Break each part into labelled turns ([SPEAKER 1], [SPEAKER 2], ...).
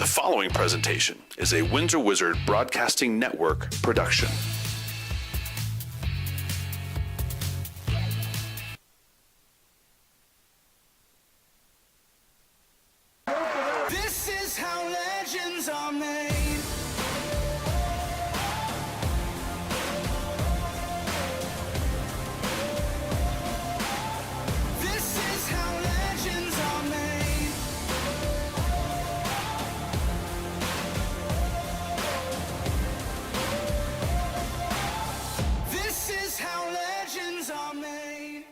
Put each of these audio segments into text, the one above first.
[SPEAKER 1] The following presentation is a Windsor Wizard Broadcasting Network production.
[SPEAKER 2] This is how legends are made. This is how legends are made. This is how legends are made.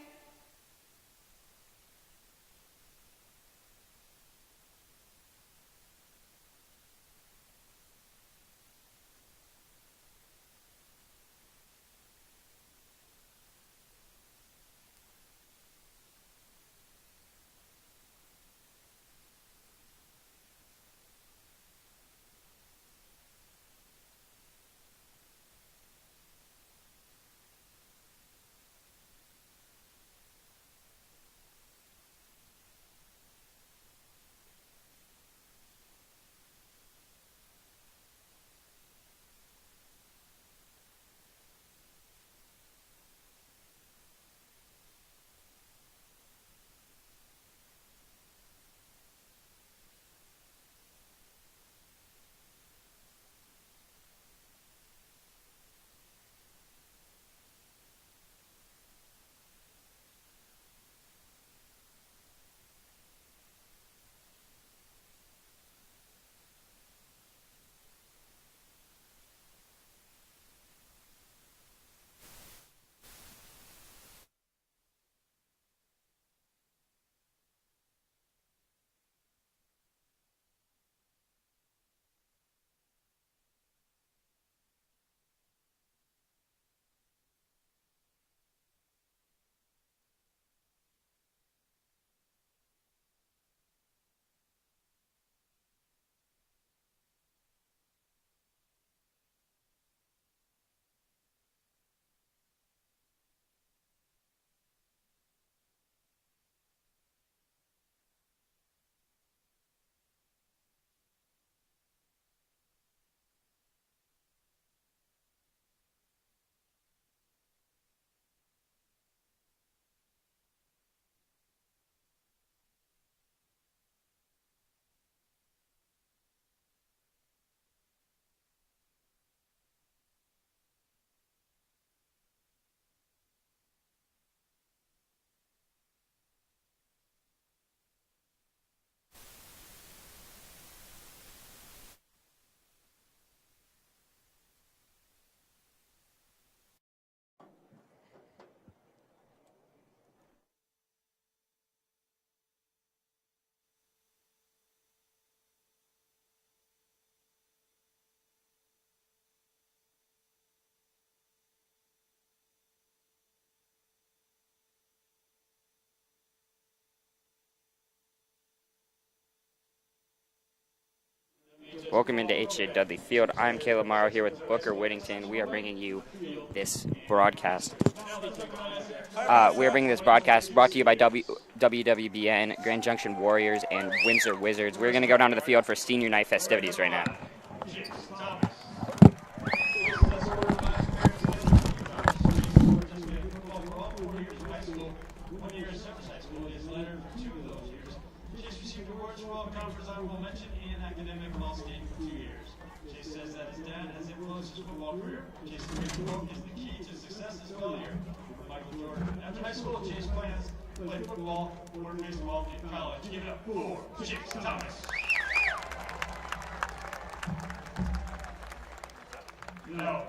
[SPEAKER 3] Welcome into H.J. Dudley Field. I'm Caleb Morrow here with Booker Whittington. We are bringing you this broadcast. We are bringing this broadcast brought to you by WWBN, Grand Junction Warriors, and Windsor Wizards. We're going to go down to the field for senior night festivities right now.
[SPEAKER 4] After high school, Chase plans to play football, or baseball in college. Give it up for Chase Thomas. No,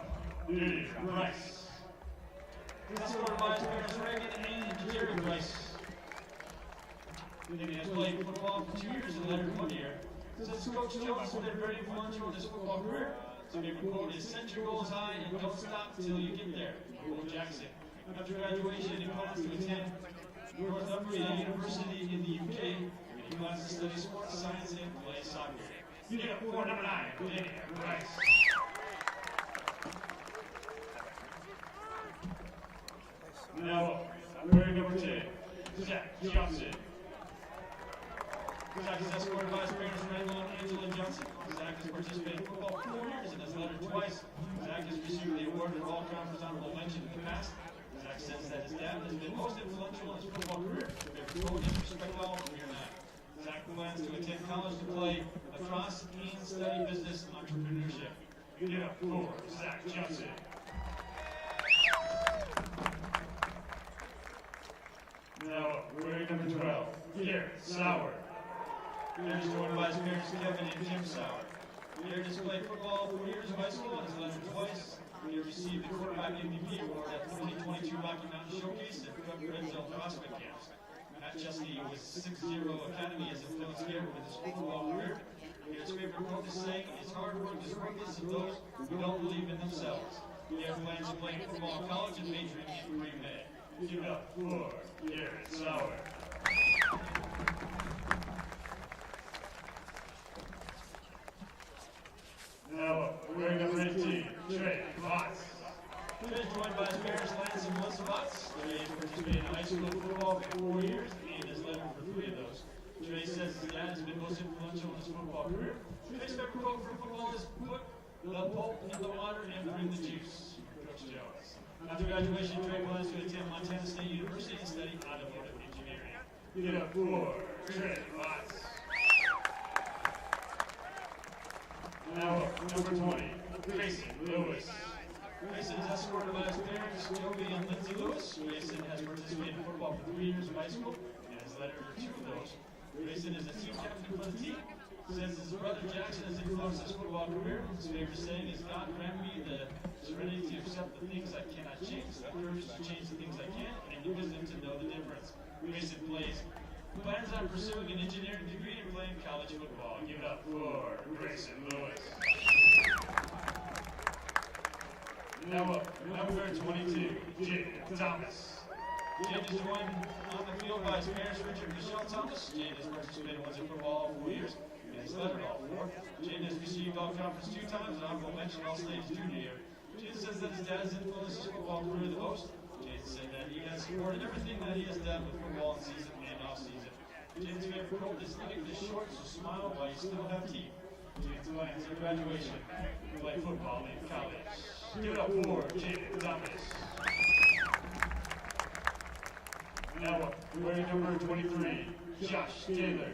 [SPEAKER 4] Diddy Rice. This scored by Parents Reagan and Jerry Rice. Diddy has played football for 2 years and Leonard 1 year. Since Coach Jones has been ready for lunch on his football career, so he quote is set your goals high and don't stop until you get there. Will Jackson. After graduation, he plans to attend Northumbria University in the UK, where he plans to study sports science and play soccer. You get for number 9, Diddy Rice. Now, wearing number 10, Zach Johnson. Zach is escorted by his parents, Randall and Angela Junction. Zach has participated in football for 4 years and has led her twice. Zach has received the award for all-conference honorable mention in the past. Zach says that his dad has been most influential in his football career. Favorite quote is respect all career night. Zach plans to attend college to play lacrosse and study business entrepreneurship. Give it up for Zach Johnson. Now, we're number 12, Garrett Sauer. Garrett is joined by his parents, Kevin and Jim Sauer. Garrett has played football 4 years in high school and has led twice. He received the quarterback MVP award at the 2022 Rocky Mountain Showcase and Red Zone Prospect Camps. Matt Chesney was 6-0 Academy has influenced Garrett with his football career. Garrett's favorite quote is saying, "It's hard work is worthless of those who don't believe in themselves." Garrett plans to play football in college and majoring in Green Bay. Give it up for Garrett Sauer. Now, wearing number 18, Trey Watts. Trey is joined by his parents, Lance and Melissa Watts. Trey has participated in high school football for 4 years and has led for 3 of those. Trey says his dad has been most influential in his football career. Trey's favorite quote for football is, "Put the pulp in the water and bring the juice." Coach Jones. After graduation, Trey plans to attend Montana State University and study automotive engineering. Give it up for Trey Watts. Now, number 20, Grayson Lewis. Grayson is escorted by his parents, Joby and Lindsay Lewis. Grayson has participated in football for 3 years in high school and has led for 2 of those. Grayson is a team captain for the team. Says his brother Jackson has influenced his football career. His favorite saying is, "God grant me the serenity to accept the things I cannot change, the courage to change the things I can, and the wisdom to know the difference." Grayson plans on pursuing an engineering degree and playing college football. Give it up for Grayson Lewis. Now up, number 22, Jade Thomas. Jade is joined on the field by his parents, Richard and Michelle Thomas. Jade has participated in Windsor football all 4 years and has led it all 4. Jade has received all-conference 2 times and honorable mention all-state his junior year. Jade says that his dad has influenced his football career the most. Jade said that he has supported everything that he has done with football in season and off-season. Jade's favorite quote is, "Life is short, so smile while you still have teeth." Jade's plans at graduation to play football in college. Give it up for Jade Thomas. Now, wearing number 23, Josh Taylor.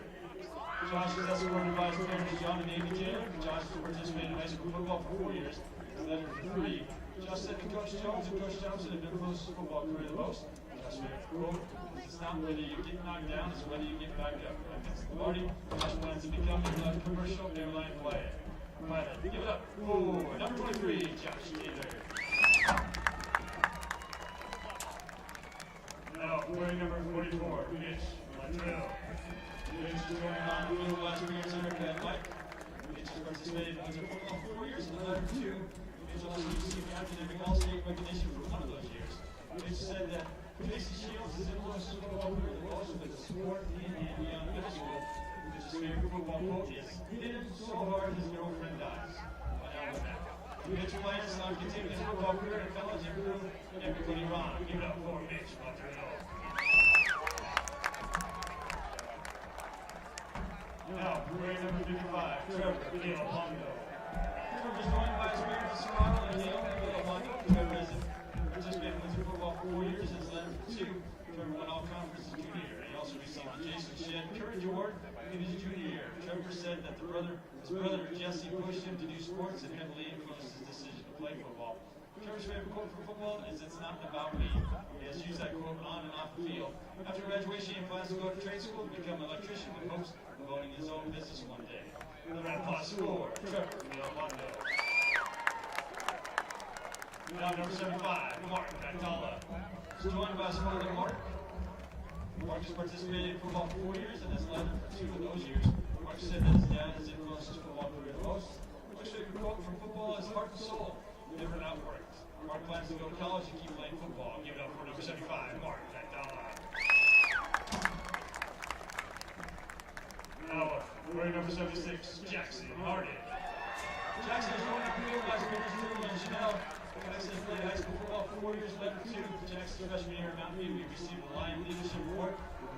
[SPEAKER 4] Josh is escorted by his parents, John and Amy Taylor. Josh has participated in high school football for 4 years. He's led it for 3. Josh said that Coach Jones and Coach Johnson have influenced his football career the most. Josh's favorite quote is, "It's not whether you get knocked down, it's whether you get back up." Against the party, Josh plans to become a commercial airline pilot. Give it up for number 23, Josh Taylor. Now, wearing number 44, Mitch Latrell. Mitch is joining on the field last year in America and Mike. Mitch has participated in Windsor football for 4 years and led for 2. Mitch also received academic all-state recognition for 1 of those years. Mitch said that Casey Shields has influenced his football career the most with the sport in and beyond middle school. Mitch's favorite football quote is, "Hit him so hard his girlfriend dies." Mitch plans on continuing his football career in college and prove everybody wrong. Give it up for Mitch Latrell. Now, wearing number 55, Trevor Villalondo. Trevor is joined by his parents, Serrano and Naomi Villalondo. Trevor has participated in Windsor football for 4 years and has led for 2. Trevor won all conferences junior year. He also received the Jason Shedd Courage Award in his junior year. Trevor said that his brother Jesse pushed him to do sports and heavily influenced his decision to play football. Trevor's favorite quote for football is, "It's not about me." He has used that quote on and off the field. After graduation, he plans to go to trade school to become an electrician with hopes of owning his own business one day. Another applause for Trevor Villalondo. Now, number 75, Mark Magdala. He's joined by his father, Mark. Mark has participated in football for 4 years and has led for 2 of those years. Mark said that his dad has influenced his football career the most. Mark's favorite quote from football is, "Heart and soul, never outworked." Mark plans to go to college and keep playing football. Give it up for number 75, Mark Magdala. Now, wearing number 76, Jackson Harden. Jackson is going to field by Spanish Julian Chanel. Jackson played high school football for 4 years, led the 2 for Jackson's freshman year at Mountain View. We received the Lion Leadership Award.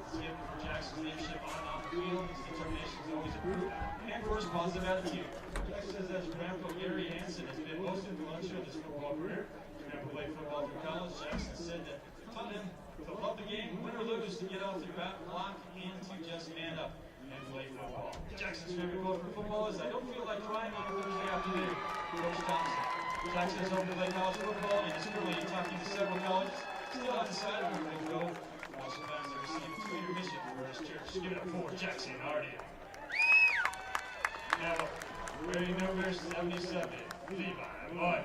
[SPEAKER 4] It's given for Jackson's leadership on and off the field. His determination is always approved, and for his positive attitude. Jackson says that his grandpa Gary Hansen has been most influential in his football career. His grandpa played football through college. Jackson said that taught him to love the game, win or lose, to get off the block and to just man up and play football. Jackson's favorite quote for football is, "I don't feel like trying on a Thursday afternoon." Coach Thompson. Jackson is hoping to play college football and is currently talking to several colleges. Still undecided where he will go. Also plans to receive 2 intermission for his church. Give it up for Jackson Hardy. Now, wearing number 77, Levi Mud.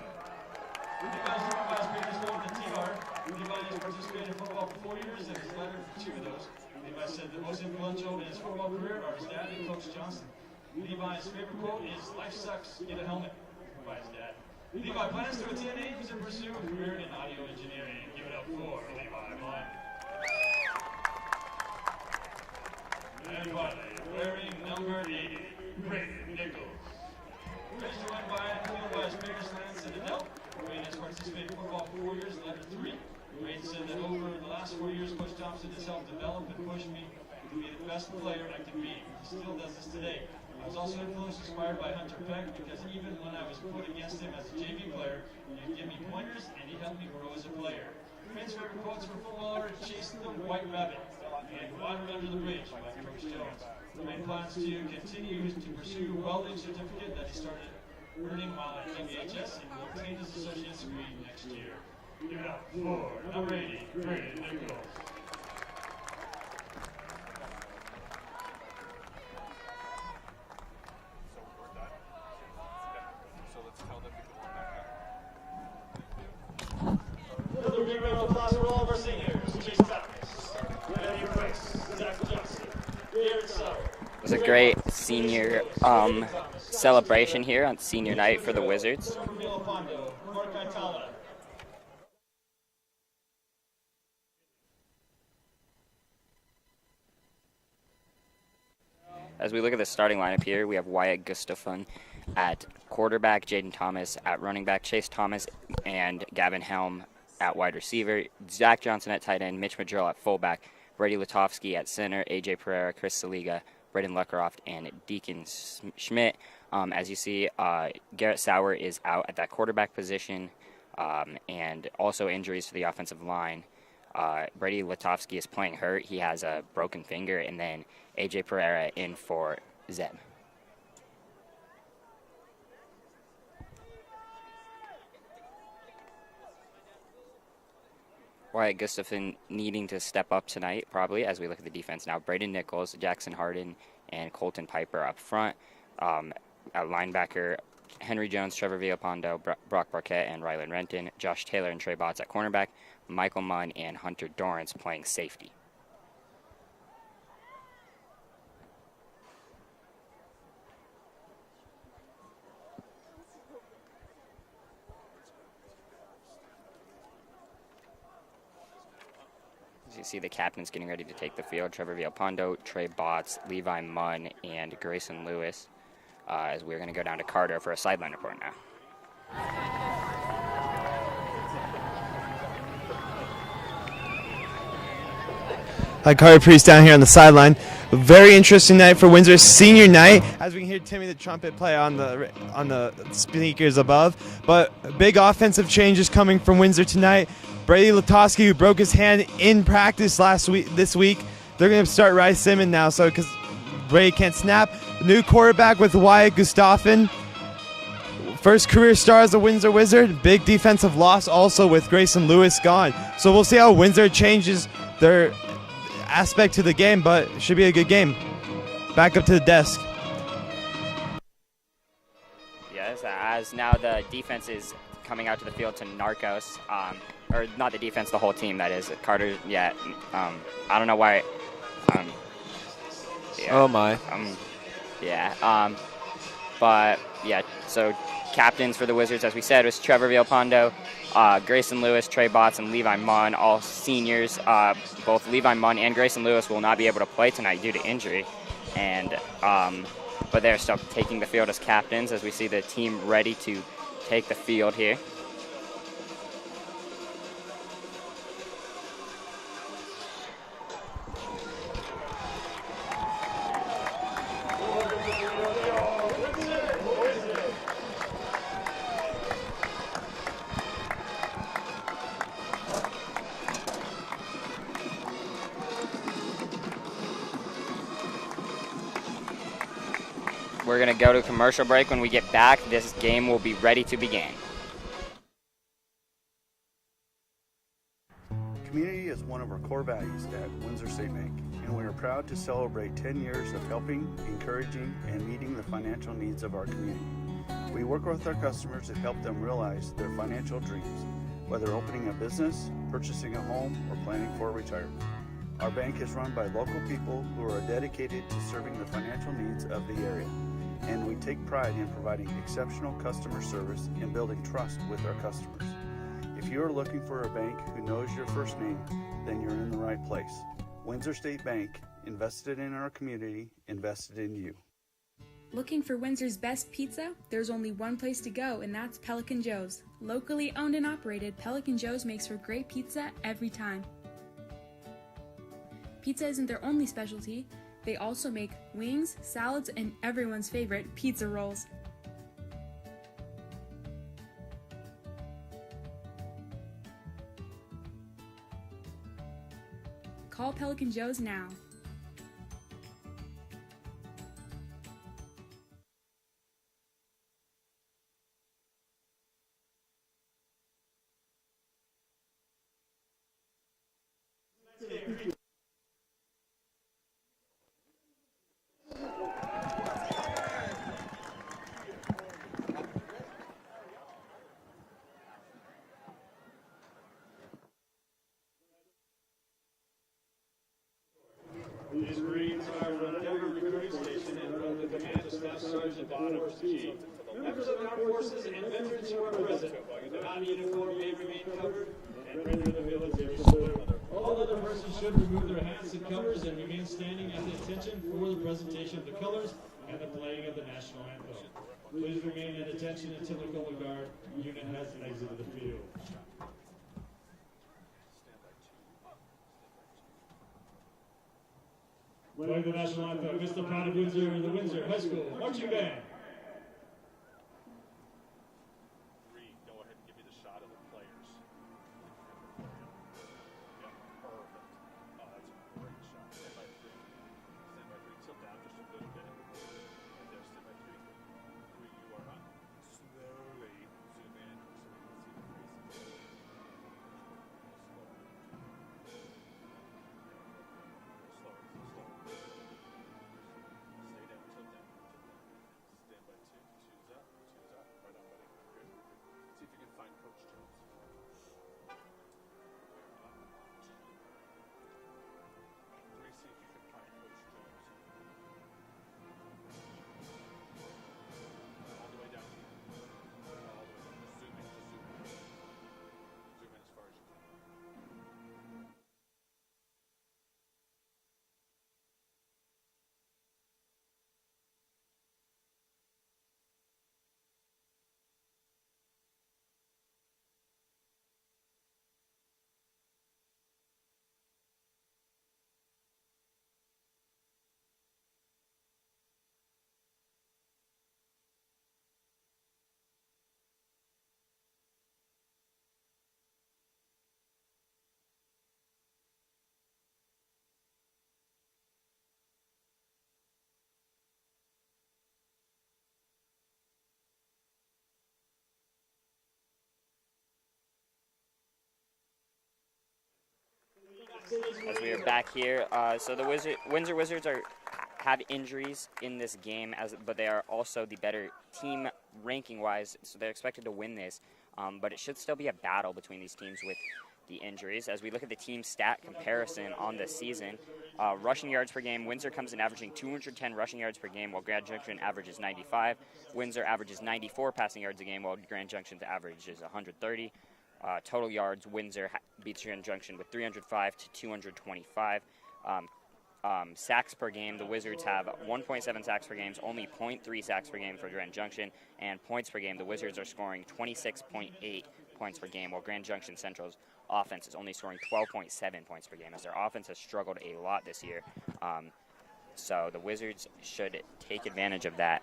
[SPEAKER 4] Levi's joined by his previous role with the TR. Levi has participated in football for 4 years and is lettered for 2 of those. Levi said the most influential in his football career are his dad and Coach Johnson. Levi's favorite quote is, "Life sucks, get a helmet," by his dad. Levi plans to attend Ames and pursue a career in audio engineering. Give it up for Levi Mud. And finally, wearing number 80, Brayden Nichols. Brayden's joined by his biggest Lance and Adele. Brayden has participated in football for 4 years, led 3. Brayden said that over the last 4 years, Coach Thompson has helped develop and push me to be the best player I can be. He still does this today. I was also influenced and inspired by Hunter Peck because even when I was put against him as a JV player, he'd give me pointers and he helped me grow as a player. Finn's favorite quotes for football are "Chase the White Rabbit" and "Water Under the Bridge" by Coach Jones. Brayden plans to continue to pursue a welding certificate that he started earning while at WHS and will obtain his associate's degree next year. Give it up for number 80, Brayden Nichols. Another big round of applause for all of our seniors. Chase Thomas, Matthew Price, Zach Johnson, Garrett Sauer.
[SPEAKER 3] It was a great senior celebration here on senior night for the Wizards. As we look at the starting lineup here, we have Wyatt Gustafson at quarterback, Jaden Thomas at running back, Chase Thomas and Gavin Helm at wide receiver, Zach Johnson at tight end, Mitch Madrill at fullback, Brady Lutovsky at center, AJ Pereira, Chris Saliga, Braden Luckeroft, and Deacon Schmidt. As you see, Garrett Sauer is out at that quarterback position, and also injuries to the offensive line. Brady Lutovsky is playing hurt. He has a broken finger, and then AJ Pereira in for Zeb. Wyatt Gustafson needing to step up tonight, probably, as we look at the defense now. Braden Nichols, Jackson Harden, and Colton Piper up front. At linebacker, Henry Jones, Trevor Villalpando, Brock Barquette, and Rylan Renton. Josh Taylor and Trey Botts at cornerback. Michael Munn and Hunter Dorrance playing safety. As you see, the captains getting ready to take the field. Trevor Villalpando, Trey Botts, Levi Munn, and Grayson Lewis. As we're going to go down to Carter for a sideline report now.
[SPEAKER 5] Hi, Carter Priest down here on the sideline. A very interesting night for Windsor, senior night, as we can hear Timmy the trumpet play on the speakers above. But big offensive changes coming from Windsor tonight. Brady Lutovsky, who broke his hand in practice this week, they're going to start Rice Simmons now, so because Brady can't snap. New quarterback with Wyatt Gustafson. First career star as a Windsor Wizard. Big defensive loss also with Grayson Lewis gone. So we'll see how Windsor changes their aspect to the game, but it should be a good game. Back up to the desk.
[SPEAKER 3] Yes, as now the defense is coming out to the field to Narcos, or not the defense, the whole team, that is. Carter, yeah, I don't know why. Yeah,
[SPEAKER 6] oh my.
[SPEAKER 3] But yeah, so captains for the Wizards, as we said, was Trevor Villalpando, Grayson Lewis, Trey Botts, and Levi Munn, all seniors. Both Levi Munn and Grayson Lewis will not be able to play tonight due to injury. And but they're still taking the field as captains as we see the team ready to take the field here. We're going to go to commercial break. When we get back, this game will be ready to begin.
[SPEAKER 6] Community is one of our core values at Windsor State Bank, and we are proud to celebrate 10 years of helping, encouraging, and meeting the financial needs of our community. We work with our customers to help them realize their financial dreams, whether opening a business, purchasing a home, or planning for retirement. Our bank is run by local people who are dedicated to serving the financial needs of the area, and we take pride in providing exceptional customer service and building trust with our customers. If you are looking for a bank who knows your first name, then you're in the right place. Windsor State Bank, invested in our community, invested in you.
[SPEAKER 7] Looking for Windsor's best pizza? There's only one place to go, and that's Pelican Joe's. Locally owned and operated, Pelican Joe's makes for great pizza every time. Pizza isn't their only specialty. They also make wings, salads, and everyone's favorite, pizza rolls. Call Pelican Joe's now.
[SPEAKER 4] These Marines are on every recruiting station and from the command of Staff Sergeant Bottom Key. Members of the armed forces and veterans who are present, the non-uniform may remain covered and render the military salute. All other persons should remove their hats and covers and remain standing at the attention for the presentation of the colors and the playing of the national anthem. Please remain at attention until the color guard unit has exited the field. Playing the national anthem, Mr. Proud of Windsor and the Windsor High School Marching Band.
[SPEAKER 1] Go ahead and give me the shot of the players. Yeah, perfect. Oh, that's a great shot. Stand by three. Stand by three. Tilt down just a little bit. And there, stand by three. Three, you are up. Slowly zoom in so we can see the faces. Slower. Stay down, tilt down. Stand by two. Two's up. Right on, buddy. Good. See if you can find Coach Jones. Three, see if you can find Coach Jones. All the way down here. All the way down. Just zoom in. Zoom in as far as you can.
[SPEAKER 3] As we are back here, so the Windsor Wizards have injuries in this game, but they are also the better team ranking-wise, so they're expected to win this. But it should still be a battle between these teams with the injuries. As we look at the team stat comparison on the season, rushing yards per game, Windsor comes in averaging 210 rushing yards per game, while Grand Junction averages 95. Windsor averages 94 passing yards a game, while Grand Junction's average is 130. Total yards, Windsor beats Grand Junction with 305 to 225. sacks per game, the Wizards have 1.7 sacks per game, only 0.3 sacks per game for Grand Junction, and points per game, the Wizards are scoring 26.8 points per game, while Grand Junction Central's offense is only scoring 12.7 points per game, as their offense has struggled a lot this year. So the Wizards should take advantage of that.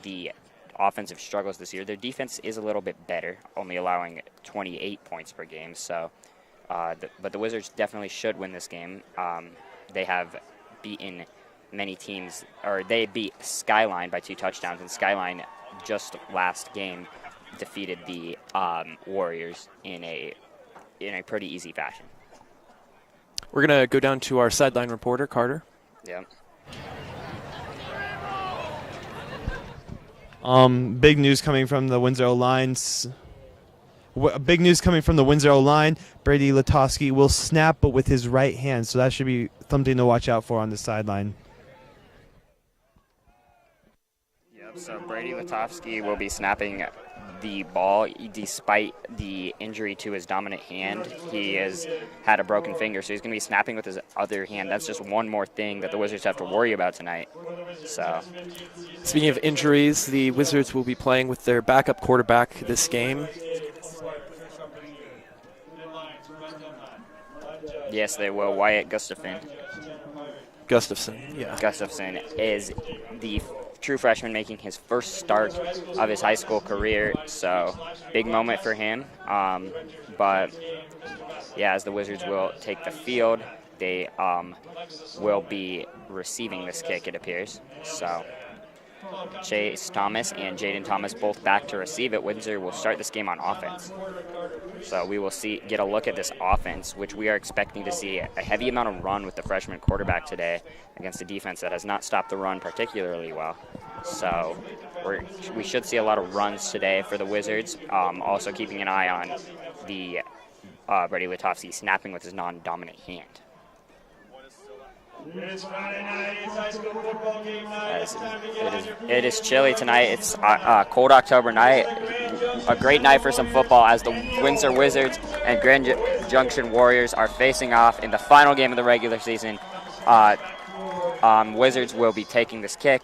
[SPEAKER 3] The offensive struggles this year, their defense is a little bit better, only allowing 28 points per game. So, but the Wizards definitely should win this game. They have beaten many teams, or they beat Skyline by 2 touchdowns, and Skyline just last game defeated the Warriors in a pretty easy fashion.
[SPEAKER 8] We're going to go down to our sideline reporter, Carter.
[SPEAKER 3] Yeah.
[SPEAKER 5] Big news coming from the Windsor O-line. Big news coming from the Windsor O-line. Brady Latofsky will snap, but with his right hand, so that should be something to watch out for on the sideline.
[SPEAKER 3] Yep, so Brady Latofsky will be snapping the ball despite the injury to his dominant hand. He has had a broken finger, so he's going to be snapping with his other hand. That's just one more thing that the Wizards have to worry about tonight. So,
[SPEAKER 8] speaking of injuries, the Wizards will be playing with their backup quarterback this game.
[SPEAKER 3] Yes, they will. Wyatt Gustafson is the true freshman making his first start of his high school career, so big moment for him. But yeah, as the Wizards will take the field, they will be receiving this kick, it appears. So Chase Thomas and Jaden Thomas both back to receive it. Windsor will start this game on offense. So we will get a look at this offense, which we are expecting to see a heavy amount of run with the freshman quarterback today against a defense that has not stopped the run particularly well. So we should see a lot of runs today for the Wizards. Also keeping an eye on the Brady Latofsky snapping with his non-dominant hand.
[SPEAKER 4] It's Friday night. It's high school football game night.
[SPEAKER 3] It is chilly tonight. It's a cold October night. A great night for some football as the Windsor Wizards and Grand Junction Warriors are facing off in the final game of the regular season. Wizards will be taking this kick.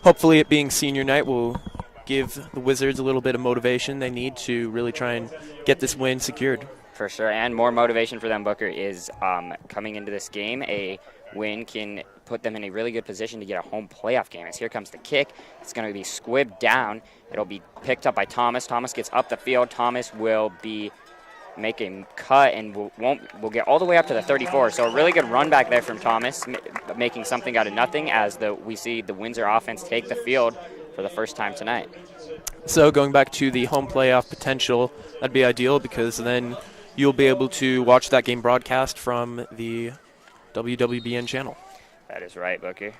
[SPEAKER 8] Hopefully it being senior night will give the Wizards a little bit of motivation they need to really try and get this win secured.
[SPEAKER 3] For sure, and more motivation for them, Booker, is coming into this game. A win can put them in a really good position to get a home playoff game. As here comes the kick. It's going to be squibbed down. It'll be picked up by Thomas. Thomas gets up the field. Thomas will be making cut and will get all the way up to the 34. So a really good run back there from Thomas, making something out of nothing as we see the Windsor offense take the field for the first time tonight.
[SPEAKER 8] So going back to the home playoff potential, that'd be ideal because then you'll be able to watch that game broadcast from the WWBN channel.
[SPEAKER 3] That is right, Booker.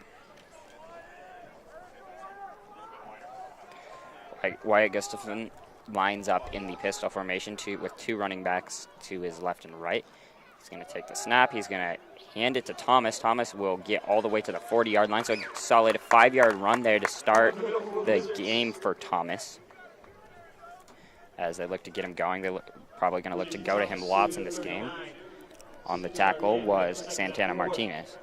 [SPEAKER 3] Wyatt Gustafson lines up in the pistol formation with 2 running backs to his left and right. He's going to take the snap. He's going to hand it to Thomas. Thomas will get all the way to the 40-yard line. So a solid 5-yard run there to start the game for Thomas. As they look to get him going, they're probably going to look to go to him lots in this game. On the tackle was Santana Martinez.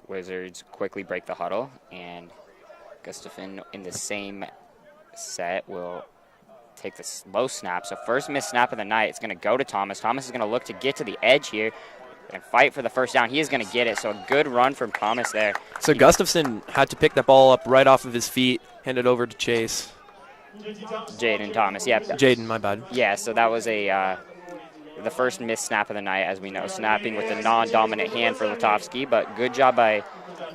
[SPEAKER 3] Wizards quickly break the huddle, and Gustafson in the same set will take the slow snap. So first missed snap of the night, it's going to go to Thomas. Thomas is going to look to get to the edge here and fight for the first down. He is going to get it, so a good run from Thomas there.
[SPEAKER 8] So Gustafson had to pick that ball up right off of his feet, hand it over to Chase.
[SPEAKER 3] Jaden Thomas, yeah.
[SPEAKER 8] Jaden, my bad.
[SPEAKER 3] Yeah, so that was the first missed snap of the night, as we know, snapping with the non-dominant hand for Latofsky, but good job by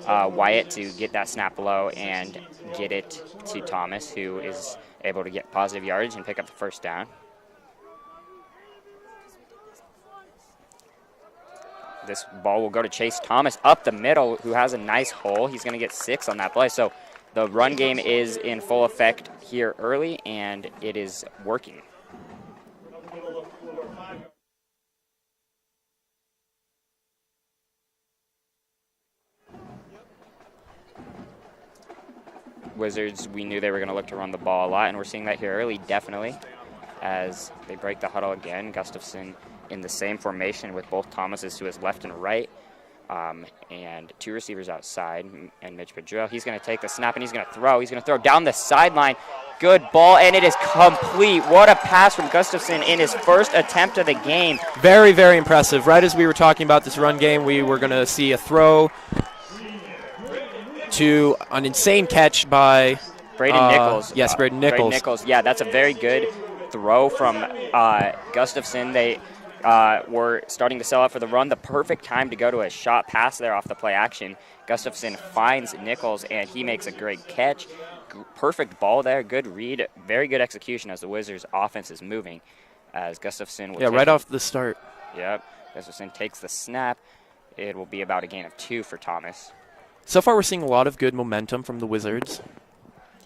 [SPEAKER 3] Wyatt to get that snap low and get it to Thomas, who is able to get positive yardage and pick up the first down. This ball will go to Chase Thomas up the middle, who has a nice hole. He's going to get 6 on that play. So the run game is in full effect here early, and it is working. Wizards, we knew they were going to look to run the ball a lot, and we're seeing that here early, definitely. as they break the huddle again. Gustafson in the same formation with both Thomases to his left and right. And two receivers outside, and Mitch Pedro. He's going to take the snap, and he's going to throw. He's going to throw down the sideline. Good ball, and it is complete. What a pass from Gustafson in his first attempt of the game.
[SPEAKER 8] Very, very impressive. Right as we were talking about this run game, we were going to see a throw to an insane catch by
[SPEAKER 3] Braden Nichols.
[SPEAKER 8] Yes, Braden Nichols.
[SPEAKER 3] Braden Nichols. Yeah, that's a very good throw from Gustafson. They were starting to sell out for the run. The perfect time to go to a shot pass there off the play action. Gustafson finds Nichols, and he makes a great catch. Perfect ball there. Good read. Very good execution as the Wizards' offense is moving. As Gustafson will
[SPEAKER 8] right off the start.
[SPEAKER 3] Yep. Gustafson takes the snap. It will be about a gain of 2 for Thomas.
[SPEAKER 8] So far, we're seeing a lot of good momentum from the Wizards.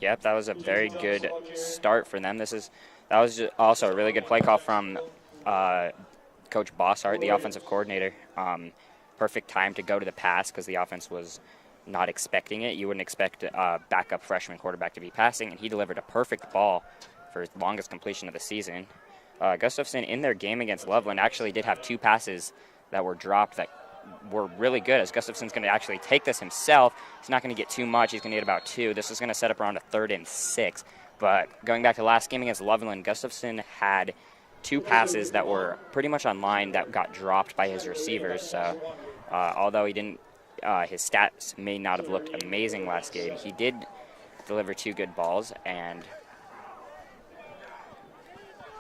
[SPEAKER 3] Yep, that was a very good start for them. That was also a really good play call from Coach Bossart, the offensive coordinator. Perfect time to go to the pass because the offense was not expecting it. You wouldn't expect a backup freshman quarterback to be passing, and he delivered a perfect ball for his longest completion of the season. Gustafson in their game against Loveland actually did have 2 passes that were dropped that were really good, as Gustafson's going to actually take this himself. He's not going to get too much. He's going to get about 2. This is going to set up around a 3rd and 6. But going back to last game against Loveland, Gustafson had 2 passes that were pretty much on line that got dropped by his receivers. So although he didn't, his stats may not have looked amazing last game, he did deliver 2 good balls, and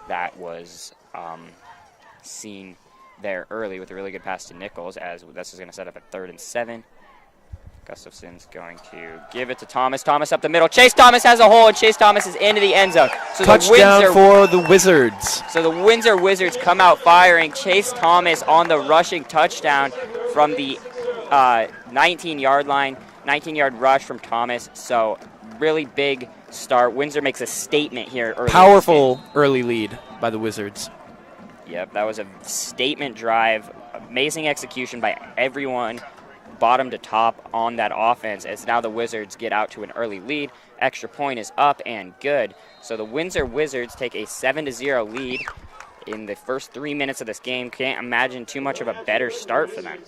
[SPEAKER 3] that was seen there early with a really good pass to Nichols, as this is going to set up a 3rd and 7. Gustafson's going to give it to Thomas. Thomas up the middle. Chase Thomas has a hole, and Chase Thomas is into the end zone. So
[SPEAKER 8] touchdown for the Wizards.
[SPEAKER 3] So the Windsor Wizards come out firing. Chase Thomas on the rushing touchdown from the 19-yard line. 19-yard rush from Thomas. So really big start. Windsor makes a statement here early.
[SPEAKER 8] Powerful early lead by the Wizards.
[SPEAKER 3] Yep, that was a statement drive. Amazing execution by everyone, bottom to top on that offense, as now the Wizards get out to an early lead. Extra point is up and good. So the Windsor Wizards take a 7-0 lead in the first 3 minutes of this game. Can't imagine too much of a better start for them.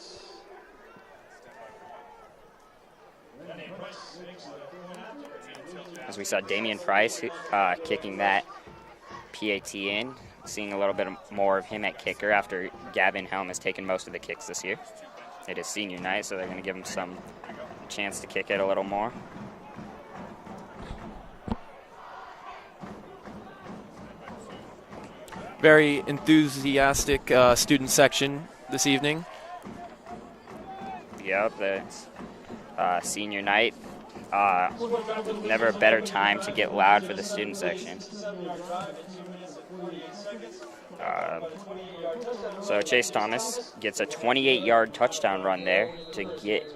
[SPEAKER 3] As we saw Damian Price kicking that PAT in. Seeing a little bit more of him at kicker after Gavin Helm has taken most of the kicks this year. It is senior night, so they're going to give him some chance to kick it a little more.
[SPEAKER 8] Very enthusiastic student section this evening.
[SPEAKER 3] Yep, it's senior night. Never a better time to get loud for the student section. So Chase Thomas gets a 28-yard touchdown run there to get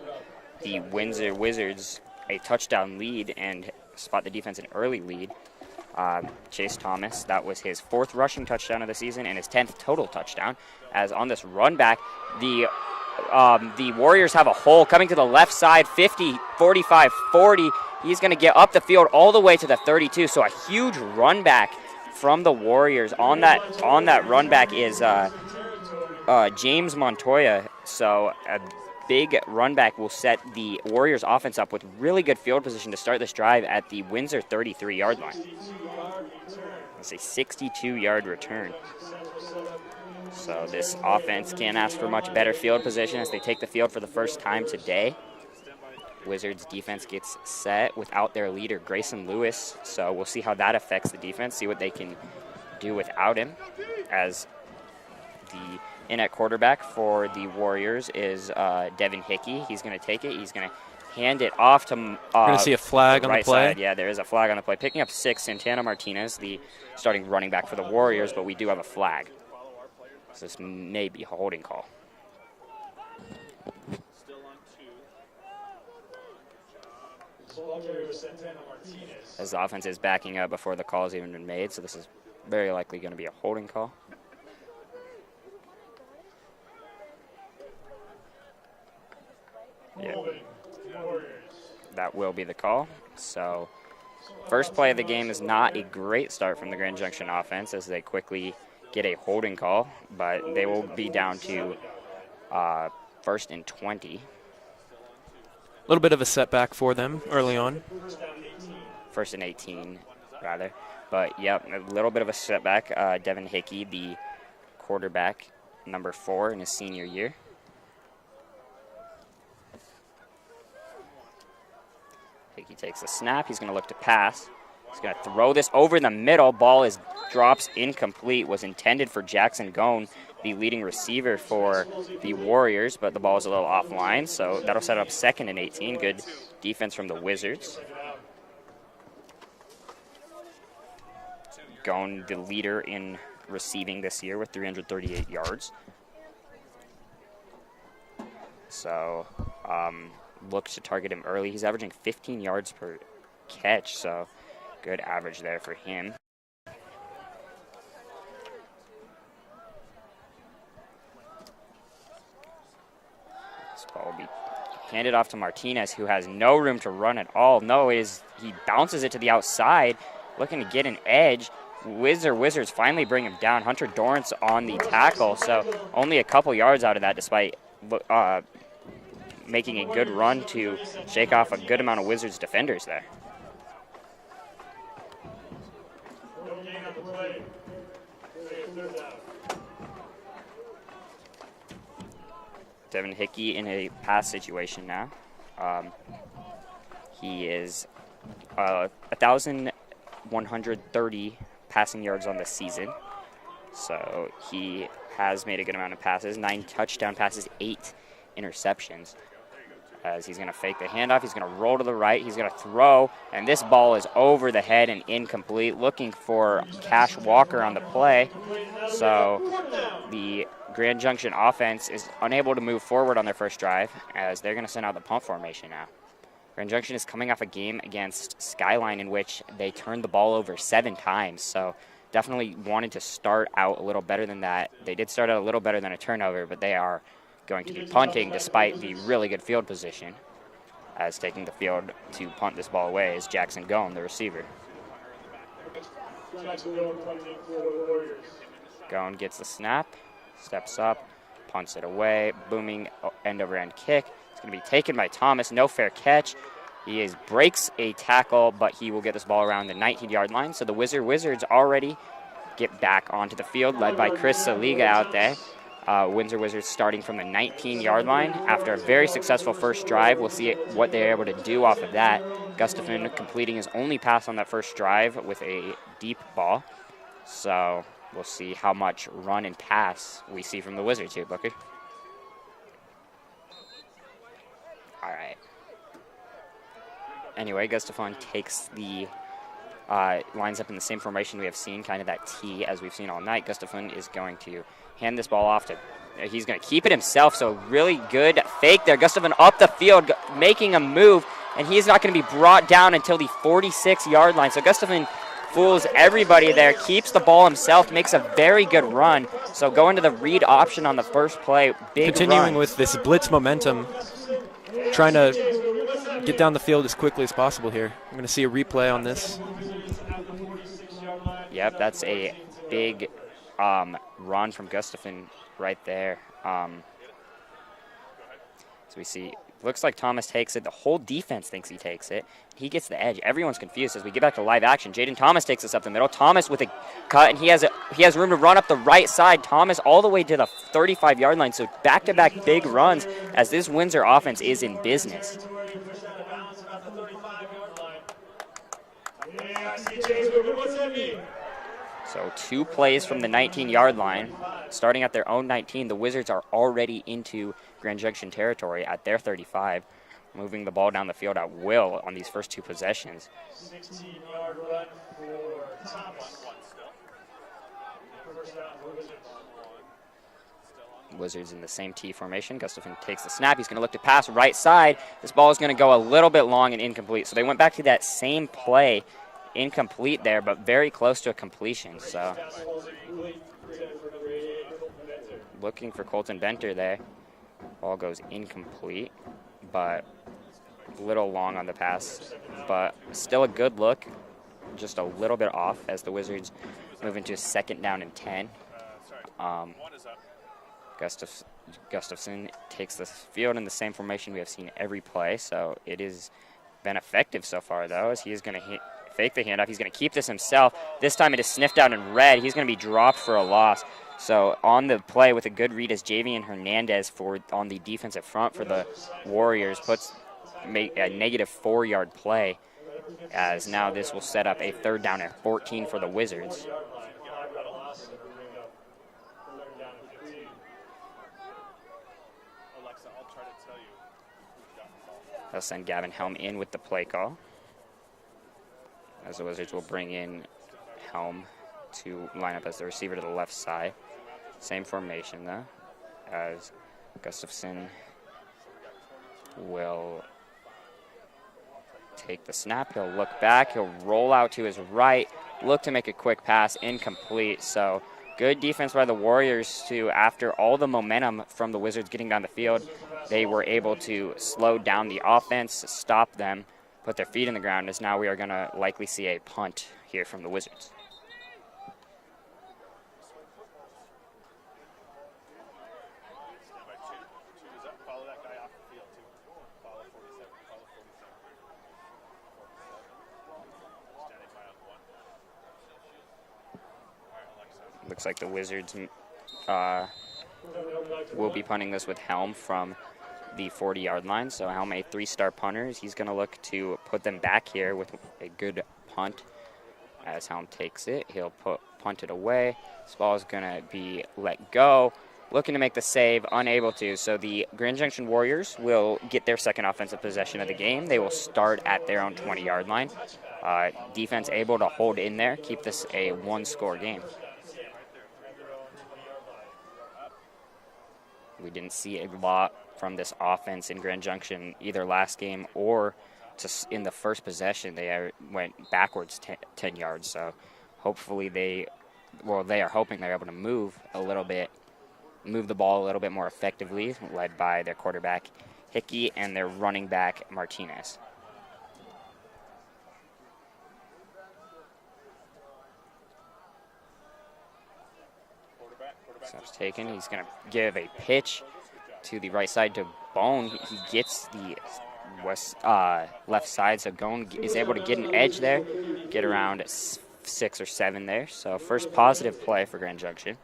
[SPEAKER 3] the Windsor Wizards a touchdown lead and spot the defense an early lead. Chase Thomas, that was his 4th rushing touchdown of the season and his 10th total touchdown. As on this run back, the Warriors have a hole coming to the left side, 50, 45, 40. He's going to get up the field all the way to the 32, so a huge run back from the Warriors. On that run back is James Montoya. So a big run back will set the Warriors offense up with really good field position to start this drive at the Windsor 33-yard line. It's a 62-yard return. So this offense can't ask for much better field position as they take the field for the first time today. Wizards defense gets set without their leader, Grayson Lewis. So we'll see how that affects the defense, see what they can do without him. As the in at quarterback for the Warriors is Devin Hickey. He's going to take it. He's going to hand it off to
[SPEAKER 8] We're going to see a flag on
[SPEAKER 3] right
[SPEAKER 8] the play.
[SPEAKER 3] Side. Yeah, there is a flag on the play. Picking up 6, Santana Martinez, the starting running back for the Warriors, but we do have a flag. So this may be a holding call. As the offense is backing up before the call has even been made, so this is very likely going to be a holding call. Yeah. That will be the call. So First play of the game is not a great start from the Grand Junction offense as they quickly get a holding call, but they will be down to first and 20.
[SPEAKER 8] A little bit of a setback for them early on.
[SPEAKER 3] First and 18, rather. But, yep, a little bit of a setback. Devin Hickey, the quarterback, number 4 in his senior year. Hickey takes a snap. He's going to look to pass. He's going to throw this over the middle. Ball drops incomplete. Was intended for Jackson Gone, the leading receiver for the Warriors, but the ball is a little offline, so that'll set up second and 18. Good defense from the Wizards. Gone, the leader in receiving this year with 338 yards. So, look to target him early. He's averaging 15 yards per catch, so good average there for him. This ball will be handed off to Martinez, who has no room to run at all. No, he bounces it to the outside, looking to get an edge. Windsor Wizards finally bring him down. Hunter Dorrance on the tackle, so only a couple yards out of that despite making a good run to shake off a good amount of Wizards defenders there. Devin Hickey in a pass situation now. He is 1,130 passing yards on the season. So he has made a good amount of passes, 9 touchdown passes, 8 interceptions. As he's going to fake the handoff, he's going to roll to the right, he's going to throw, and this ball is over the head and incomplete. Looking for Cash Walker on the play. So the Grand Junction offense is unable to move forward on their first drive as they're going to send out the punt formation now. Grand Junction is coming off a game against Skyline in which they turned the ball over 7 times. So definitely wanted to start out a little better than that. They did start out a little better than a turnover, but they are going to be punting despite the really good field position, as taking the field to punt this ball away is Jackson Gone, the receiver. Gone gets the snap, steps up, punts it away, booming end-over-end kick. It's going to be taken by Thomas, no fair catch. He breaks a tackle, but he will get this ball around the 19-yard line. So the Windsor Wizards already get back onto the field, led by Chris Saliga out there. Windsor Wizards starting from the 19-yard line after a very successful first drive. We'll see what they're able to do off of that. Gustafson completing his only pass on that first drive with a deep ball. So we'll see how much run and pass we see from the Wizards here, Booker. All right. Anyway, Gustafson takes the lines up in the same formation we have seen, kind of that T as we've seen all night. Gustafson is going to hand this ball off to, he's going to keep it himself, so really good fake there. Gustafson up the field, making a move, and he's not going to be brought down until the 46-yard line. So Gustafson fools everybody there, keeps the ball himself, makes a very good run. So going to the read option on the first play, big
[SPEAKER 8] Continuing
[SPEAKER 3] run.
[SPEAKER 8] with this blitz momentum, trying to get down the field as quickly as possible here. I'm going to see a replay on this.
[SPEAKER 3] Yep, that's a big run from Gustafson right there. So we see, looks like Thomas takes it. The whole defense thinks he takes it. He gets the edge. Everyone's confused as we get back to live action. Jaden Thomas takes us up the middle. Thomas with a cut, and he has room to run up the right side. Thomas all the way to the 35-yard line. So back-to-back big runs as this Windsor offense is in business. So 2 plays from the 19-yard line. Starting at their own 19, the Wizards are already into Grand Junction territory at their 35, moving the ball down the field at will on these first 2 possessions.
[SPEAKER 4] 16-yard run for Thomas.
[SPEAKER 3] Wizards in the same T formation. Gustafson takes the snap. He's going to look to pass right side. This ball is going to go a little bit long and incomplete. So they went back to that same play. Incomplete there, but very close to a completion. So looking for Colton Benter there. Ball goes incomplete, but a little long on the pass, but still a good look. Just a little bit off as the Wizards move into 2nd down and 10. Gustafson takes the field in the same formation we have seen every play, so it has been effective so far, though, as he is going to fake the handoff. He's going to keep this himself. This time it is sniffed out in red. He's going to be dropped for a loss. So on the play with a good read is Javian Hernandez on the defensive front for the Warriors, make a negative 4-yard play, as now this will set up a 3rd down and 14 for the Wizards. They'll send Gavin Helm in with the play call, as the Wizards will bring in Helm to line up as the receiver to the left side. Same formation, though, as Gustafson will take the snap. He'll look back. He'll roll out to his right, look to make a quick pass, incomplete. So good defense by the Warriors to, after all the momentum from the Wizards getting down the field, they were able to slow down the offense, stop them, put their feet in the ground, as now we are going to likely see a punt here from the Wizards. Looks like the Wizards will be punting this with Helm from the 40-yard line. So Helm, a 3-star punter, he's going to look to put them back here with a good punt. As Helm takes it, he'll punt it away. This ball is going to be let go. Looking to make the save, unable to. So the Grand Junction Warriors will get their 2nd offensive possession of the game. They will start at their own 20-yard line. Defense able to hold in there, keep this a 1-score game. We didn't see a lot from this offense in Grand Junction either last game or in the first possession. They went backwards 10 yards. So hopefully they are hoping they're able to move the ball a little bit more effectively, led by their quarterback Hickey and their running back Martinez. Snap's taken. He's going to give a pitch to the right side to Bone. He gets the left side, so Bone is able to get an edge there, get around 6 or 7 there. So first positive play for Grand Junction.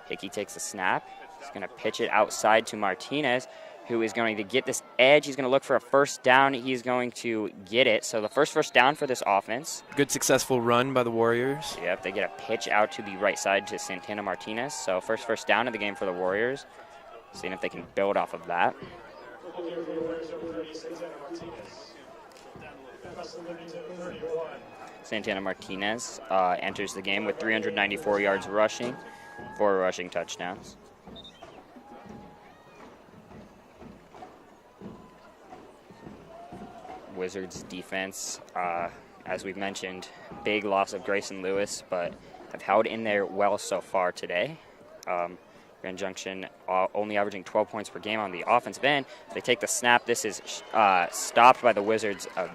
[SPEAKER 3] Hickey takes the snap. He's going to pitch it outside to Martinez, who is going to get this edge. He's going to look for a 1st down. He's going to get it. So the first down for this offense.
[SPEAKER 8] Good successful run by the Warriors.
[SPEAKER 3] Yep, they get a pitch out to the right side to Santana Martinez. So first down of the game for the Warriors. Seeing if they can build off of that. Santana Martinez enters the game with 394 yards rushing, 4 rushing touchdowns. Wizards defense, as we've mentioned, big loss of Grayson Lewis, but have held in there well so far today. Grand Junction only averaging 12 points per game on the offensive end. They take the snap. This is stopped by the Wizards. A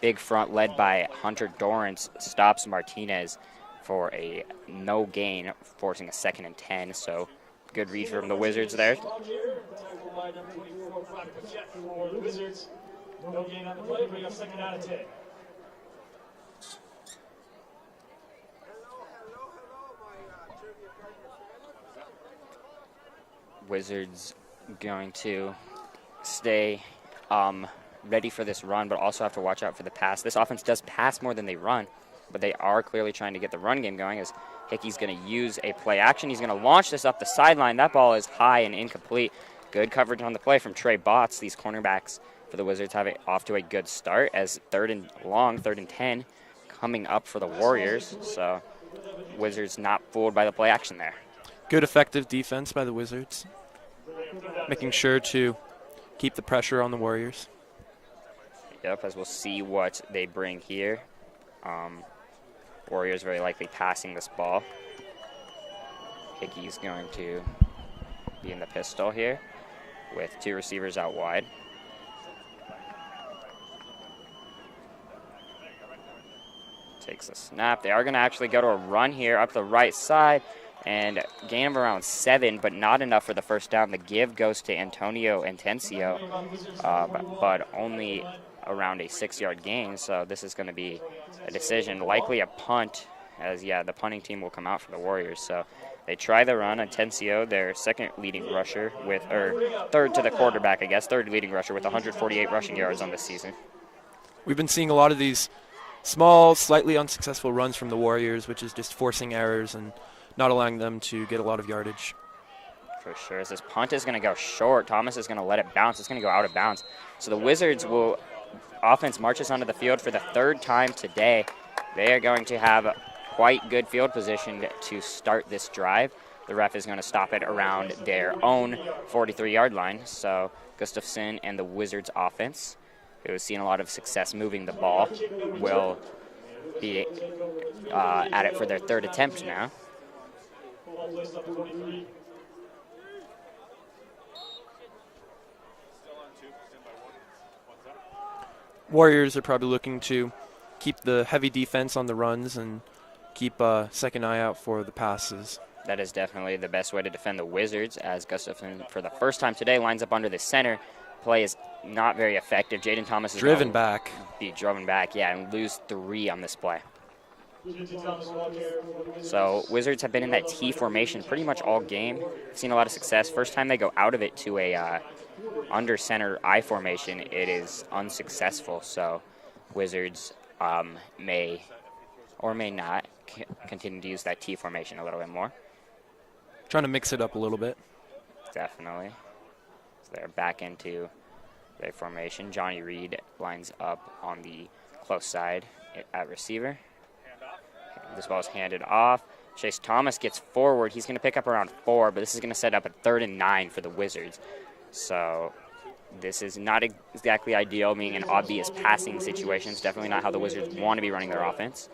[SPEAKER 3] big front led by Hunter Dorrance stops Martinez for a no gain, forcing a 2nd and 10. So good read from the Wizards there.
[SPEAKER 4] No gain on the play, bring up 2nd down and 10.
[SPEAKER 3] Wizards going to stay ready for this run, but also have to watch out for the pass. This offense does pass more than they run, but they are clearly trying to get the run game going, as Hickey's going to use a play action. He's going to launch this up the sideline. That ball is high and incomplete. Good coverage on the play from Trey Botts. These cornerbacks for the Wizards have it off to a good start, as 3rd and 10 coming up for the Warriors. So Wizards not fooled by the play action there.
[SPEAKER 8] Good effective defense by the Wizards, making sure to keep the pressure on the Warriors.
[SPEAKER 3] Yep, as we'll see what they bring here. Warriors very likely passing this ball. Hickey's going to be in the pistol here with 2 receivers out wide. Takes a snap. They are going to actually go to a run here up the right side and gain of around 7, but not enough for the first down. The give goes to Antonio Intencio, but only around a 6-yard gain, so this is going to be a decision, likely a punt, as the punting team will come out for the Warriors. So they try the run. Intencio, their second leading rusher third to the quarterback, I guess, third leading rusher with 148 rushing yards on this season.
[SPEAKER 8] We've been seeing a lot of these small, slightly unsuccessful runs from the Warriors, which is just forcing errors and not allowing them to get a lot of yardage.
[SPEAKER 3] For sure, as this punt is going to go short, Thomas is going to let it bounce. It's going to go out of bounds. So the Wizards offense marches onto the field for the 3rd time today. They are going to have quite good field position to start this drive. The ref is going to stop it around their own 43-yard line. So Gustafson and the Wizards offense, who has seen a lot of success moving the ball, will be at it for their 3rd attempt now.
[SPEAKER 8] Warriors are probably looking to keep the heavy defense on the runs and keep a second eye out for the passes.
[SPEAKER 3] That is definitely the best way to defend the Wizards, as Gustafson, for the first time today, lines up under the center. Play is not very effective. Jaden Thomas is
[SPEAKER 8] driven back.
[SPEAKER 3] Be driven back, and lose 3 on this play. So Wizards have been in that T formation pretty much all game. Seen a lot of success. First time they go out of it to a under center I formation, it is unsuccessful. So Wizards may or may not continue to use that T formation a little bit more.
[SPEAKER 8] Trying to mix it up a little bit.
[SPEAKER 3] Definitely. So they're back into their formation. Johnny Reed lines up on the close side at receiver. This ball is handed off. Chase Thomas gets forward. He's going to pick up around 4, but this is going to set up a 3rd and 9 for the Wizards. So this is not exactly ideal, being an obvious passing situation. It's definitely not how the Wizards want to be running their offense,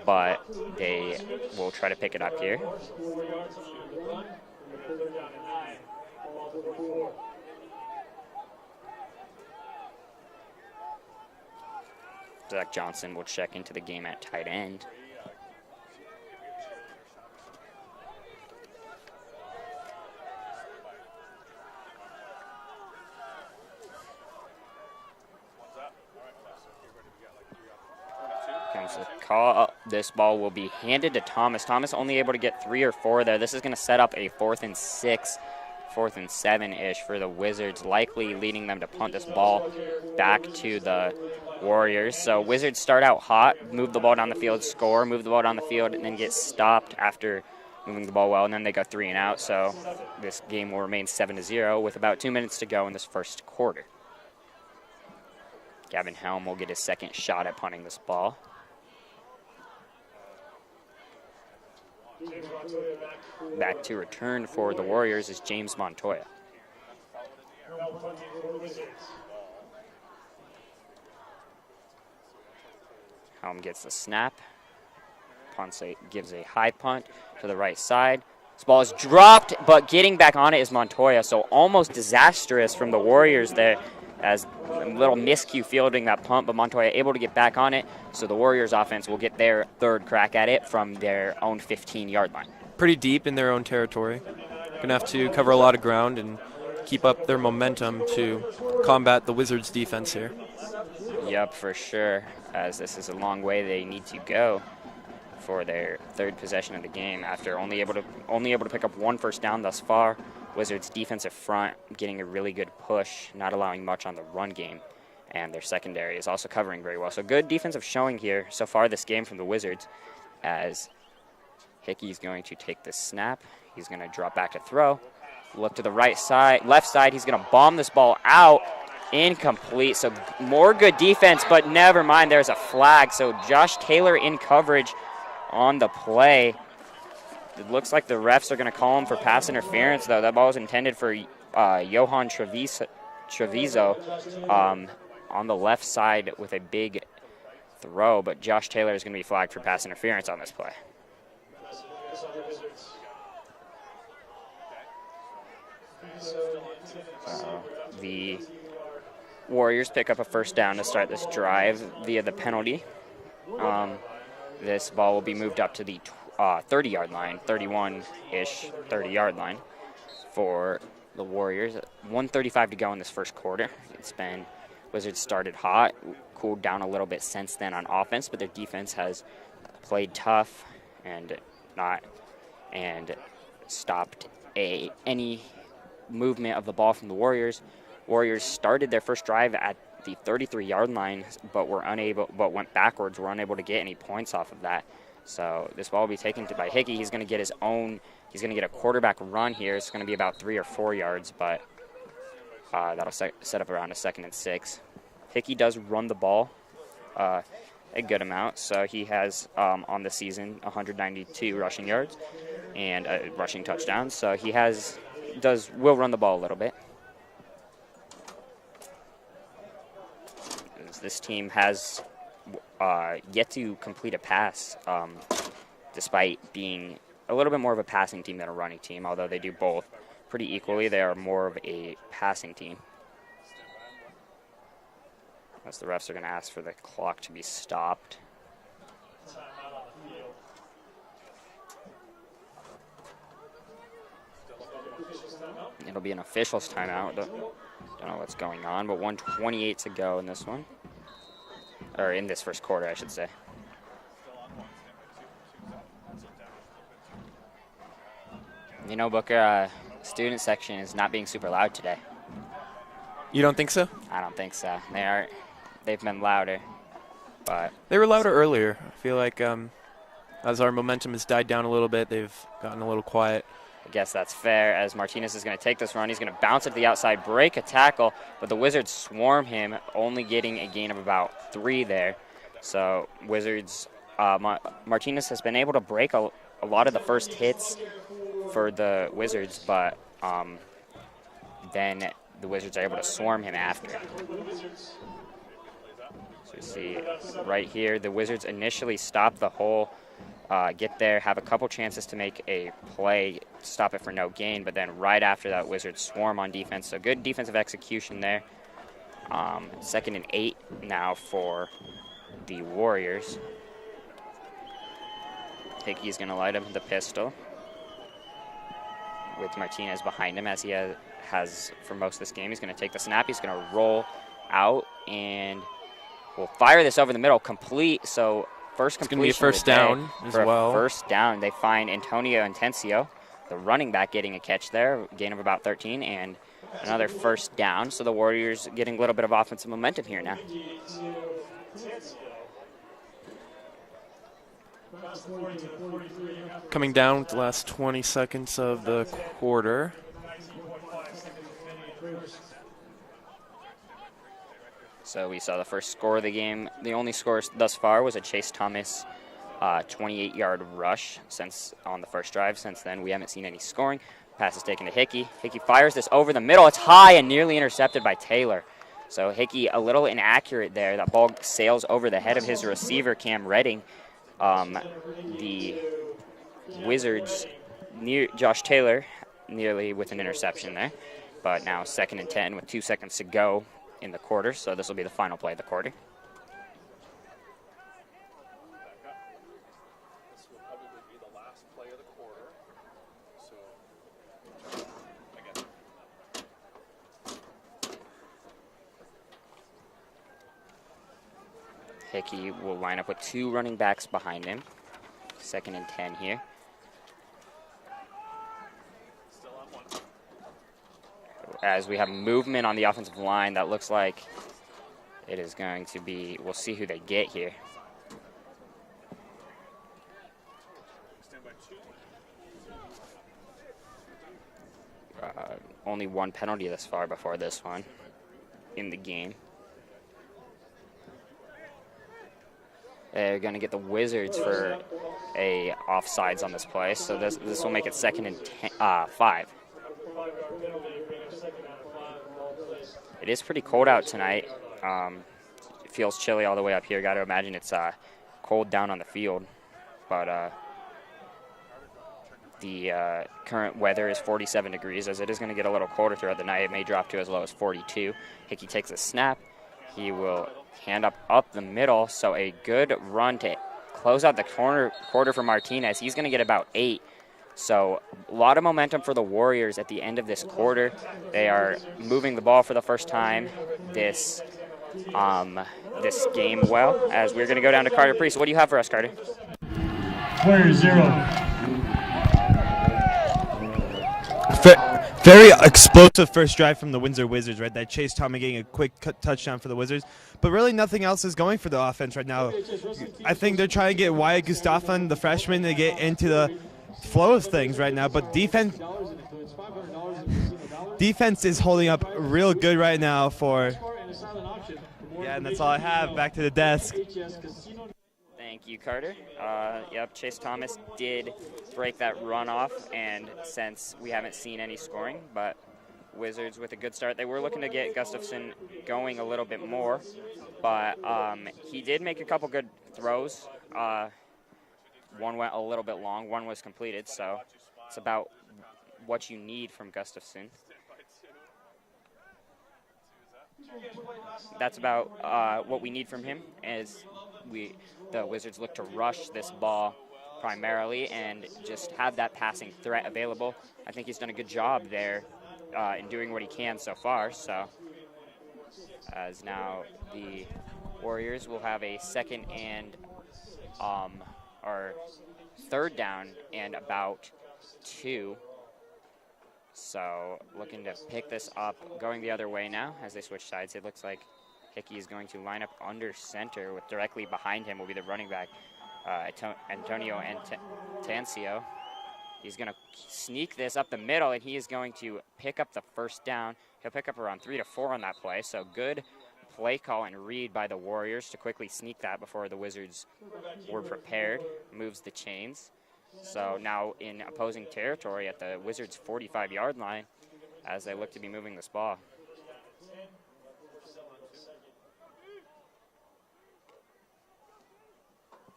[SPEAKER 3] but they will try to pick it up here. Zach Johnson will check into the game at tight end. Comes the call. This ball will be handed to Thomas. Thomas only able to get 3 or 4 there. This is going to set up a 4th and 6, 4th and 7-ish for the Wizards, likely leading them to punt this ball back to the Warriors. So Wizards start out hot, move the ball down the field, score, move the ball down the field, and then get stopped after moving the ball well, and then they go 3 and out. So this game will remain 7-0 with about 2 minutes to go in this first quarter. Gavin Helm will get his 2nd shot at punting this ball. Back to return for the Warriors is James Montoya. Helm gets the snap. Gives a high punt to the right side. This ball is dropped, but getting back on it is Montoya, so almost disastrous from the Warriors there, as a little miscue fielding that punt, but Montoya able to get back on it, so the Warriors offense will get their 3rd crack at it from their own 15-yard line.
[SPEAKER 8] Pretty deep in their own territory. Going to have to cover a lot of ground and keep up their momentum to combat the Wizards' defense here.
[SPEAKER 3] Yep, for sure, as this is a long way they need to go for their 3rd possession of the game after only able to pick up 1 first down thus far. Wizards defensive front getting a really good push, not allowing much on the run game, and their secondary is also covering very well. So good defensive showing here so far this game from the Wizards, as Hickey's going to take the snap. He's going to drop back to throw. Look to the left side. He's going to bomb this ball out. Incomplete. So more good defense, but never mind. There's a flag. So Josh Taylor in coverage on the play It looks like the refs are going to call him for pass interference, though. That ball is intended for Johan Treviso on the left side with a big throw, but Josh Taylor is going to be flagged for pass interference on this play. The Warriors pick up a first down to start this drive via the penalty. This ball will be moved up to the 30-yard line, 31-ish 30-yard line for the Warriors. 1:35 to go in this first quarter. It's been Wizards started hot, cooled down a little bit since then on offense, but their defense has played tough and stopped any movement of the ball from the Warriors. Warriors started their first drive at the 33-yard line, but went backwards. Were unable to get any points off of that. So this ball will be taken by Hickey. He's going to get his own. He's going to get a quarterback run here. It's going to be about 3 or 4 yards, but that'll set up around a 2nd and 6. Hickey does run the ball a good amount, so he has on the season 192 rushing yards and a rushing touchdown. So he will run the ball a little bit. This team has yet to complete a pass, despite being a little bit more of a passing team than a running team, although they do both pretty equally. They are more of a passing team. As the refs are going to ask for the clock to be stopped. It'll be an official's timeout. Don't know what's going on, but 1:28 to go in this one. Or in this first quarter, I should say. You know, Booker, student section is not being super loud today.
[SPEAKER 8] You don't think so?
[SPEAKER 3] I don't think so. They've been louder, but
[SPEAKER 8] they were louder earlier. I feel like as our momentum has died down a little bit, they've gotten a little quiet.
[SPEAKER 3] I guess that's fair, as Martinez is going to take this run. He's going to bounce it to the outside, break a tackle, but the Wizards swarm him, only getting a gain of about 3 there. So Wizards, Martinez has been able to break a lot of the first hits for the Wizards, but then the Wizards are able to swarm him after. So you see right here, the Wizards initially stop the hole, get there, have a couple chances to make a play, stop it for no gain, but then right after that, Wizards swarm on defense. So good defensive execution there. 2nd and 8 now for the Warriors. Hickey's going to light up the pistol with Martinez behind him, as he has for most of this game. He's going to take the snap. He's going to roll out and will fire this over the middle, complete. So first completion.
[SPEAKER 8] It's going to be a first down as well.
[SPEAKER 3] First down, they find Antonio Intencio, the running back, getting a catch there, gain of about 13, and another first down. So the Warriors getting a little bit of offensive momentum here now.
[SPEAKER 8] Coming down with the last 20 seconds of the quarter.
[SPEAKER 3] So we saw the first score of the game. The only score thus far was a Chase Thomas 28-yard rush on the first drive. Since then, we haven't seen any scoring. Pass is taken to Hickey. Hickey fires this over the middle. It's high and nearly intercepted by Taylor. So Hickey a little inaccurate there. That ball sails over the head of his receiver, Cam Redding. The Wizards, near Josh Taylor, nearly with an interception there. But now 2nd and 10 with 2 seconds to go in the quarter. So this will be the final play of the quarter.
[SPEAKER 1] This will probably be the last play of the quarter. So
[SPEAKER 3] Hickey will line up with 2 running backs behind him. 2nd and 10 here.
[SPEAKER 1] still on 1.
[SPEAKER 3] As we have movement on the offensive line, that looks like it is going to be, we'll see who they get here.
[SPEAKER 1] Stand by 2.
[SPEAKER 3] Only 1 penalty thus far before this one in the game. They're going to get the Wizards for a offsides on this play, so this will make it 2nd and 5. It is pretty cold out tonight. It feels chilly all the way up here. Got to imagine it's cold down on the field, but the current weather is 47 degrees, as it is going to get a little colder throughout the night. It may drop to as low as 42. Hickey takes a snap. He will hand up the middle, so a good run to close out the quarter for Martinez. He's going to get about 8. So a lot of momentum for the Warriors at the end of this quarter. They are moving the ball for the first time this game well, as we're going to go down to Carter Priest. What do you have for us, Carter?
[SPEAKER 4] Warriors 0.
[SPEAKER 5] Very explosive first drive from the Windsor Wizards, right? That Chase Thomas getting a quick touchdown for the Wizards. But really nothing else is going for the offense right now. I think they're trying to get Wyatt Gustafson, the freshman, to get into the flow of things right now. But defense is holding up real good right now for... Yeah, and that's all I have. Back to the desk.
[SPEAKER 3] Thank you, Carter. Yep, Chase Thomas did break that run off, and since we haven't seen any scoring, but Wizards with a good start. They were looking to get Gustafson going a little bit more, but he did make a couple good throws. One went a little bit long, one was completed, so it's about what you need from Gustafson. That's about what we need from him, as the Wizards look to rush this ball primarily and just have that passing threat available. I think he's done a good job there in doing what he can so far. So as now the Warriors will have a 2nd and or 3rd down and about 2. So looking to pick this up, going the other way now as they switch sides. It looks like Hickey is going to line up under center, with directly behind him will be the running back, Antonio Tancio. He's going to sneak this up the middle, and he is going to pick up the first down. He'll pick up around 3 to 4 on that play, so good play call and read by the Warriors to quickly sneak that before the Wizards were prepared. Moves the chains. So now in opposing territory at the Wizards' 45-yard line as they look to be moving this ball.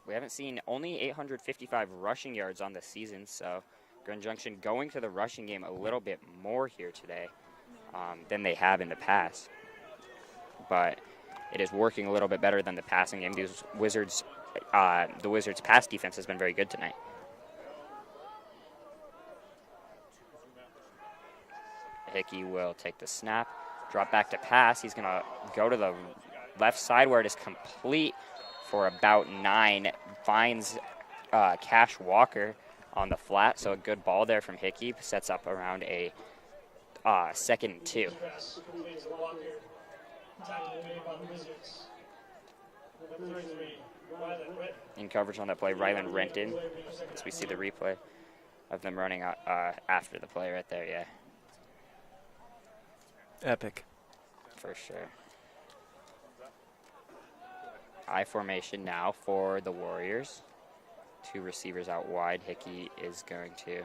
[SPEAKER 3] We haven't seen only 855 rushing yards on the season, so Grand Junction going to the rushing game a little bit more here today than they have in the past. But it is working a little bit better than the passing game. These Wizards, the Wizards' pass defense has been very good tonight. Hickey will take the snap, drop back to pass. He's going to go to the left side where it is complete for about 9. Finds Cash Walker on the flat, so a good ball there from Hickey. Sets up around a 2nd and 2. In coverage on that play, Ryland Renton, as we see the replay of them running out after the play right there, yeah.
[SPEAKER 8] Epic.
[SPEAKER 3] For sure. I formation now for the Warriors. 2 receivers out wide. Hickey is going to,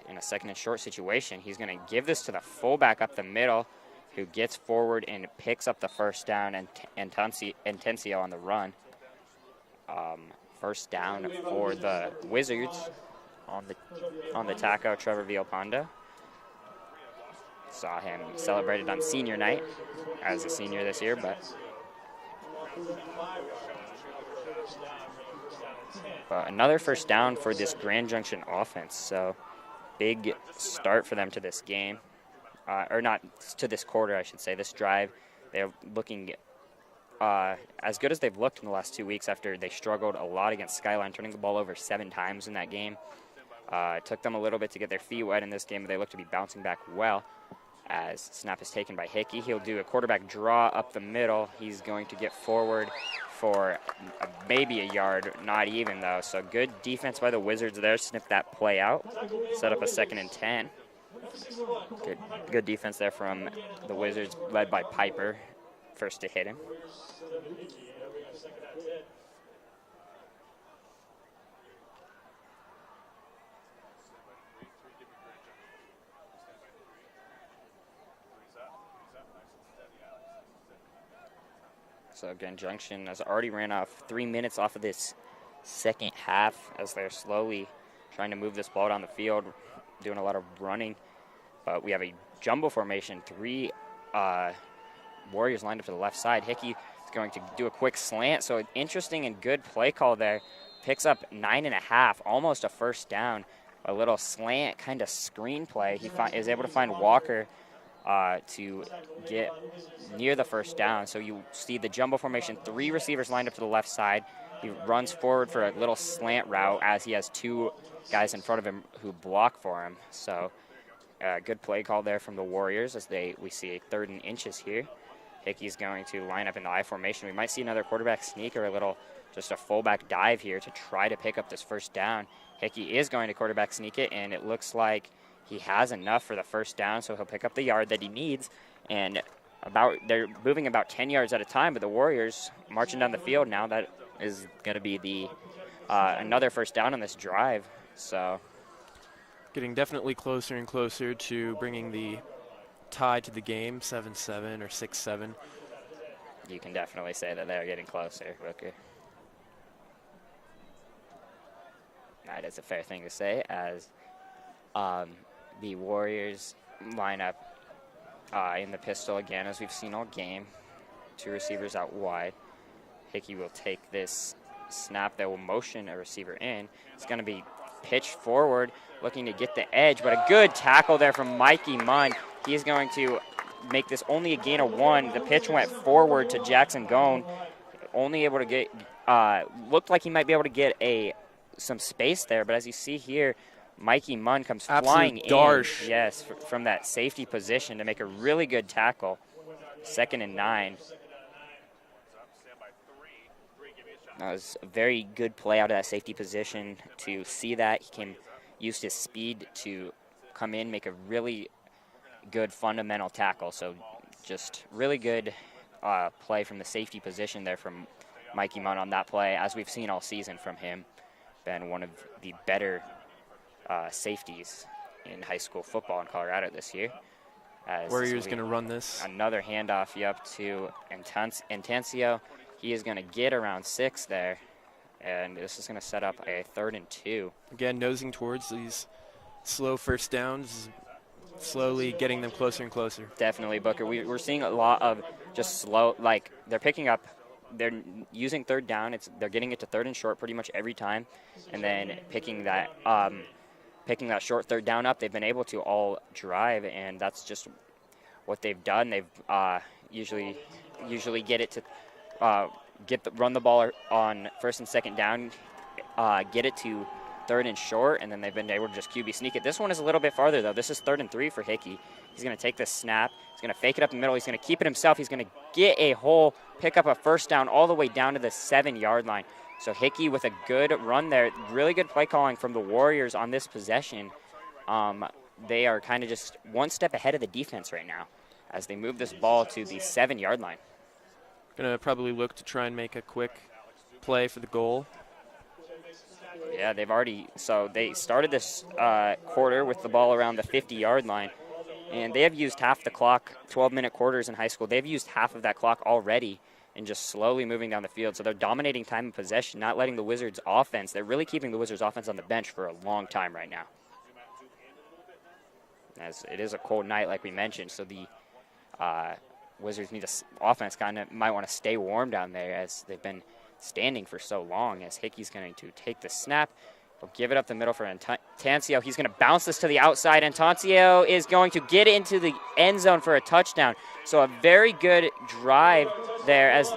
[SPEAKER 3] in a 2nd and short situation, he's going to give this to the fullback up the middle, who gets forward and picks up the first down, and Intencio on the run. First down for the Wizards on the tackle, Trevor Villalpando. Saw him celebrated on senior night as a senior this year, but another first down for this Grand Junction offense. So big start for them to this game, or not to this quarter, I should say. This drive, they're looking as good as they've looked in the last 2 weeks after they struggled a lot against Skyline, turning the ball over 7 times in that game. It took them a little bit to get their feet wet in this game, but they look to be bouncing back well. As snap is taken by Hickey, he'll do a quarterback draw up the middle. He's going to get forward for maybe a yard, not even though. So good defense by the Wizards there, snip that play out, set up a 2nd and 10. Good defense there from the Wizards, led by Piper, first to hit him. So again, Junction has already ran off 3 minutes off of this second half as they're slowly trying to move this ball down the field, doing a lot of running. But we have a jumbo formation, 3 Warriors lined up to the left side. Hickey is going to do a quick slant, so an interesting and good play call there. Picks up 9.5, almost a first down. A little slant kind of screen play. He is able to find Walker to get near the first down. So you see the jumbo formation, 3 receivers lined up to the left side. He runs forward for a little slant route as he has 2 guys in front of him who block for him. So good play call there from the Warriors as we see a 3rd and inches here. Hickey's going to line up in the I formation. We might see another quarterback sneak or just a fullback dive here to try to pick up this first down. Hickey is going to quarterback sneak it, and it looks like he has enough for the first down, so he'll pick up the yard that he needs. And they're moving about 10 yards at a time, but the Warriors marching down the field now. That is going to be the another first down on this drive. So
[SPEAKER 8] getting definitely closer and closer to bringing the tie to the game, 7-7 or 6-7.
[SPEAKER 3] You can definitely say that they're getting closer, Booker. That is a fair thing to say, as the Warriors line up in the pistol again, as we've seen all game. 2 receivers out wide. Hickey will take this snap that will motion a receiver in. It's going to be pitched forward, looking to get the edge, but a good tackle there from Mikey Munn. He is going to make this only a gain of 1. The pitch went forward to Jackson Gone. Only able to get, looked like he might be able to get some space there, but as you see here, Mikey Munn comes flying in. Yes, from that safety position to make a really good tackle. 2nd and 9. That was a very good play out of that safety position to see that. He used his speed to come in, make a really good fundamental tackle. So just really good play from the safety position there from Mikey Munn on that play, as we've seen all season from him. Been one of the better safeties in high school football in Colorado this year.
[SPEAKER 8] Warriors going to run this.
[SPEAKER 3] Another handoff up to Antancio. He is going to get around 6 there, and this is going to set up a 3rd and 2.
[SPEAKER 8] Again, nosing towards these slow first downs, slowly getting them closer and closer.
[SPEAKER 3] Definitely, Booker. We're seeing a lot of just slow, like they're picking up, they're using 3rd down. They're getting it to 3rd and short pretty much every time, and then picking that short 3rd down up. They've been able to all drive, and that's just what they've done. They've usually get it to run the ball on 1st and 2nd down, get it to 3rd and short, and then they've been able to just QB sneak it. This one is a little bit farther, though. This is 3rd and 3 for Hickey. He's going to take this snap. He's going to fake it up the middle. He's going to keep it himself. He's going to get a hole, pick up a first down all the way down to the 7-yard line. So Hickey with a good run there. Really good play calling from the Warriors on this possession. They are kind of just one step ahead of the defense right now as they move this ball to the 7-yard line.
[SPEAKER 8] Going to probably look to try and make a quick play for the goal.
[SPEAKER 3] Yeah, they started this quarter with the ball around the 50-yard line, and they have used half the clock, 12-minute quarters in high school. They've used half of that clock already and just slowly moving down the field. So they're dominating time and possession, not letting the Wizards offense. They're really keeping the Wizards offense on the bench for a long time right now. As it is a cold night, like we mentioned, so the Wizards need offense kind of might want to stay warm down there as they've been standing for so long. As Hickey's going to take the snap, he'll give it up the middle for Antancio. He's going to bounce this to the outside. Antancio is going to get into the end zone for a touchdown. So a very good drive there. As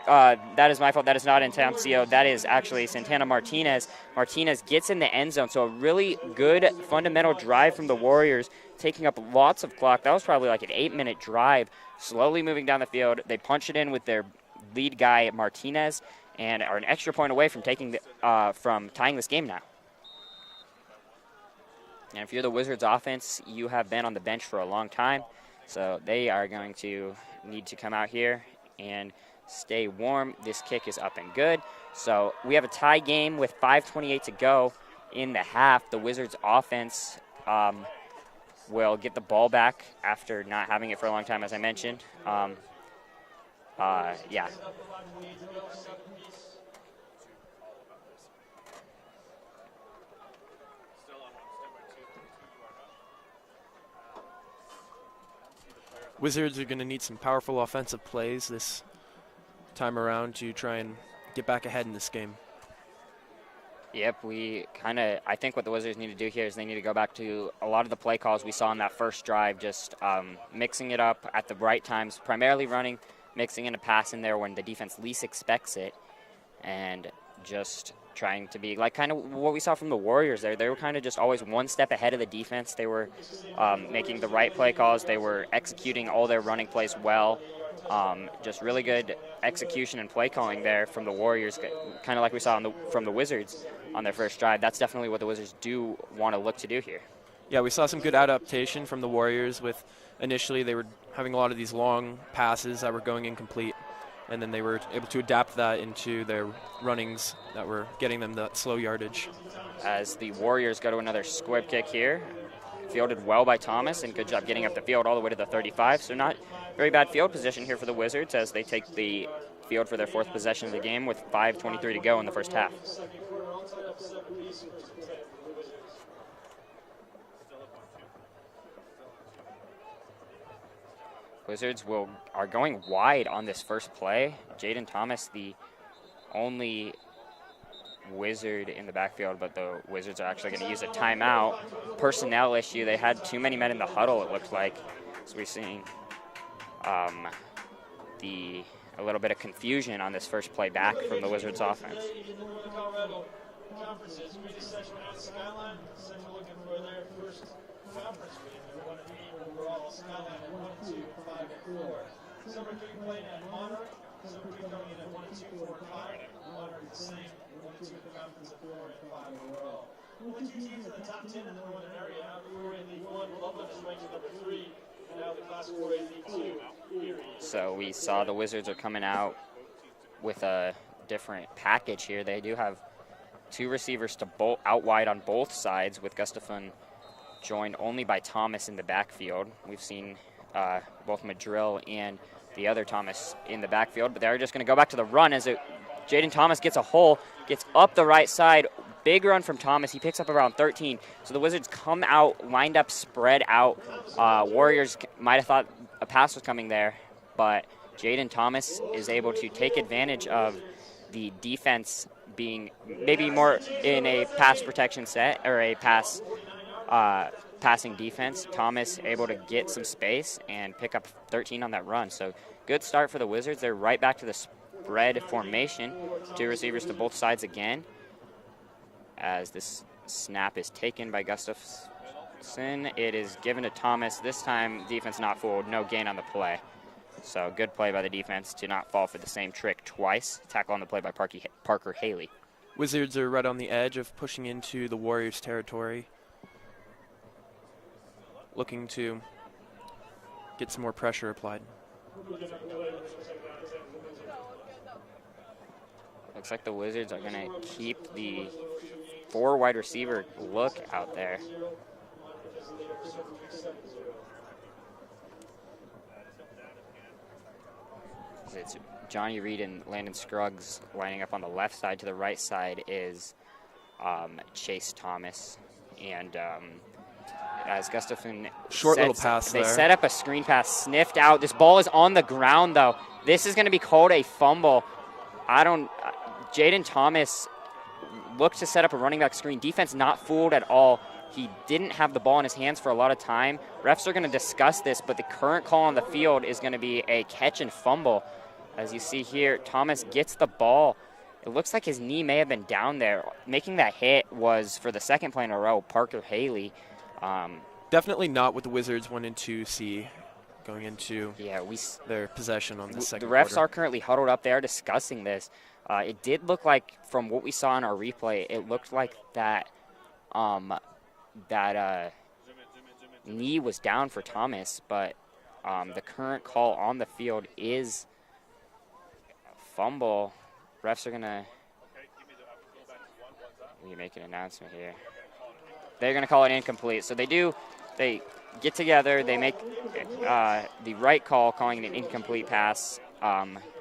[SPEAKER 3] that is my fault. That is not Antancio. That is actually Santana Martinez. Martinez gets in the end zone. So a really good fundamental drive from the Warriors, taking up lots of clock. That was probably like an 8-minute drive, slowly moving down the field. They punch it in with their lead guy, Martinez, and are an extra point away from from tying this game now. And if you're the Wizards offense, you have been on the bench for a long time, so they are going to need to come out here and stay warm. This kick is up and good. So we have a tie game with 5:28 to go in the half. The Wizards offense will get the ball back after not having it for a long time, as I mentioned. Yeah.
[SPEAKER 8] Wizards are going to need some powerful offensive plays this time around to try and get back ahead in this game.
[SPEAKER 3] Yep, I think what the Wizards need to do here is they need to go back to a lot of the play calls we saw in that first drive, just mixing it up at the right times, primarily running, mixing in a pass in there when the defense least expects it, and just trying to be like kind of what we saw from the Warriors there. They were kind of just always one step ahead of the defense. They were making the right play calls. They were executing all their running plays well. Just really good execution and play calling there from the Warriors, kind of like we saw from the Wizards on their first drive. That's definitely what the Wizards do want to look to do here.
[SPEAKER 8] Yeah, we saw some good adaptation from the Warriors with initially they were having a lot of these long passes that were going incomplete, and then they were able to adapt that into their runnings that were getting them that slow yardage.
[SPEAKER 3] As the Warriors go to another squib kick here, fielded well by Thomas, and good job getting up the field all the way to the 35. So not very bad field position here for the Wizards as they take the field for their fourth possession of the game with 5:23 to go in the first half. Wizards are going wide on this first play. Jaden Thomas, the only Wizard in the backfield, but the Wizards are actually going to use a timeout. Personnel issue. They had too many men in the huddle, it looked like. So we're seeing a little bit of confusion on this first play back from the Wizards offense.
[SPEAKER 4] Number 3 playing at Monarch, number 3 coming in at 1 and 2, 4 and 5. Monarch the same, 1 and 2 at the conference at 4 and 5 overall. Only 2 teams in the top 10 in the northern area. We're in League 1. Loveland is ranked at number 3, and now the Class 4A League 2.
[SPEAKER 3] So we saw the Wizards are coming out with a different package here. They do have 2 receivers to out wide on both sides, with Gustafson joined only by Thomas in the backfield. We've seen both Madrill and the other Thomas in the backfield, but they're just going to go back to the run as Jaden Thomas gets a hole, gets up the right side. Big run from Thomas. He picks up around 13. So the Wizards come out, lined up, spread out. Warriors might have thought a pass was coming there, but Jaden Thomas is able to take advantage of the defense being maybe more in a pass protection set or a passing defense. Thomas able to get some space and pick up 13 on that run. So good start for the Wizards. They're right back to the spread formation. 2 receivers to both sides again. As this snap is taken by Gustafson, it is given to Thomas. This time, defense not fooled. No gain on the play. So good play by the defense to not fall for the same trick twice. Tackle on the play by Parker Haley.
[SPEAKER 8] Wizards are right on the edge of pushing into the Warriors' territory, looking to get some more pressure applied.
[SPEAKER 3] Looks like the Wizards are going to keep the 4 wide receiver look out there. It's Johnny Reed and Landon Scruggs lining up on the left side. To the right side is Chase Thomas. And as Gustafson
[SPEAKER 8] little pass
[SPEAKER 3] they
[SPEAKER 8] there.
[SPEAKER 3] set up a screen pass, sniffed out. This ball is on the ground, though. This is going to be called a fumble. Jaden Thomas looked to set up a running back screen. Defense not fooled at all. He didn't have the ball in his hands for a lot of time. Refs are going to discuss this, but the current call on the field is going to be a catch and fumble. As you see here, Thomas gets the ball. It looks like his knee may have been down there. Making that hit was, for the second play in a row, Parker Haley.
[SPEAKER 8] Definitely not what the Wizards wanted to see going into their possession on the second
[SPEAKER 3] The refs
[SPEAKER 8] quarter.
[SPEAKER 3] are currently huddled up there discussing this. It did look like, from what we saw in our replay, it looked like that knee was down for Thomas, but the current call on the field is a fumble. Refs are going to make an announcement here. They're going to call it incomplete. So they get together, they make the right call, calling it an incomplete pass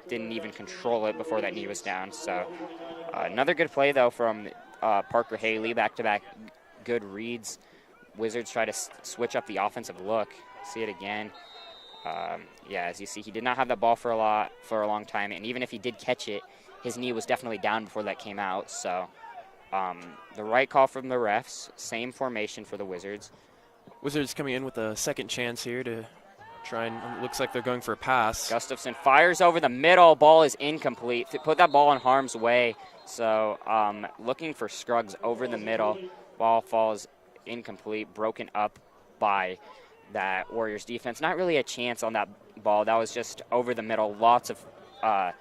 [SPEAKER 3] didn't even control it before that knee was down. So another good play, though, from Parker Haley, back-to-back good reads. Wizards try to switch up the offensive look. See it again. Yeah, as you see, he did not have that ball for a long time, and even if he did catch it, his knee was definitely down before that came out. So the right call from the refs, same formation for the Wizards.
[SPEAKER 8] Wizards coming in with a second chance here to try and, looks like they're going for a pass.
[SPEAKER 3] Gustafson fires over the middle. Ball is incomplete. Put that ball in harm's way. So looking for Scruggs over the middle. Ball falls incomplete, broken up by that Warriors defense. Not really a chance on that ball. That was just over the middle. Lots of lots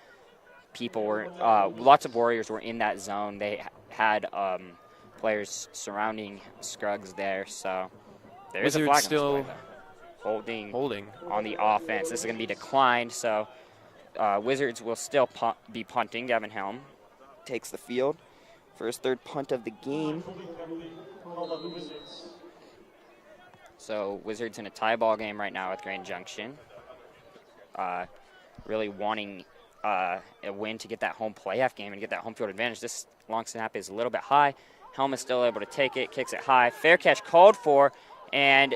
[SPEAKER 3] of Warriors were in that zone. They had players surrounding Scruggs there. So there is a flag
[SPEAKER 8] still
[SPEAKER 3] holding
[SPEAKER 8] on
[SPEAKER 3] the offense. This is going to be declined. So Wizards will still be punting. Devin Helm takes the field for his third punt of the game. So Wizards in a tie ball game right now with Grand Junction. Really wanting a win to get that home playoff game and get that home field advantage. This long snap is a little bit high. Helm is still able to take it, kicks it high. Fair catch called for and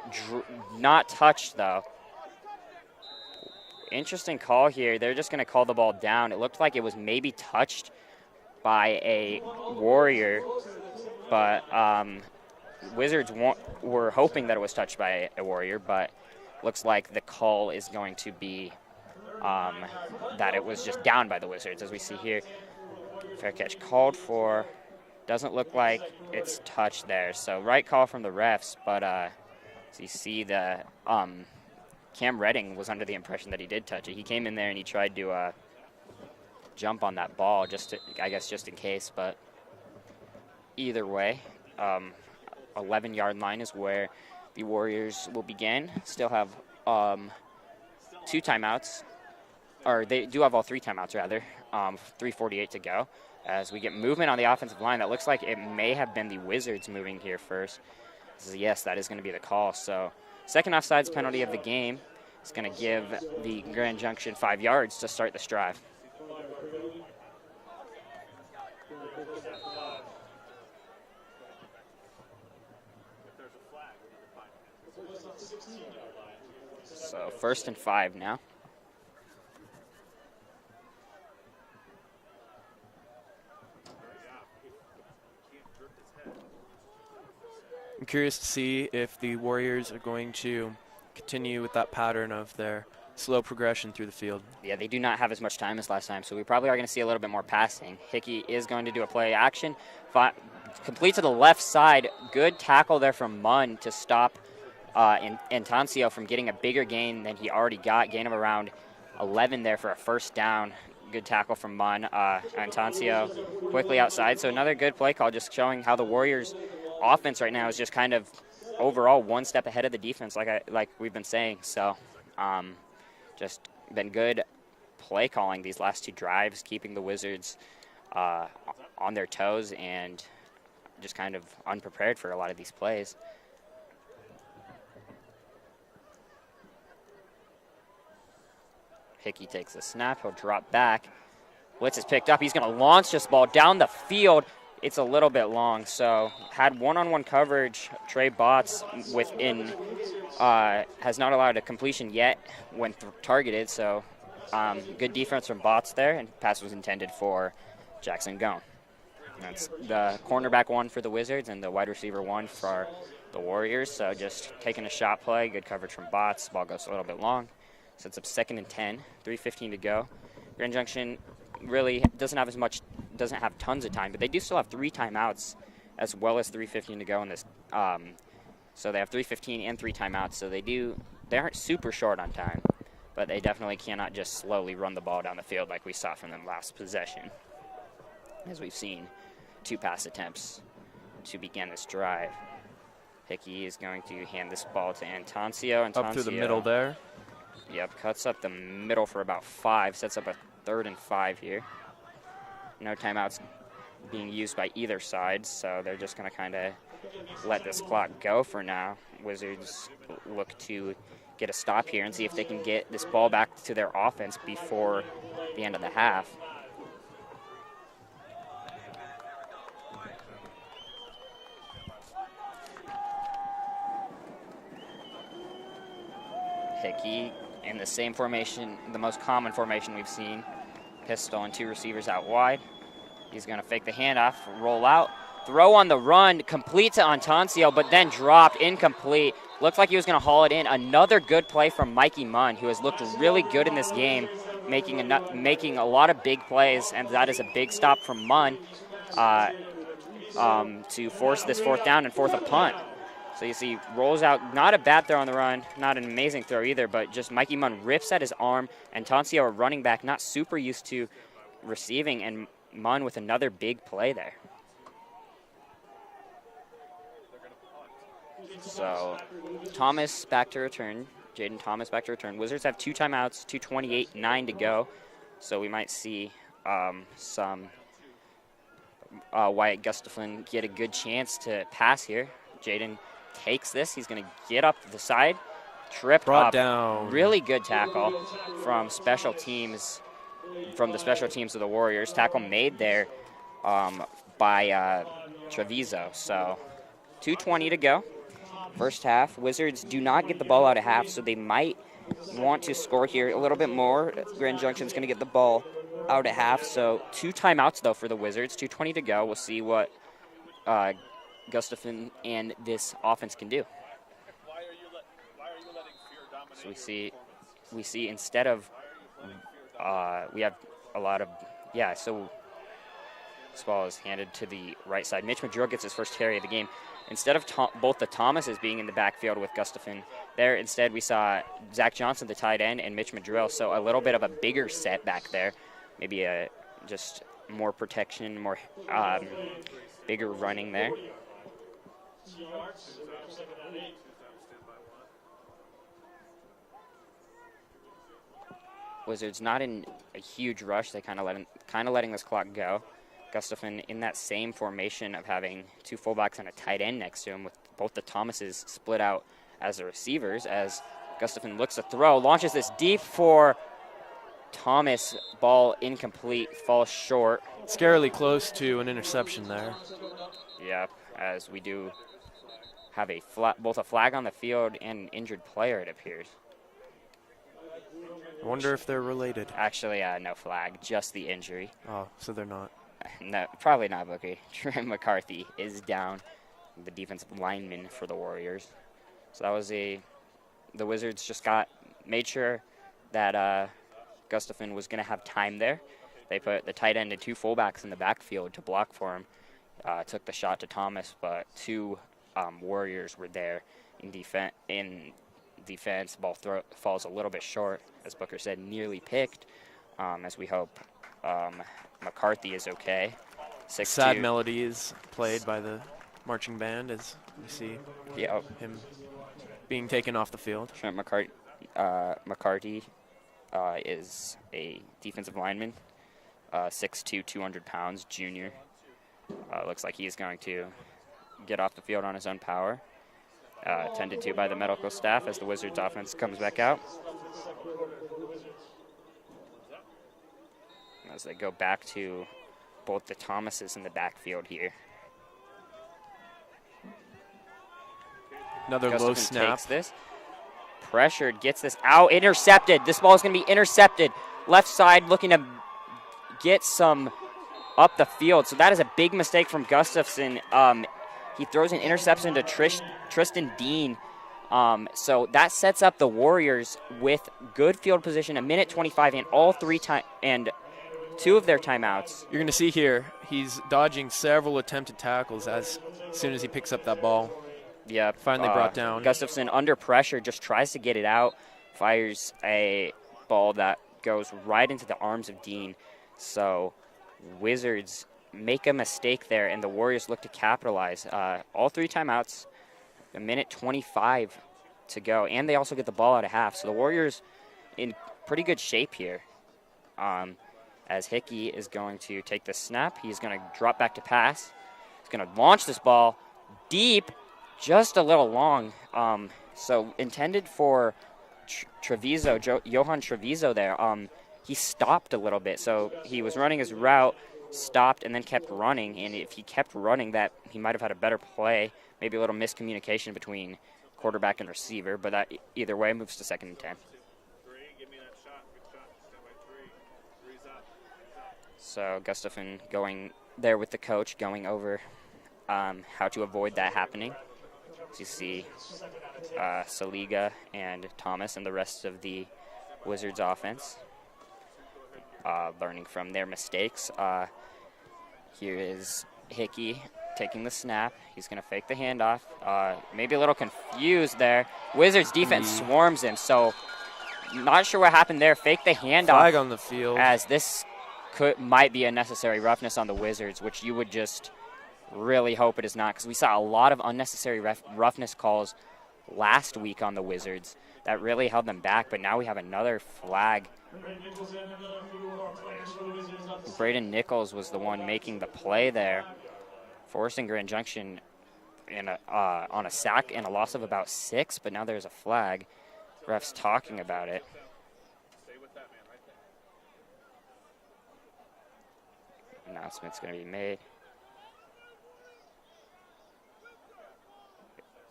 [SPEAKER 3] not touched, though. Interesting call here. They're just going to call the ball down. It looked like it was maybe touched by a Warrior, but Wizards were hoping that it was touched by a Warrior, but looks like the call is going to be that it was just down by the Wizards, as we see here. Fair catch called for. Doesn't look like it's touched there. So right call from the refs, but as you see, the Cam Redding was under the impression that he did touch it. He came in there and he tried to jump on that ball, I guess just in case, but either way, 11-yard line is where the Warriors will begin. Still have 2 timeouts, or they do have all 3 timeouts, rather. 3:48 to go. As we get movement on the offensive line, that looks like it may have been the Wizards moving here first. Yes, that is going to be the call. So second offsides penalty of the game is going to give the Grand Junction 5 yards to start this drive. So 1st and 5 now.
[SPEAKER 8] I'm curious to see if the Warriors are going to continue with that pattern of their slow progression through the field.
[SPEAKER 3] Yeah, they do not have as much time as last time, so we probably are going to see a little bit more passing. Hickey is going to do a play action. Complete to the left side. Good tackle there from Munn to stop Antoncio from getting a bigger gain than he already got. Gain of around 11 there for a first down. Good tackle from Munn. Antoncio quickly outside. So another good play call, just showing how the Warriors' offense right now is just kind of overall one step ahead of the defense, like we've been saying. So just been good play calling these last 2 drives, keeping the Wizards on their toes and just kind of unprepared for a lot of these plays. Hickey takes the snap. He'll drop back. Blitz is picked up. He's going to launch this ball down the field. It's a little bit long, so had one-on-one coverage. Trey Botts has not allowed a completion yet when targeted, so good defense from Botts there, and pass was intended for Jackson Gone. That's the cornerback 1 for the Wizards and the wide receiver 1 for the Warriors, so just taking a shot play, good coverage from Botts. Ball goes a little bit long. Sets up 2nd and 10, 3:15 to go. Grand Junction really doesn't have tons of time, but they do still have 3 timeouts as well as 3:15 to go in this. So they have 3:15 and 3 timeouts, so they aren't super short on time, but they definitely cannot just slowly run the ball down the field like we saw from them last possession, as we've seen 2 pass attempts to begin this drive. Hickey is going to hand this ball to Antoncio.
[SPEAKER 8] Up through the middle there.
[SPEAKER 3] Yep, cuts up the middle for about 5, sets up a 3rd and 5 here. No timeouts being used by either side, so they're just going to kind of let this clock go for now. Wizards look to get a stop here and see if they can get this ball back to their offense before the end of the half. Hickey in the same formation, the most common formation we've seen. Pistol and 2 receivers out wide. He's going to fake the handoff, roll out, throw on the run, complete to Antoncio, but then dropped, incomplete. Looked like he was going to haul it in. Another good play from Mikey Munn, who has looked really good in this game, making a lot of big plays, and that is a big stop from Munn to force this 4th down and force a punt. So you see, rolls out, not a bad throw on the run, not an amazing throw either, but just Mikey Munn rips at his arm, and Antoncio, a running back, not super used to receiving, and Munn with another big play there. So Thomas back to return. Jaden Thomas back to return. Wizards have 2 timeouts, 2:28, 9 to go. So we might see some Wyatt Gustafson get a good chance to pass here. Jaden takes this. He's going to get up the side, trip
[SPEAKER 8] Brought
[SPEAKER 3] up.
[SPEAKER 8] Down.
[SPEAKER 3] Really good tackle from special teams, from the special teams of the Warriors. Tackle made there by Treviso. So 2:20 to go. First half. Wizards do not get the ball out of half, so they might want to score here a little bit more. Grand Junction's going to get the ball out at half, so 2 timeouts, though, for the Wizards. 2:20 to go. We'll see what Gustafson and this offense can do. So we see instead of we have a lot of so this ball is handed to the right side. Mitch Madrill gets his first carry of the game. Instead of both the Thomases being in the backfield with Gustafson there, instead we saw Zach Johnson, the tight end, and Mitch Madrill. So a little bit of a bigger set back there, maybe just more protection, more bigger running there. Wizards not in a huge rush. They kind of letting this clock go. Gustafson in that same formation of having 2 fullbacks and a tight end next to him, with both the Thomases split out as the receivers. As Gustafson looks to throw, launches this deep for Thomas. Ball incomplete, falls short.
[SPEAKER 8] Scarily close to an interception there.
[SPEAKER 3] Yeah, as we do have both a flag on the field and an injured player, it appears.
[SPEAKER 8] I wonder if they're related.
[SPEAKER 3] Actually, no flag, just the injury.
[SPEAKER 8] Oh, so they're not.
[SPEAKER 3] No, probably not, Bookie. Trey McCarthy is down, the defensive lineman for the Warriors. So that was the Wizards just made sure that Gustafson was going to have time there. They put the tight end and 2 fullbacks in the backfield to block for him. Took the shot to Thomas, but 2 Warriors were there in defense. Ball falls a little bit short, as Booker said, nearly picked, as we hope McCarthy is okay. 6'2".
[SPEAKER 8] Sad melody is played by the marching band as we see him being taken off the field.
[SPEAKER 3] Trent McCarty is a defensive lineman, 6'2", 200 pounds, junior. Looks like he's going to get off the field on his own power. Tended to by the medical staff as the Wizards offense comes back out. As they go back to both the Thomases in the backfield here.
[SPEAKER 8] Another
[SPEAKER 3] Gustafson
[SPEAKER 8] low snap.
[SPEAKER 3] Takes this. Pressured, gets this out, intercepted. This ball is going to be intercepted. Left side looking to get some up the field. So that is a big mistake from Gustafson. He throws an interception to Tristan Dean. So that sets up the Warriors with good field position, 1:25, and all 2 of their timeouts.
[SPEAKER 8] You're going to see here, he's dodging several attempted tackles as soon as he picks up that ball.
[SPEAKER 3] Yeah,
[SPEAKER 8] finally brought down.
[SPEAKER 3] Gustafson under pressure just tries to get it out, fires a ball that goes right into the arms of Dean. So Wizards make a mistake there, and the Warriors look to capitalize. All 3 timeouts, 1:25 to go, and they also get the ball out of half. So the Warriors in pretty good shape here. As Hickey is going to take the snap. He's going to drop back to pass. He's going to launch this ball deep, just a little long. So intended for Johan Treviso there, he stopped a little bit. So he was running his route, stopped, and then kept running. And if he kept running, that he might have had a better play, maybe a little miscommunication between quarterback and receiver. But that either way moves to 2nd and 10. So Gustafson going there with the coach, going over how to avoid that happening. As you see Saliga and Thomas and the rest of the Wizards offense learning from their mistakes. Here is Hickey taking the snap. He's going to fake the handoff. Maybe a little confused there. Wizards defense swarms him, so not sure what happened there. Fake the handoff.
[SPEAKER 8] Flag on the field.
[SPEAKER 3] As this might be unnecessary roughness on the Wizards, which you would just really hope it is not, because we saw a lot of unnecessary roughness calls last week on the Wizards that really held them back, but now we have another flag. Braden Nichols was the one making the play there, forcing Grand Junction on a sack and a loss of about 6, but now there's a flag. Refs talking about it. Announcement's going to be made.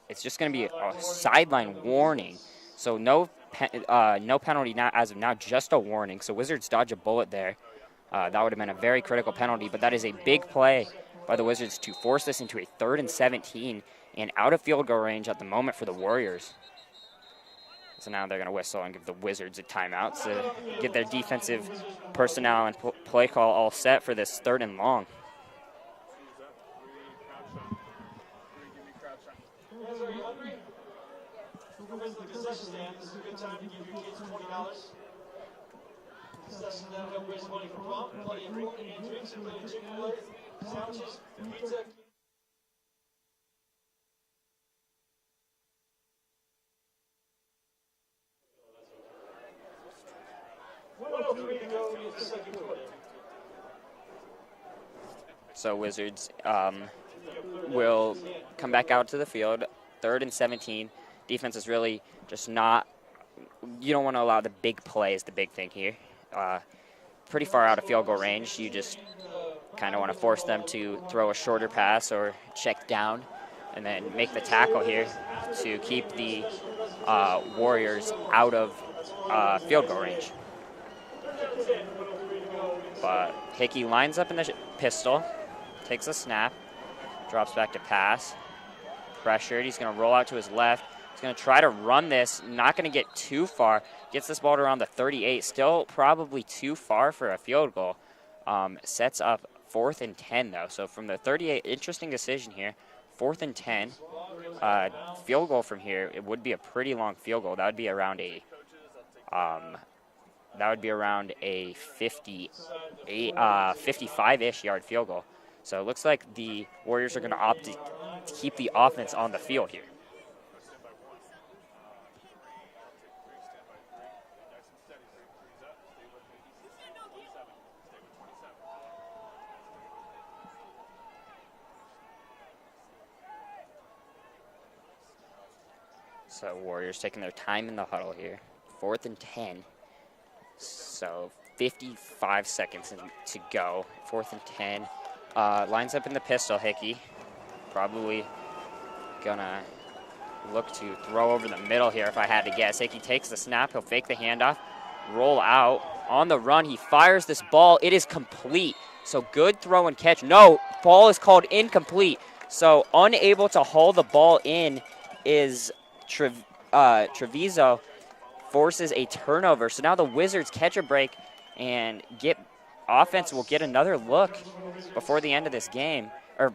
[SPEAKER 3] It's just going to be a sideline warning. So no penalty now, as of now, just a warning. So Wizards dodge a bullet there. That would have been a very critical penalty, but that is a big play by the Wizards to force this into a 3rd and 17 and out of field goal range at the moment for the Warriors. So now they're going to whistle and give the Wizards a timeout to get their defensive personnel and play call all set for this 3rd and long. So Wizards will come back out to the field, 3rd and 17. Defense is really just not, you don't want to allow the big plays, the big thing here. Pretty far out of field goal range. You just kind of want to force them to throw a shorter pass or check down and then make the tackle here to keep the Warriors out of field goal range. But Hickey lines up in the pistol, takes a snap, drops back to pass, pressured. He's going to roll out to his left. He's going to try to run this, not going to get too far. Gets this ball to around the 38, still probably too far for a field goal. Sets up 4th and 10, though. So from the 38, interesting decision here. 4th and 10. Field goal from here, it would be a pretty long field goal. That would be around a 55-ish yard field goal. So it looks like the Warriors are going to opt to keep the offense on the field here. So Warriors taking their time in the huddle here. 4th and 10. So 55 seconds to go. 4th and 10. Lines up in the pistol, Hickey. Probably gonna look to throw over the middle here if I had to guess. Hickey takes the snap. He'll fake the handoff. Roll out. On the run, he fires this ball. It is complete. So good throw and catch. No, ball is called incomplete. So unable to haul the ball in is Treviso. Forces a turnover. So now the Wizards catch a break and offense will get another look before the end of this game, or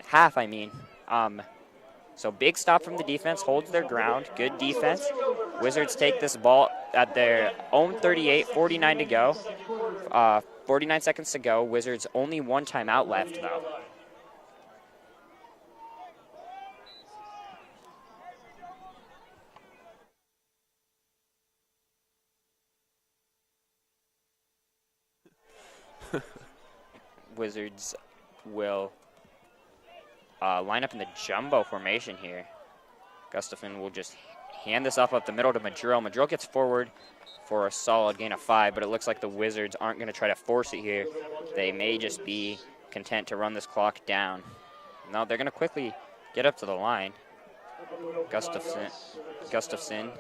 [SPEAKER 3] half, I mean. So big stop from the defense, holds their ground, good defense. Wizards take this ball at their own 38, 49 to go. 49 seconds to go. Wizards only 1 timeout left, though. Wizards will line up in the jumbo formation here. Gustafson will just hand this up the middle to Madrill. Madrill gets forward for a solid gain of 5, but it looks like the Wizards aren't going to try to force it here. They may just be content to run this clock down. No, they're going to quickly get up to the line. Gustafson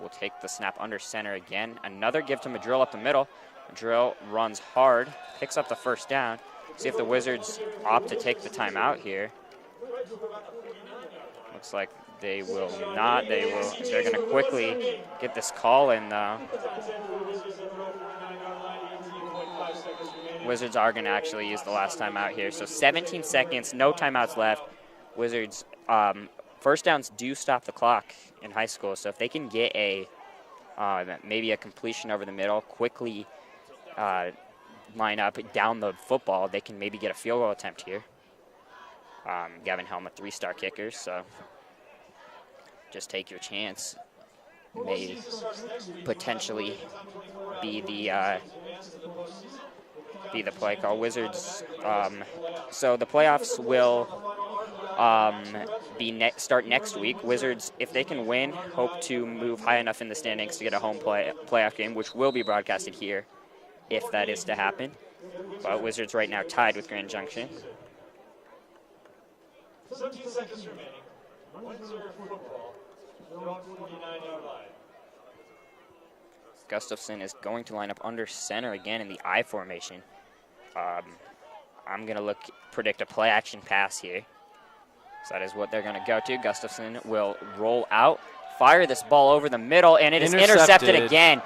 [SPEAKER 3] will take the snap under center again. Another give to Madrill up the middle. Madrill runs hard, picks up the first down. See if the Wizards opt to take the timeout here. Looks like they will not. They're going to quickly get this call in, though. Wizards are going to actually use the last timeout here. So 17 seconds, no timeouts left. Wizards, first downs do stop the clock in high school. So if they can get maybe a completion over the middle, quickly line up down the football, they can maybe get a field goal attempt here. Gavin Helm, a 3-star kicker, so just take your chance. May potentially be the play call. Wizards. So the playoffs will start next week. Wizards, if they can win, hope to move high enough in the standings to get a home playoff game, which will be broadcasted here, if that is to happen. But Wizards right now tied with Grand Junction.
[SPEAKER 4] 17 seconds remaining. Windsor football. 49-yard line.
[SPEAKER 3] Gustafson is going to line up under center again in the I formation. I'm going to predict a play action pass here. So that is what they're going to go to. Gustafson will roll out, fire this ball over the middle, and it is intercepted again.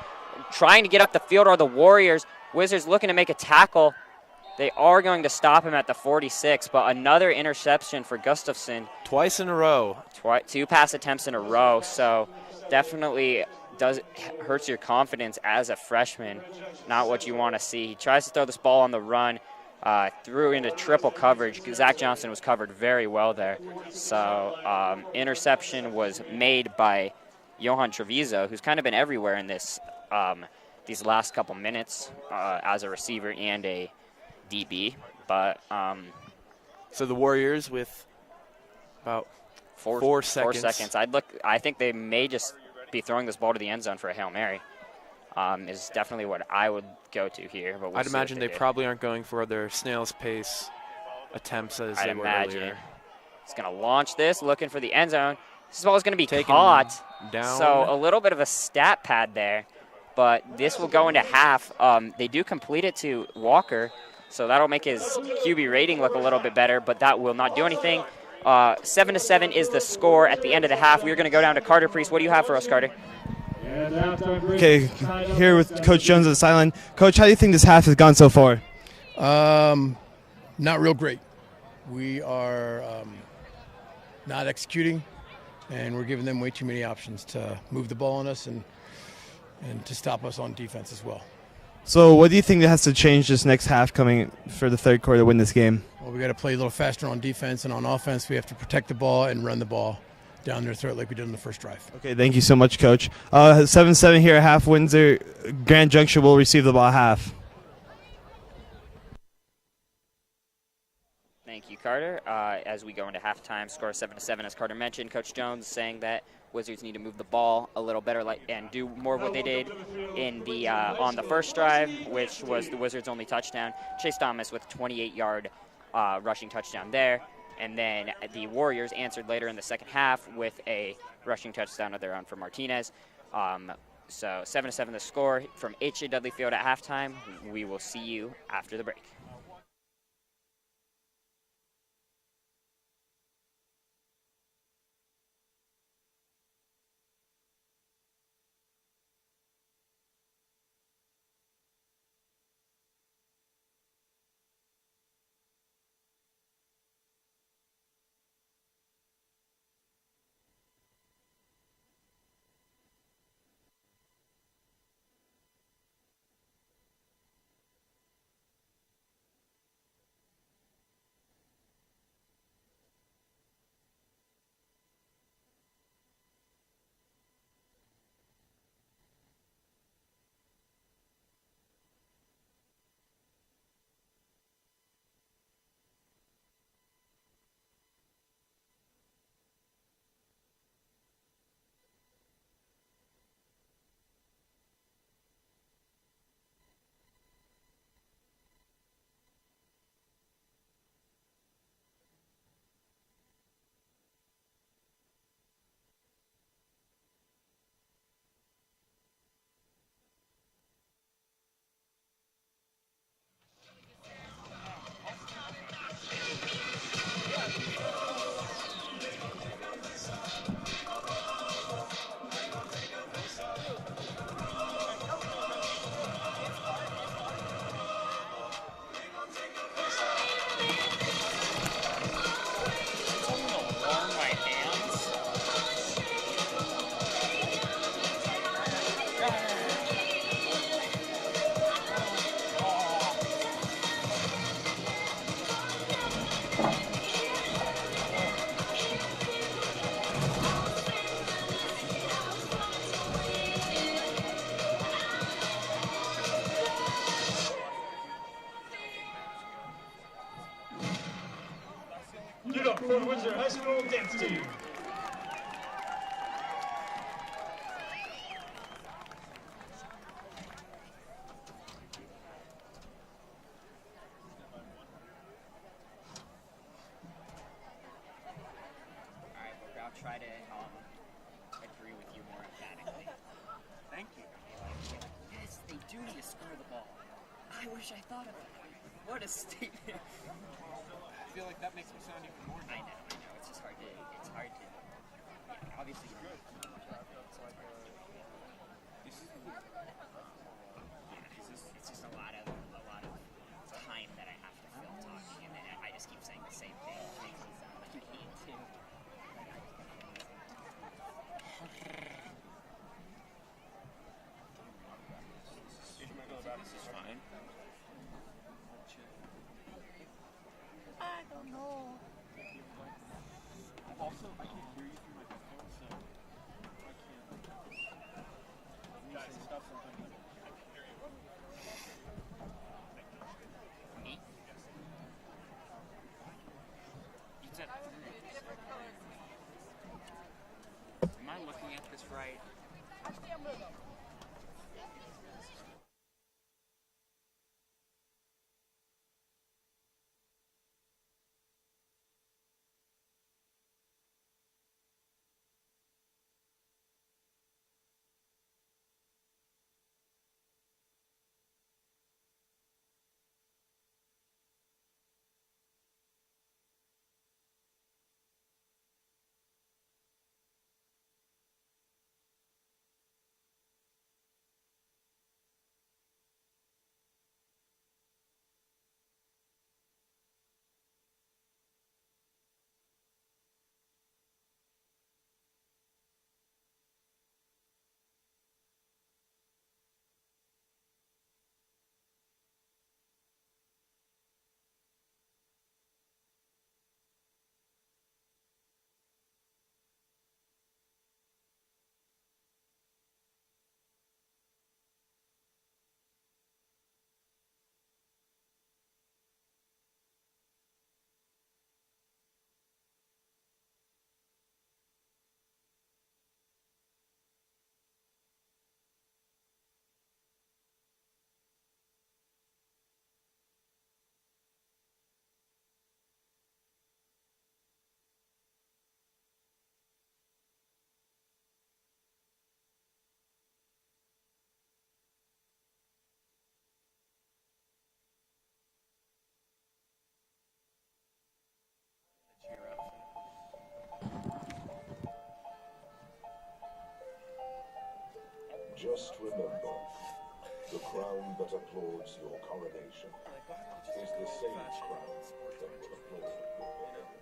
[SPEAKER 3] Trying to get up the field are the Warriors. Wizards looking to make a tackle. They are going to stop him at the 46, but another interception for Gustafson.
[SPEAKER 8] Twice in a row.
[SPEAKER 3] 2 pass attempts in a row, so definitely hurts your confidence as a freshman. Not what you want to see. He tries to throw this ball on the run, threw into triple coverage. Zach Johnson was covered very well there. So interception was made by Johan Treviso, who's kind of been everywhere in these last couple minutes as a receiver and a DB. But
[SPEAKER 8] so the Warriors with about 4 seconds.
[SPEAKER 3] 4 seconds. I think they may just be throwing this ball to the end zone for a Hail Mary. Is definitely what I would go to here. But
[SPEAKER 8] I'd imagine they probably aren't going for their snail's pace attempts as they were earlier.
[SPEAKER 3] He's going to launch this, looking for the end zone. This ball is going to be caught.
[SPEAKER 8] Down.
[SPEAKER 3] So a little bit of a stat pad there. But this will go into half. They do complete it to Walker, so that'll make his QB rating look a little bit better, but that will not do anything. 7-7 is the score at the end of the half. We're going to go down to Carter Priest. What do you have for us, Carter?
[SPEAKER 5] Okay, here with Coach Jones on the sideline. Coach, how do you think this half has gone so far?
[SPEAKER 9] Not real great. We are not executing, and we're giving them way too many options to move the ball on us and to stop us on defense as well.
[SPEAKER 5] So what do you think that has to change this next half coming for the third quarter to win this game?
[SPEAKER 9] Well, we got to play a little faster on defense, and on offense we have to protect the ball and run the ball down their throat like we did in the first drive.
[SPEAKER 5] Okay, thank you so much, Coach. 7-7 here at half. Windsor Grand Junction will receive the ball at half.
[SPEAKER 3] Thank you, Carter. As we go into halftime, score 7-7, as Carter mentioned. Coach Jones saying that Wizards need to move the ball a little better and do more of what they did in the on the first drive, which was the Wizards' only touchdown. Chase Thomas with 28-yard rushing touchdown there. And then the Warriors answered later in the second half with a rushing touchdown of their own for Martinez. So 7-7 the score from H.A. Dudley Field at halftime. We will see you after the break.
[SPEAKER 4] Give it up for the Windsor High School dance team.
[SPEAKER 3] Alright, Booker, I'll try to agree with you more emphatically. Thank you. Yes, they do need to score the ball. I wish I thought of that. What a statement.
[SPEAKER 1] I feel like that makes me sound even more.
[SPEAKER 3] I know. It's just hard to. Yeah, obviously. It's just a lot of time that I have to fill talking, and then I just keep saying the same thing. It makes me sound like an idiot too.
[SPEAKER 1] This is fine.
[SPEAKER 3] I don't know.
[SPEAKER 1] Also, I can't hear you through my headphones, so I can't. Guys, stop something. I can hear you.
[SPEAKER 3] Me? You said. Am I looking at this right?
[SPEAKER 10] Just remember, the crown that applauds your coronation is the same crown that will applaud your beheading.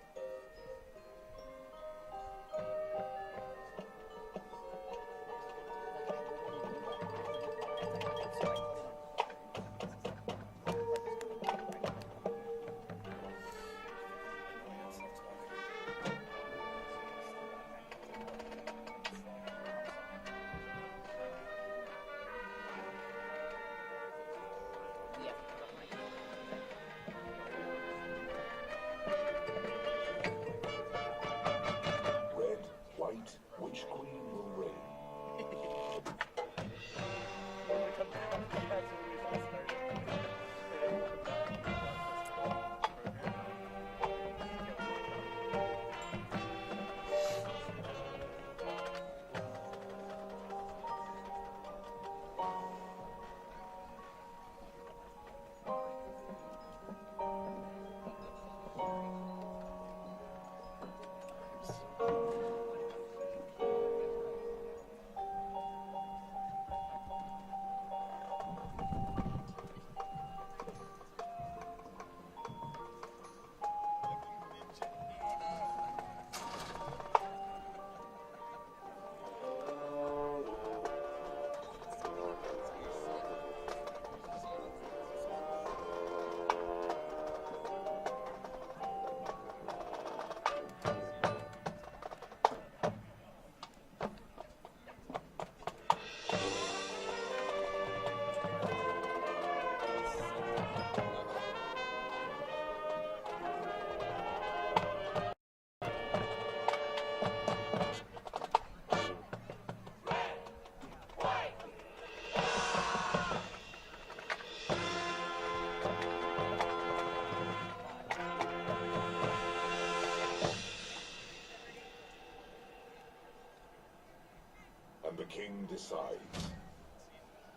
[SPEAKER 10] king decides.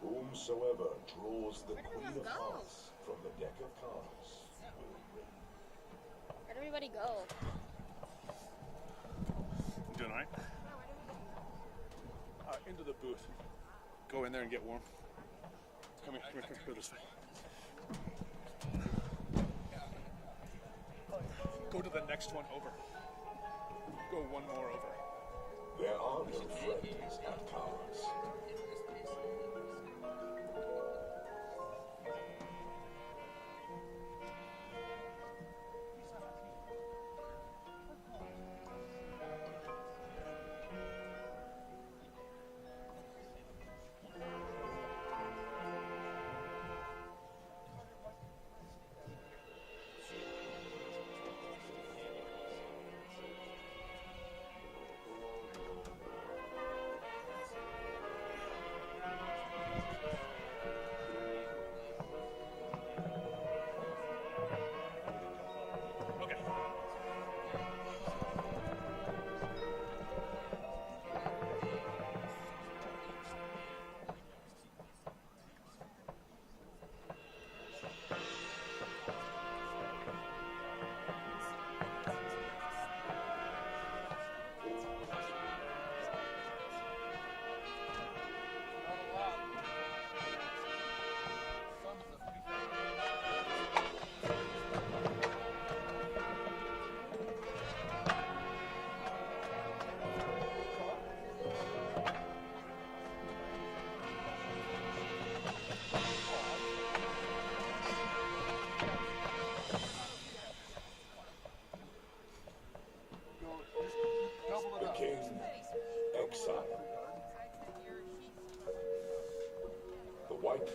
[SPEAKER 10] Whomsoever draws the Queen of Hearts from the deck of cards will win.
[SPEAKER 11] Where'd everybody go?
[SPEAKER 1] You doing alright? Into the booth. Go in there and get warm. Come here, go this way. Go to the next one over. Go one more over.
[SPEAKER 10] There are no friends at cards.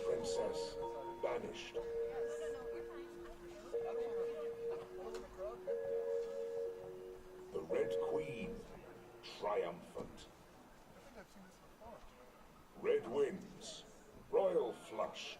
[SPEAKER 10] Princess banished. The Red Queen triumphant. Red wins. Royal flush.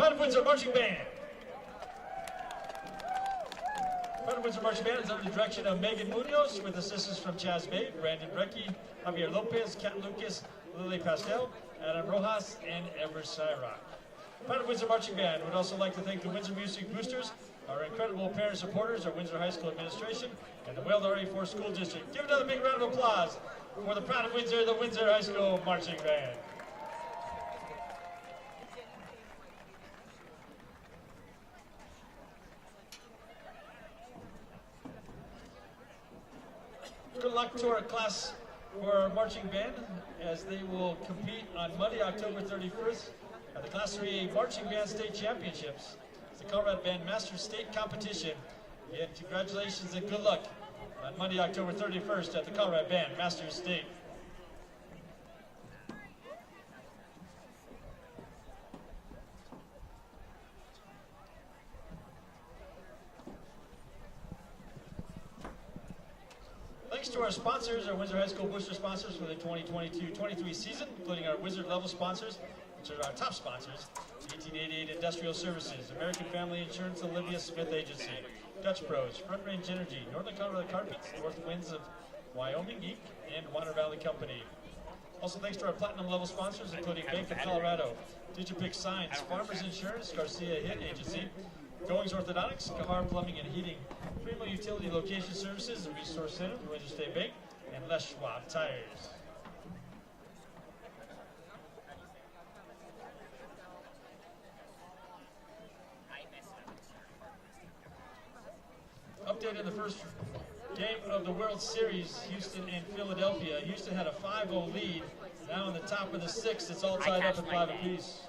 [SPEAKER 4] Pride of Windsor Marching Band. Pride of Windsor Marching Band is under the direction of Megan Munoz with assistance from Chaz May, Brandon Brecky, Javier Lopez, Kat Lucas, Lily Pastel, Adam Rojas, and Ever Cyrock. Pride of Windsor Marching Band would also like to thank the Windsor Music Boosters, our incredible parent supporters, our Windsor High School administration, and the Weld RE4 School District. Give another big round of applause for the Pride of Windsor, the Windsor High School Marching Band. Good luck to our class for our marching band as they will compete on Monday, October 31st at the Class 3A Marching Band State Championships. It's the Colorado Band Masters State Competition. Again, congratulations and good luck on Monday, October 31st at the Colorado Band Masters State. to our sponsors, our Windsor High School booster sponsors for the 2022-23 season, including our Wizard level sponsors, which are our top sponsors: 1888 Industrial Services, American Family Insurance, Olivia Smith Agency, Dutch Bros, Front Range Energy, Northern Colorado Carpets, North Winds of Wyoming Inc., and Water Valley Company. Also thanks to our platinum level sponsors, including Bank of Colorado, Digipix Signs, Farmers Insurance, Garcia Hit Agency, Goings Orthodontics, Kahar Plumbing and Heating, Primo Utility Location Services, the Resource Center, the Windsor State Bank, and Les Schwab Tires. Update in the first game of the World Series, Houston and Philadelphia. Houston had a 5-0 lead. Now in the top of the sixth, it's all tied up at 5 apiece.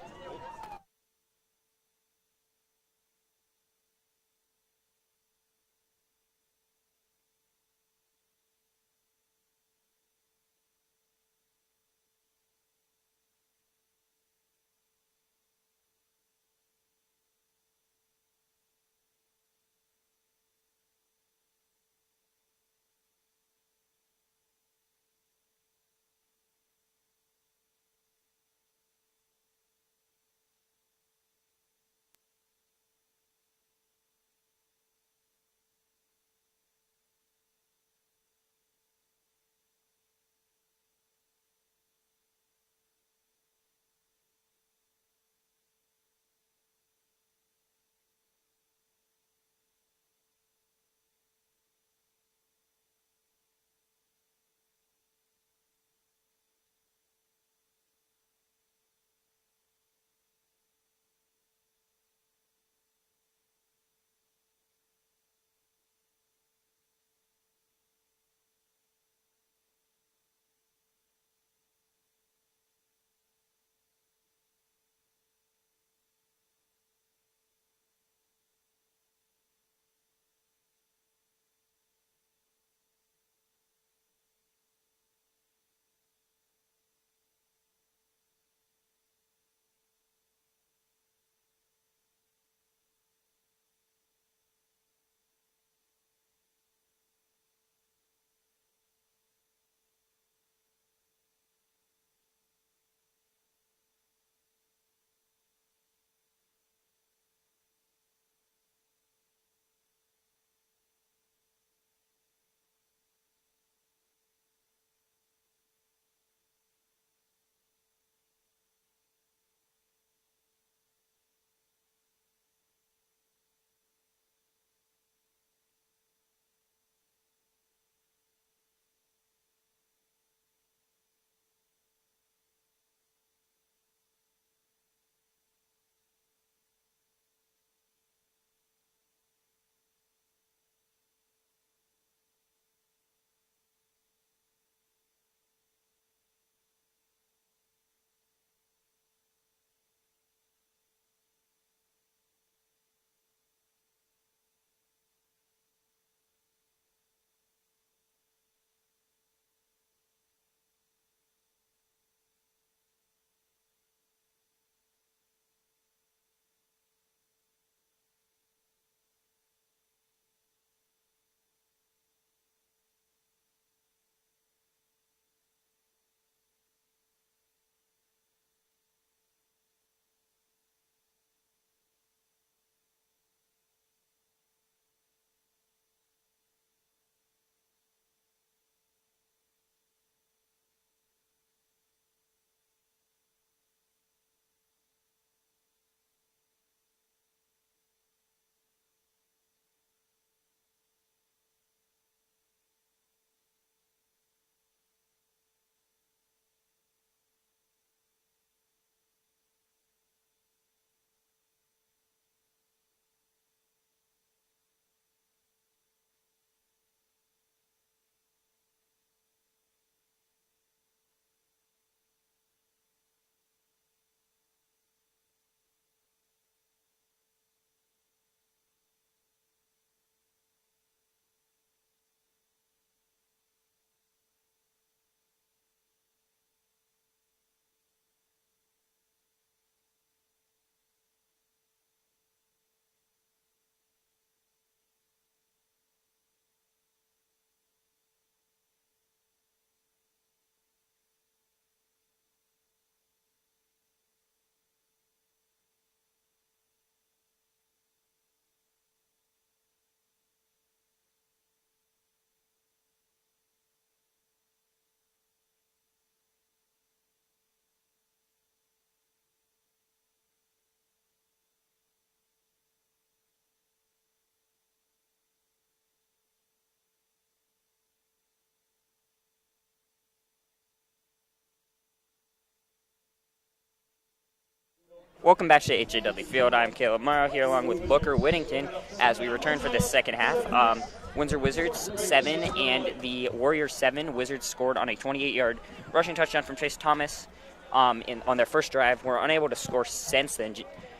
[SPEAKER 3] Welcome back to HAW Field. I'm Caleb Morrow here along with Booker Whittington as we return for this second half. Windsor Wizards 7 and the Warriors 7. Wizards scored on a 28-yard rushing touchdown from Chase Thomas on their first drive. Were unable to score since then.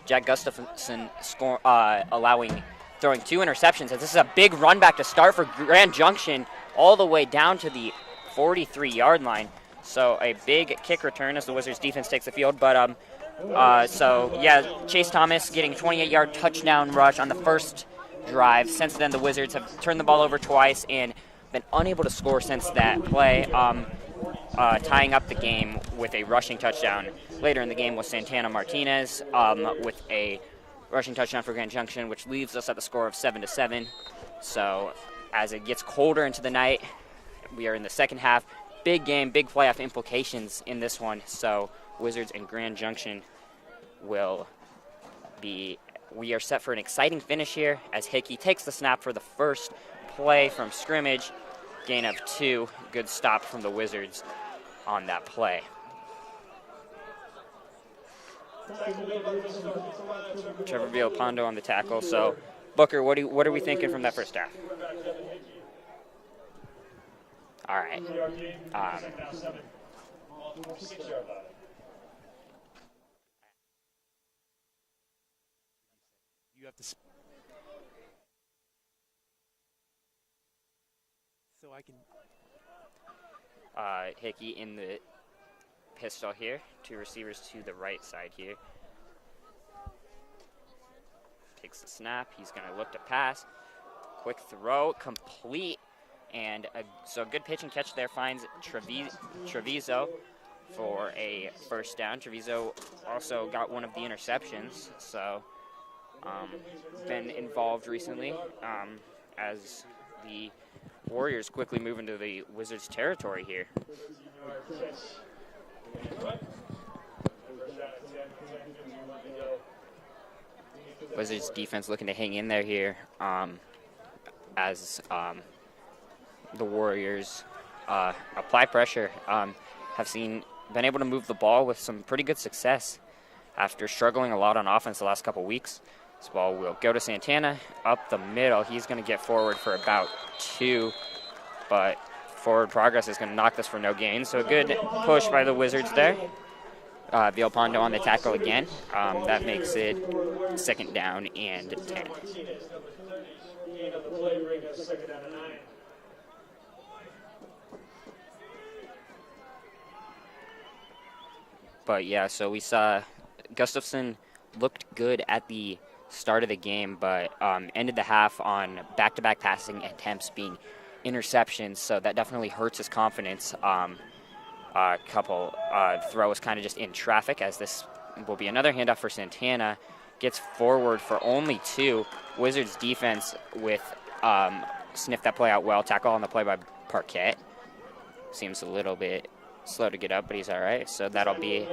[SPEAKER 3] Jack Gustafson throwing 2 interceptions. As this is a big run back to start for Grand Junction all the way down to the 43-yard line. So a big kick return as the Wizards defense takes the field. But Chase Thomas getting a 28-yard touchdown rush on the first drive. Since then, the Wizards have turned the ball over twice and been unable to score since that play, tying up the game with a rushing touchdown. Later in the game was Santana Martinez with a rushing touchdown for Grand Junction, which leaves us at the score of 7-7. So as it gets colder into the night, we are in the second half. Big game, big playoff implications in this one. So Wizards and Grand Junction we are set for an exciting finish here as Hickey takes the snap for the first play from scrimmage. Gain of 2. Good stop from the Wizards on that play. Trevor Villalpando on the tackle. So, Booker, what are we thinking from that first half? All right.
[SPEAKER 8] You have to. So I can.
[SPEAKER 3] Hickey in the pistol here. 2 receivers to the right side here. Takes the snap. He's going to look to pass. Quick throw, complete. And so good pitch and catch there finds Treviso for a first down. Treviso also got one of the interceptions, so been involved recently as the Warriors quickly move into the Wizards' territory here. Wizards defense looking to hang in there here as the Warriors apply pressure. Have been able to move the ball with some pretty good success after struggling a lot on offense the last couple weeks. This ball will go to Santana up the middle. He's going to get forward for about 2, but forward progress is going to knock this for no gain. So a good push by the Wizards there. Villalpando on the tackle again. That makes it 2nd down and 10. But yeah, so we saw Gustafson looked good at the start of the game, but ended the half on back-to-back passing attempts being interceptions, so that definitely hurts his confidence. A couple throws kind of just in traffic, as this will be another handoff for Santana. Gets forward for only 2. Wizards defense with sniffed that play out well. Tackle on the play by Parquet. Seems a little bit slow to get up, but he's all right. So that'll be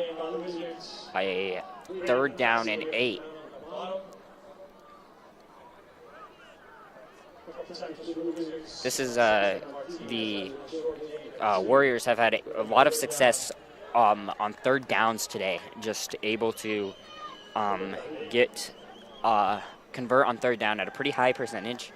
[SPEAKER 3] a 3rd down and 8. This is the Warriors have had a lot of success on 3rd downs today, just able to convert on 3rd down at a pretty high percentage.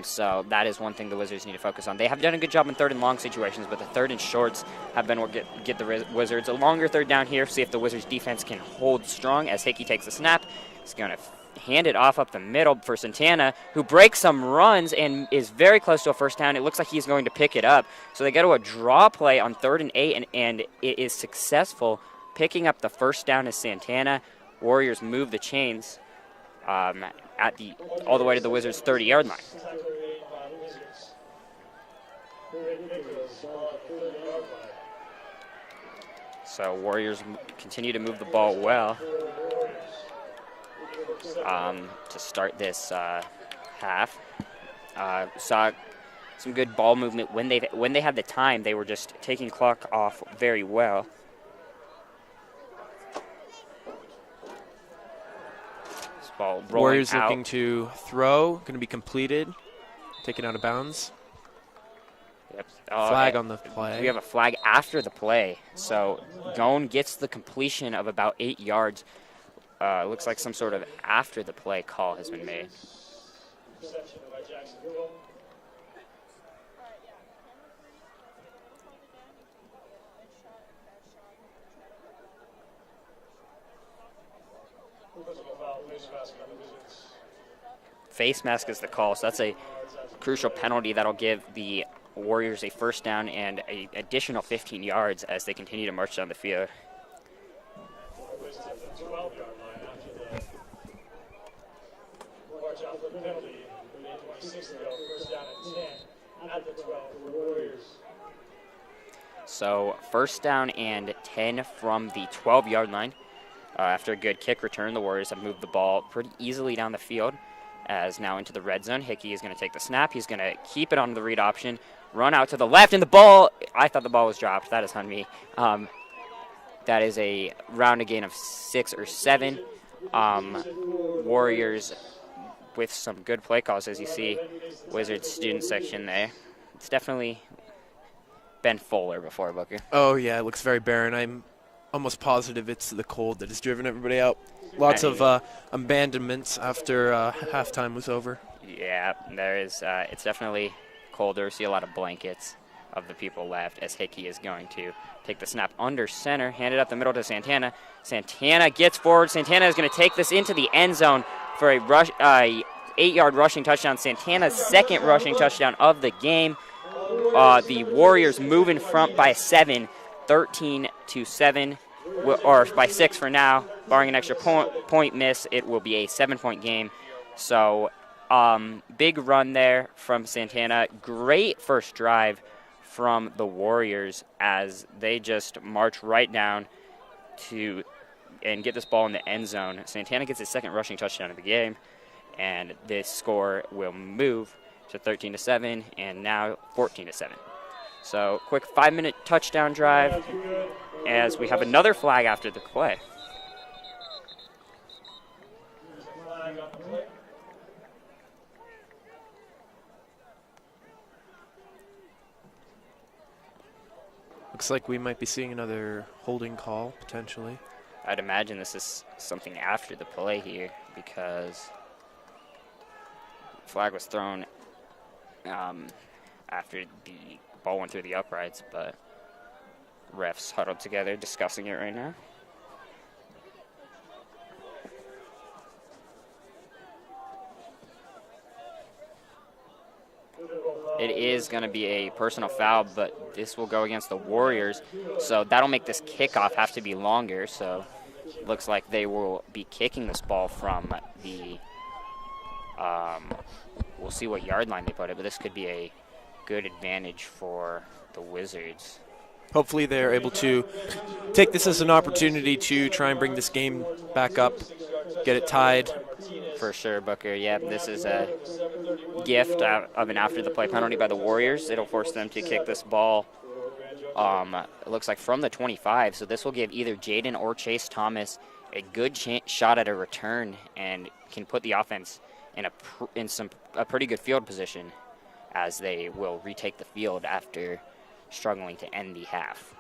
[SPEAKER 3] So that is one thing the Wizards need to focus on. They have done a good job in 3rd and long situations, but the 3rd and shorts have been what get the Wizards a longer 3rd down here. See if the Wizards defense can hold strong as Hickey takes the snap. He's going to hand it off up the middle for Santana, who breaks some runs and is very close to a first down. It looks like he's going to pick it up. So they go to a draw play on 3rd and 8, and it is successful, picking up the first down as Santana. Warriors move the chains all the way to the Wizards' 30-yard line. So Warriors continue to move the ball well to start this half. Saw some good ball movement when they had the time. They were just taking clock off very well. This ball rolling
[SPEAKER 8] Warriors
[SPEAKER 3] out.
[SPEAKER 8] looking to throw, going to be completed, taken out of bounds.
[SPEAKER 3] Yep.
[SPEAKER 8] Flag on the play.
[SPEAKER 3] We have a flag after the play. So Gone gets the completion of about 8 yards. looks like some sort of after the play call has been made. Face mask is the call, so that's a crucial penalty that'll give the Warriors a first down and an additional 15 yards as they continue to march down the field. So first down and 10 from the 12-yard line. After a good kick return, the Warriors have moved the ball pretty easily down the field. As now into the red zone, Hickey is going to take the snap. He's going to keep it on the read option, run out to the left, and the ball, I thought the ball was dropped. That is on me. That is a round gain of 6 or 7. Warriors with some good play calls, as you see. Wizards student section there. It's definitely been fuller before, Booker.
[SPEAKER 8] Oh, yeah, it looks very barren. I'm almost positive it's the cold that has driven everybody out. Lots of abandonments after halftime was over.
[SPEAKER 3] Yeah, there is. It's definitely colder. See a lot of blankets of the people left as Hickey is going to take the snap under center, hand it up the middle to Santana. Santana gets forward. Santana is going to take this into the end zone for a 8-yard rushing touchdown. Santana's second rushing touchdown of the game. The Warriors move in front by 7, 13-7. Or by 6 for now, barring an extra point miss, it will be a 7-point game. So, big run there from Santana. Great first drive from the Warriors as they just march right down to and get this ball in the end zone. Santana gets his second rushing touchdown of the game, and this score will move to 13-7 and now 14-7. So, quick 5-minute touchdown drive as we have another flag after the play.
[SPEAKER 8] Looks like we might be seeing another holding call, potentially.
[SPEAKER 3] I'd imagine this is something after the play here because the flag was thrown after the ball went through the uprights, but refs huddled together discussing it right now. It is going to be a personal foul, but this will go against the Warriors, so that'll make this kickoff have to be longer. So it looks like they will be kicking this ball from the we'll see what yard line they put it, but this could be a good advantage for the Wizards.
[SPEAKER 8] Hopefully they're able to take this as an opportunity to try and bring this game back up, get it tied.
[SPEAKER 3] For sure, Booker. Yeah, this is a gift of an after-the-play penalty by the Warriors. It'll force them to kick this ball, it looks like, from the 25. So this will give either Jaden or Chase Thomas a good shot at a return and can put the offense in a pretty good field position as they will retake the field after struggling to end the half.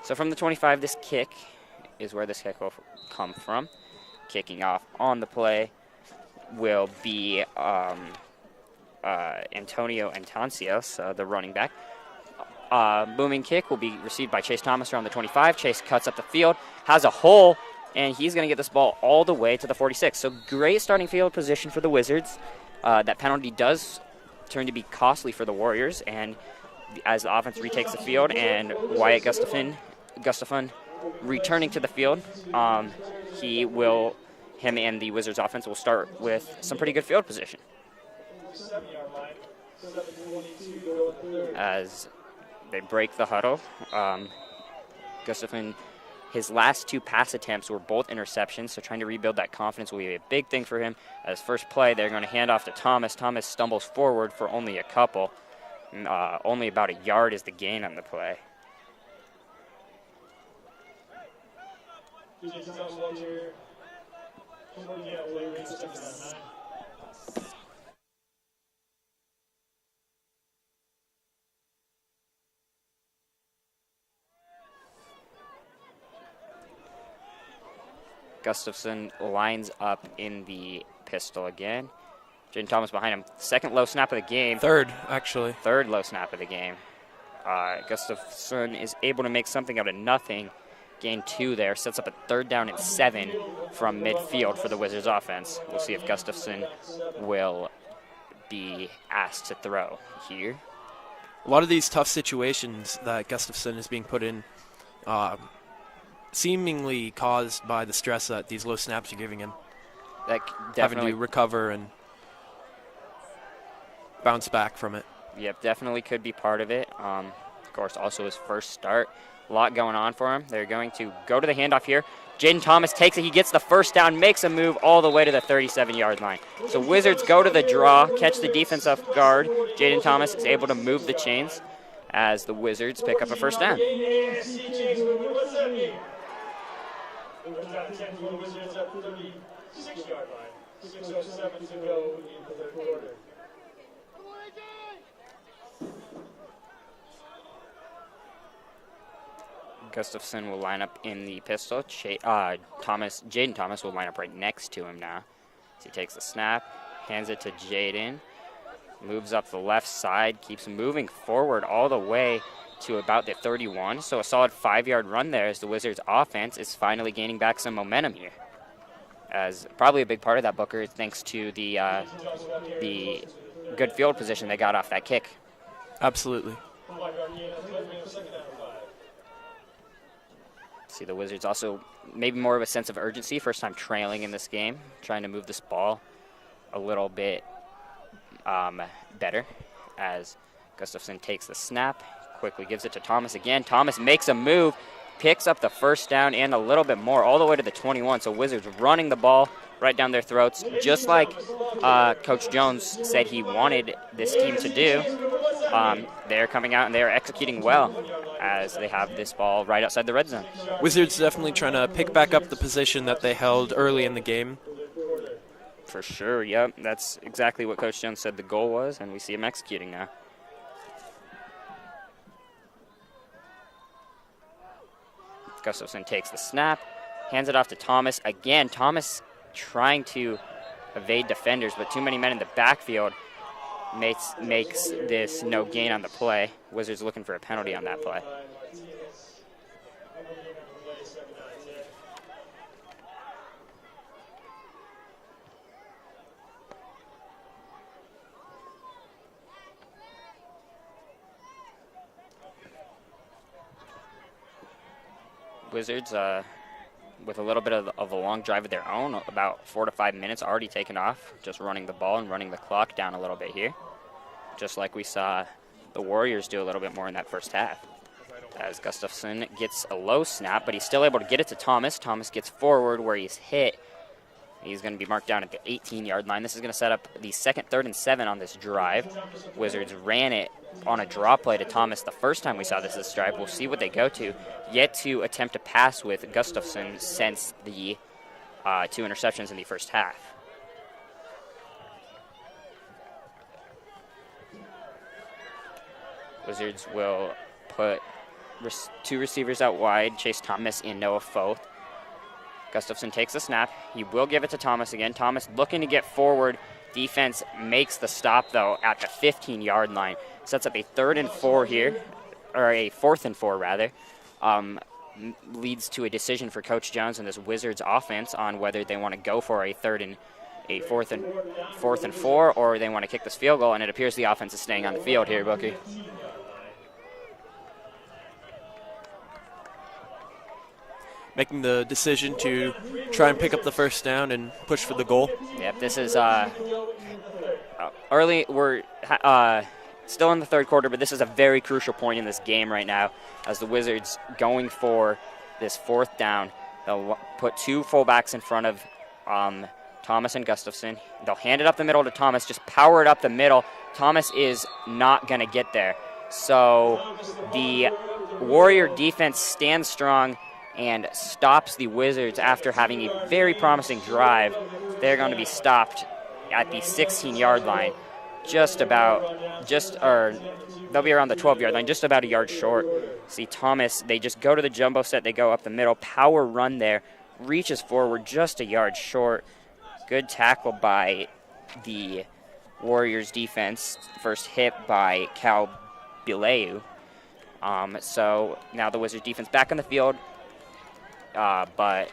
[SPEAKER 3] So from the 25, this kick is where this kick will come from. Kicking off on the play will be Antonio Antancios, the running back. Booming kick will be received by Chase Thomas around the 25. Chase cuts up the field, has a hole, and he's going to get this ball all the way to the 46. So great starting field position for the Wizards. That penalty does turn to be costly for the Warriors, and as the offense retakes the field and Wyatt Gustafson returning to the field, him and the Wizards offense will start with some pretty good field position. As they break the huddle, Gustafson, his last 2 pass attempts were both interceptions, so trying to rebuild that confidence will be a big thing for him. As first play, they're going to hand off to Thomas. Thomas stumbles forward for only a couple. Only about a yard is the gain on the play. Gustafson lines up in the pistol again. Jaden Thomas behind him. Second low snap of the game.
[SPEAKER 8] Third, actually.
[SPEAKER 3] Third low snap of the game. Gustafson is able to make something out of nothing. Gain 2 there. Sets up a 3rd down and 7 from midfield for the Wizards offense. We'll see if Gustafson will be asked to throw here.
[SPEAKER 8] A lot of these tough situations that Gustafson is being put in seemingly caused by the stress that these low snaps are giving him.
[SPEAKER 3] That
[SPEAKER 8] having
[SPEAKER 3] definitely
[SPEAKER 8] to recover and bounce back from it.
[SPEAKER 3] Yep, definitely could be part of it. Of course, also his first start. A lot going on for him. They're going to go to the handoff here. Jaden Thomas takes it. He gets the first down, makes a move all the way to the 37-yard line. So Wizards go to the draw, catch the defense off guard. Jaden Thomas is able to move the chains as the Wizards pick up a first down. Gustafson will line up in the pistol. Jaden Thomas will line up right next to him now. So he takes the snap, hands it to Jaden, moves up the left side, keeps moving forward all the way to about the 31. So a solid 5-yard run there as the Wizards offense is finally gaining back some momentum here. As probably a big part of that, Booker, thanks to the good field position they got off that kick.
[SPEAKER 8] Absolutely.
[SPEAKER 3] See the Wizards also maybe more of a sense of urgency, first time trailing in this game, trying to move this ball a little bit better as Gustafson takes the snap, quickly gives it to Thomas again. Thomas makes a move, picks up the first down and a little bit more all the way to the 21. So Wizards running the ball right down their throats, just like Coach Jones said he wanted this team to do. They're coming out and they're executing well as they have this ball right outside the red zone.
[SPEAKER 8] Wizards definitely trying to pick back up the position that they held early in the game.
[SPEAKER 3] For sure, yep. That's exactly what Coach Jones said the goal was, and we see him executing now. Gustafson takes the snap, hands it off to Thomas. Again, Thomas trying to evade defenders, but too many men in the backfield makes this no gain on the play. Wizards looking for a penalty on that play. Wizards with a little bit of a long drive of their own, about 4 to 5 minutes already taken off, just running the ball and running the clock down a little bit here, just like we saw the Warriors do a little bit more in that first half. As Gustafson gets a low snap, but he's still able to get it to Thomas. Thomas gets forward where he's hit. He's going to be marked down at the 18-yard line. This is going to set up the second, 3rd, and 7 on this drive. Wizards ran it on a draw play to Thomas the first time we saw this drive. We'll see what they go to. Yet to attempt to pass with Gustafson since the 2 interceptions in the first half. Wizards will put 2 receivers out wide, Chase Thomas and Noah Foth. Gustafson takes the snap. He will give it to Thomas again. Thomas looking to get forward. Defense makes the stop, though, at the 15-yard line. Sets up a 3rd and 4 here, or a 4th and 4, rather. Leads to a decision for Coach Jones and this Wizards offense on whether they want to go for a 4th and 4, or they want to kick this field goal, and it appears the offense is staying on the field here, Bookie.
[SPEAKER 8] Making the decision to try and pick up the first down and push for the goal.
[SPEAKER 3] Yep, this is early. We're still in the 3rd quarter, but this is a very crucial point in this game right now as the Wizards going for this 4th down. They'll put 2 fullbacks in front of Thomas and Gustafson. They'll hand it up the middle to Thomas, just power it up the middle. Thomas is not going to get there. So the Warrior defense stands strong and stops the Wizards after having a very promising drive. They're going to be stopped at the 16-yard line, they'll be around the 12-yard line, just about a yard short. See Thomas, they just go to the jumbo set, they go up the middle, power run there, reaches forward just a yard short. Good tackle by the Warriors defense. First hit by Cal Bileu. So now the Wizards defense back on the field, but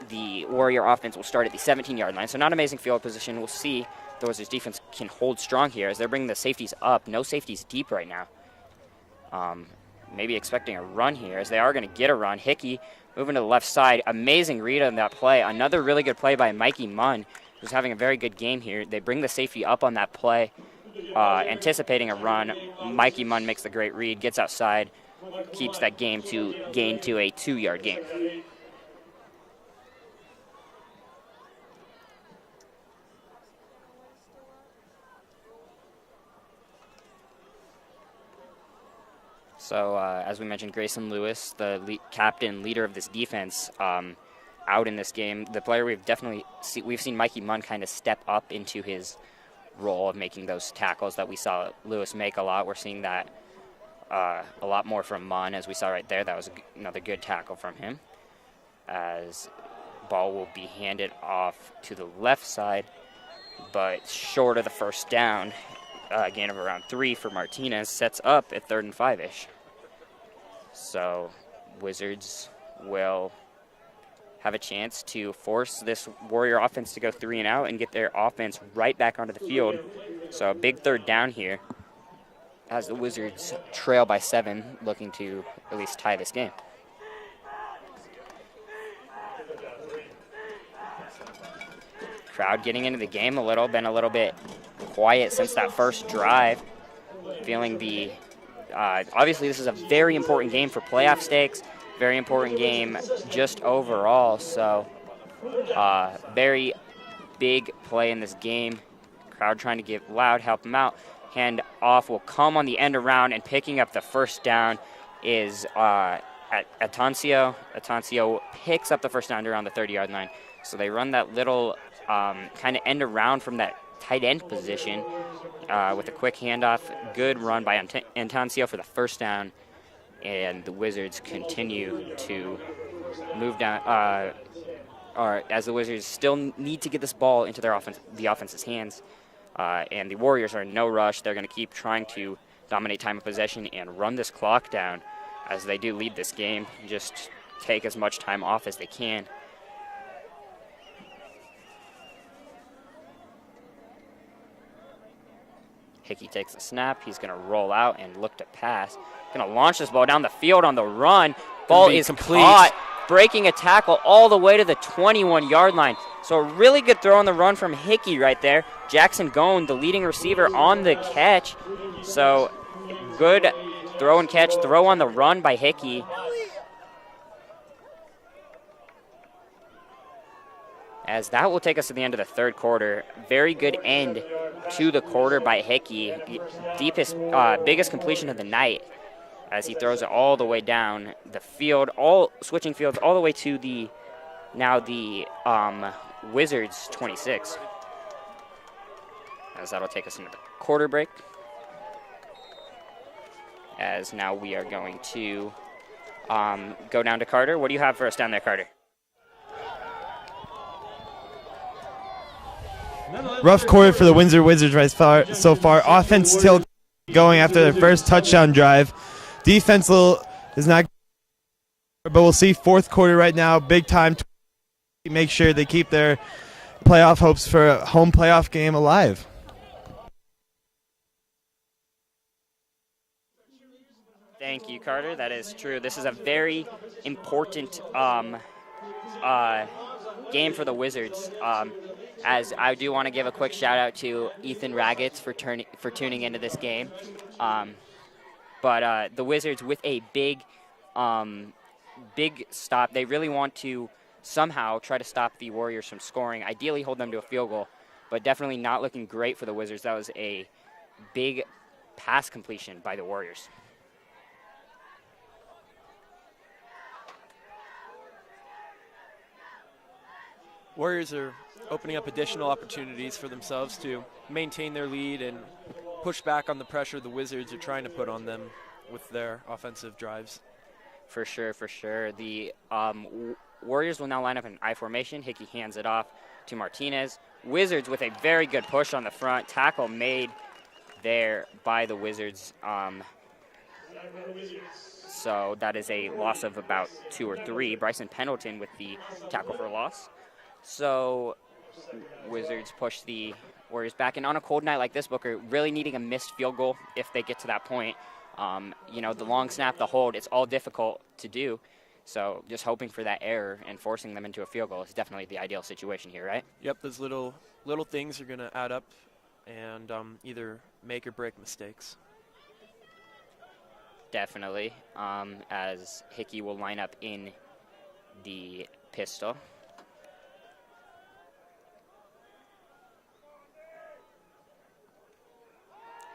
[SPEAKER 3] the Warrior offense will start at the 17-yard line. So not amazing field position. We'll see the Wizards defense can hold strong here as they're bringing the safeties up. No safeties deep right now. Maybe expecting a run here as they are going to get a run. Hickey moving to the left side. Amazing read on that play. Another really good play by Mikey Munn, who's having a very good game here. They bring the safety up on that play, anticipating a run. Mikey Munn makes the great read, gets outside, keeps that gain to a 2-yard gain. So, as we mentioned, Grayson Lewis, the captain, leader of this defense, out in this game. The player we've seen Mikey Munn kind of step up into his role of making those tackles that we saw Lewis make a lot. We're seeing that a lot more from Munn, as we saw right there. That was another good tackle from him. As ball will be handed off to the left side, but short of the first down. Gain of around 3 for Martinez, sets up at 3rd and 5-ish. So Wizards will have a chance to force this Warrior offense to go 3 and out and get their offense right back onto the field. So a big 3rd down here as the Wizards trail by 7, looking to at least tie this game. Crowd getting into the game a little, been a little bit quiet since that first drive. Feeling the, obviously this is a very important game for playoff stakes, very important game just overall, so very big play in this game. Crowd trying to get loud, help them out. Hand off will come on the end around, and picking up the first down is Atancio. Atancio picks up the first down around the 30-yard line. So they run that little kind of end around from that tight end position with a quick handoff. Good run by Atancio for the first down, and the Wizards continue to move down. As the Wizards still need to get this ball into the offense's hands, and the Warriors are in no rush. They're going to keep trying to dominate time of possession and run this clock down as they do lead this game. Just take as much time off as they can. Hickey takes the snap. He's going to roll out and look to pass. Going to launch this ball down the field on the run. Ball is caught, breaking a tackle all the way to the 21-yard line. So a really good throw on the run from Hickey right there. Jackson Gone, the leading receiver, on the catch. So good throw and catch, throw on the run by Hickey. As that will take us to the end of the 3rd quarter. Very good end to the quarter by Hickey. Deepest, biggest completion of the night as he throws it all the way down the field, switching fields all the way to the Wizards 26. As that'll take us into the quarter break. As now we are going to go down to Carter. What do you have for us down there, Carter?
[SPEAKER 5] Rough quarter for the Windsor Wizards so far. Offense still going after their first touchdown drive. Defense is not, but we'll see 4th quarter right now. Big time to make sure they keep their playoff hopes for a home playoff game alive.
[SPEAKER 3] Thank you, Carter. That is true. This is a very important game for the Wizards. As I do want to give a quick shout out to Ethan Raggets for tuning into this game. But the Wizards with a big stop. They really want to somehow try to stop the Warriors from scoring, ideally hold them to a field goal, but definitely not looking great for the Wizards. That was a big pass completion by the Warriors.
[SPEAKER 8] Warriors are opening up additional opportunities for themselves to maintain their lead and push back on the pressure the Wizards are trying to put on them with their offensive drives.
[SPEAKER 3] For sure, for sure. The Warriors will now line up in I formation. Hickey hands it off to Martinez. Wizards with a very good push on the front. Tackle made there by the Wizards. So that is a loss of about 2 or 3. Bryson Pendleton with the tackle for loss. So Wizards push the Warriors back. And on a cold night like this, Booker, really needing a missed field goal if they get to that point. You know, the long snap, the hold, it's all difficult to do. So just hoping for that error and forcing them into a field goal is definitely the ideal situation here, right?
[SPEAKER 8] Yep, those little things are going to add up and either make or break mistakes.
[SPEAKER 3] Definitely, as Hickey will line up in the pistol.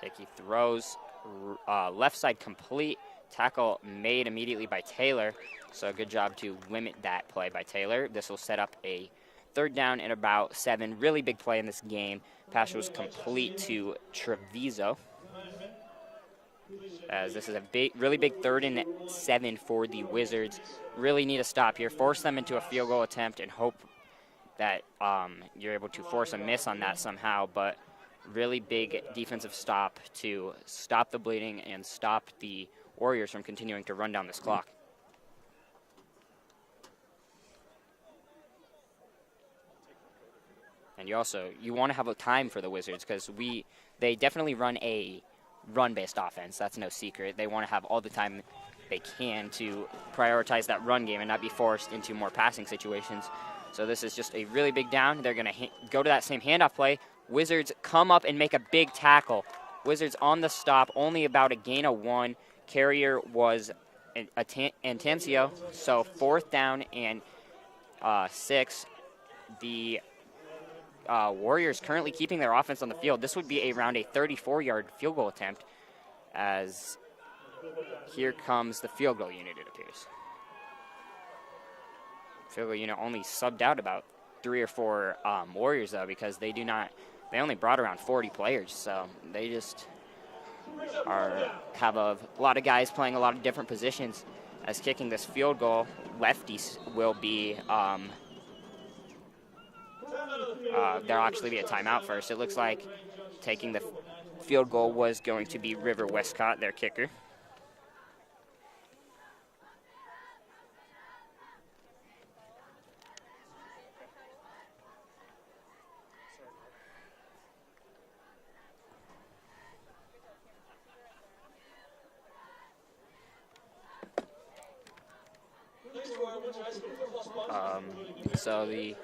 [SPEAKER 3] Hickey throws left side complete. Tackle made immediately by Taylor. So good job to limit that play by Taylor. This will set up a 3rd down and about 7. Really big play in this game. Pass was complete to Treviso. As this is a really big 3rd and 7 for the Wizards. Really need a stop here. Force them into a field goal attempt and hope that you're able to force a miss on that somehow. But really big defensive stop to stop the bleeding and stop the Warriors from continuing to run down this clock. And you want to have a time for the Wizards because they definitely run a run-based offense. That's no secret. They want to have all the time they can to prioritize that run game and not be forced into more passing situations. So this is just a really big down. They're going to go to that same handoff play. Wizards come up and make a big tackle. Wizards on the stop, only about a gain of 1. Carrier was Antencio, so 4th down and 6. The Warriors currently keeping their offense on the field. This would be around a 34-yard field goal attempt, as here comes the field goal unit, it appears. Field goal unit only subbed out about 3 or 4 Warriors, though, because they only brought around 40 players, so they just have a lot of guys playing a lot of different positions. As kicking this field goal, lefties will be there'll actually be a timeout first. It looks like taking the field goal was going to be River Westcott, their kicker. So the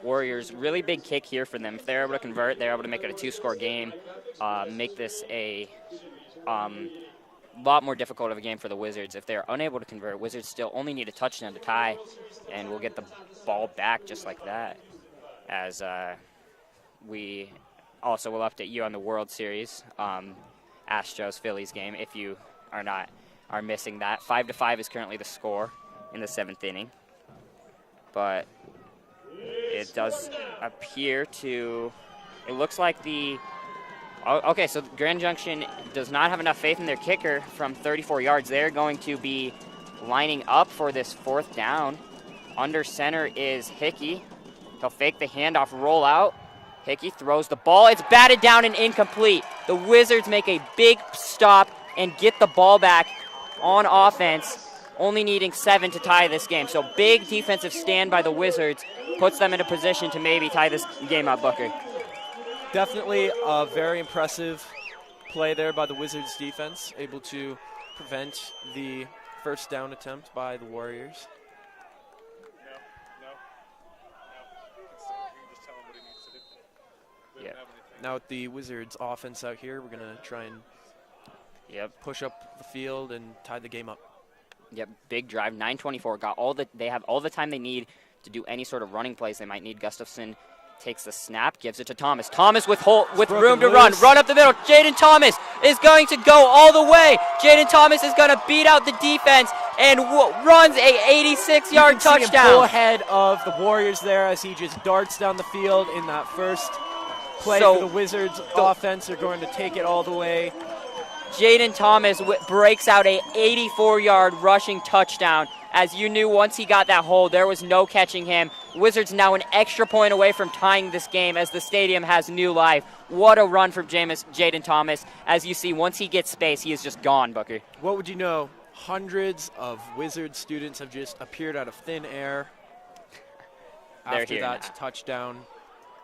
[SPEAKER 3] Warriors, really big kick here for them. If they're able to convert, they're able to make it a 2-score game, make this a lot more difficult of a game for the Wizards. If they're unable to convert, Wizards still only need a touchdown to tie, and we'll get the ball back just like that. As we also will update you on the World Series Astros-Phillies game if you are missing that. 5-5 is currently the score in the 7th inning. But it does appear to, it looks like okay, so Grand Junction does not have enough faith in their kicker from 34 yards. They're going to be lining up for this 4th down. Under center is Hickey. He'll fake the handoff, roll out. Hickey throws the ball. It's batted down and incomplete. The Wizards make a big stop and get the ball back on offense, only needing 7 to tie this game. So big defensive stand by the Wizards puts them in a position to maybe tie this game up, Booker.
[SPEAKER 8] Definitely a very impressive play there by the Wizards defense, able to prevent the 1st down attempt by the Warriors.
[SPEAKER 3] Yeah.
[SPEAKER 8] Now with the Wizards offense out here, we're going to try and push up the field and tie the game up.
[SPEAKER 3] Yep, big drive, 9:24. They have all the time they need to do any sort of running plays they might need. Gustafson takes the snap, gives it to Thomas. Thomas with room to run up the middle. Jaden Thomas is going to go all the way. Jaden Thomas is going to beat out the defense and runs a 86-yard touchdown.
[SPEAKER 8] You can see him pull ahead of the Warriors there as he just darts down the field in that first play for the Wizards offense. They're going to take it all the way.
[SPEAKER 3] Jaden Thomas breaks out a 84-yard rushing touchdown as you knew once he got that hold, there was no catching him. Wizards now an extra point away from tying this game as the stadium has new life. What a run from Jaden Thomas. As you see, once he gets space, he is just gone, Booker.
[SPEAKER 8] What would you know? Hundreds of Wizard students have just appeared out of thin air after that touchdown,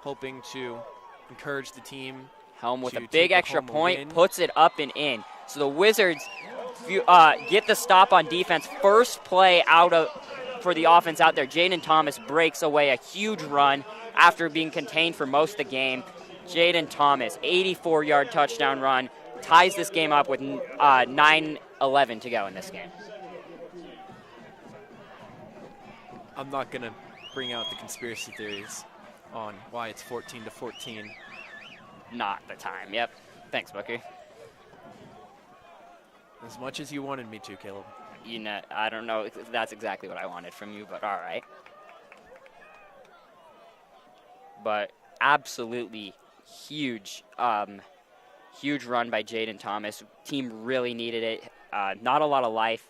[SPEAKER 8] hoping to encourage the team.
[SPEAKER 3] Helm with a big extra point, puts it up and in. So the Wizards get the stop on defense. First play for the offense out there. Jaden Thomas breaks away a huge run after being contained for most of the game. Jaden Thomas, 84-yard touchdown run, ties this game up with 9:11 to go in this game.
[SPEAKER 8] I'm not going to bring out the conspiracy theories on why it's 14-14.
[SPEAKER 3] Not the time. Yep. Thanks, Booker.
[SPEAKER 8] As much as you wanted me to, Caleb.
[SPEAKER 3] You know, I don't know if that's exactly what I wanted from you, but all right. But absolutely huge, huge run by Jaden Thomas. Team really needed it. Not a lot of life.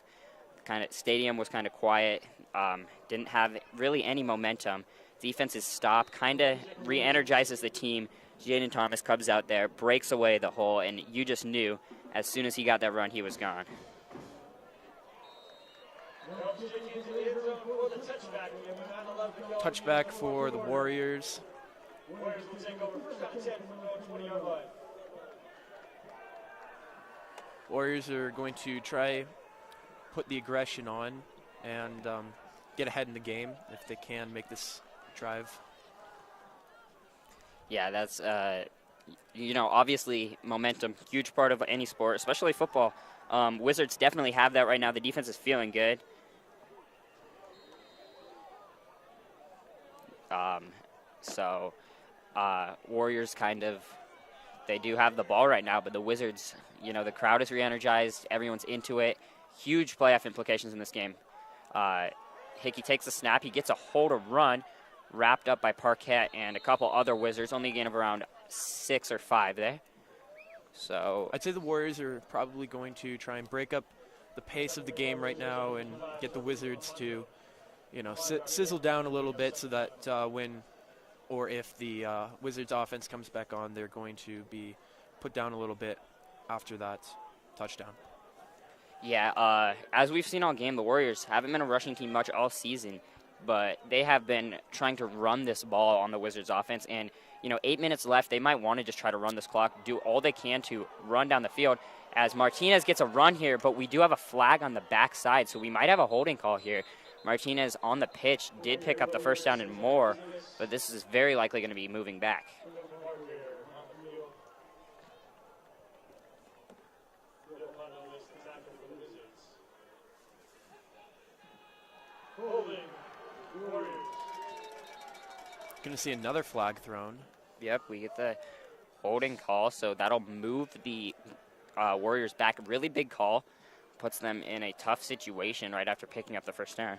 [SPEAKER 3] Stadium was kind of quiet. Didn't have really any momentum. Defense's stop kind of re-energizes the team. Jaden Thomas comes out there, breaks away the hole, and you just knew as soon as he got that run, he was gone.
[SPEAKER 8] Touchback for the Warriors. Warriors are going to try put the aggression on and get ahead in the game if they can make this drive.
[SPEAKER 3] Yeah, that's, obviously momentum, huge part of any sport, especially football. Wizards definitely have that right now. The defense is feeling good. Warriors they do have the ball right now, but the Wizards, the crowd is re-energized. Everyone's into it. Huge playoff implications in this game. Hickey takes the snap. He gets a hold of run, wrapped up by Parquette and a couple other Wizards, only a gain of around 6 or 5 there. So
[SPEAKER 8] I'd say the Warriors are probably going to try and break up the pace of the game right now and get the Wizards to, sizzle down a little bit so that when or if the Wizards offense comes back on, they're going to be put down a little bit after that touchdown.
[SPEAKER 3] Yeah, as we've seen all game, the Warriors haven't been a rushing team much all season, but they have been trying to run this ball on the Wizards offense. And, 8 minutes left, they might want to just try to run this clock, do all they can to run down the field. As Martinez gets a run here, but we do have a flag on the backside, so we might have a holding call here. Martinez on the pitch did pick up the first down and more, but this is very likely going to be moving back.
[SPEAKER 8] Going to see another flag thrown.
[SPEAKER 3] Yep, we get the holding call, so that'll move the Warriors back. A really big call. Puts them in a tough situation right after picking up the first down.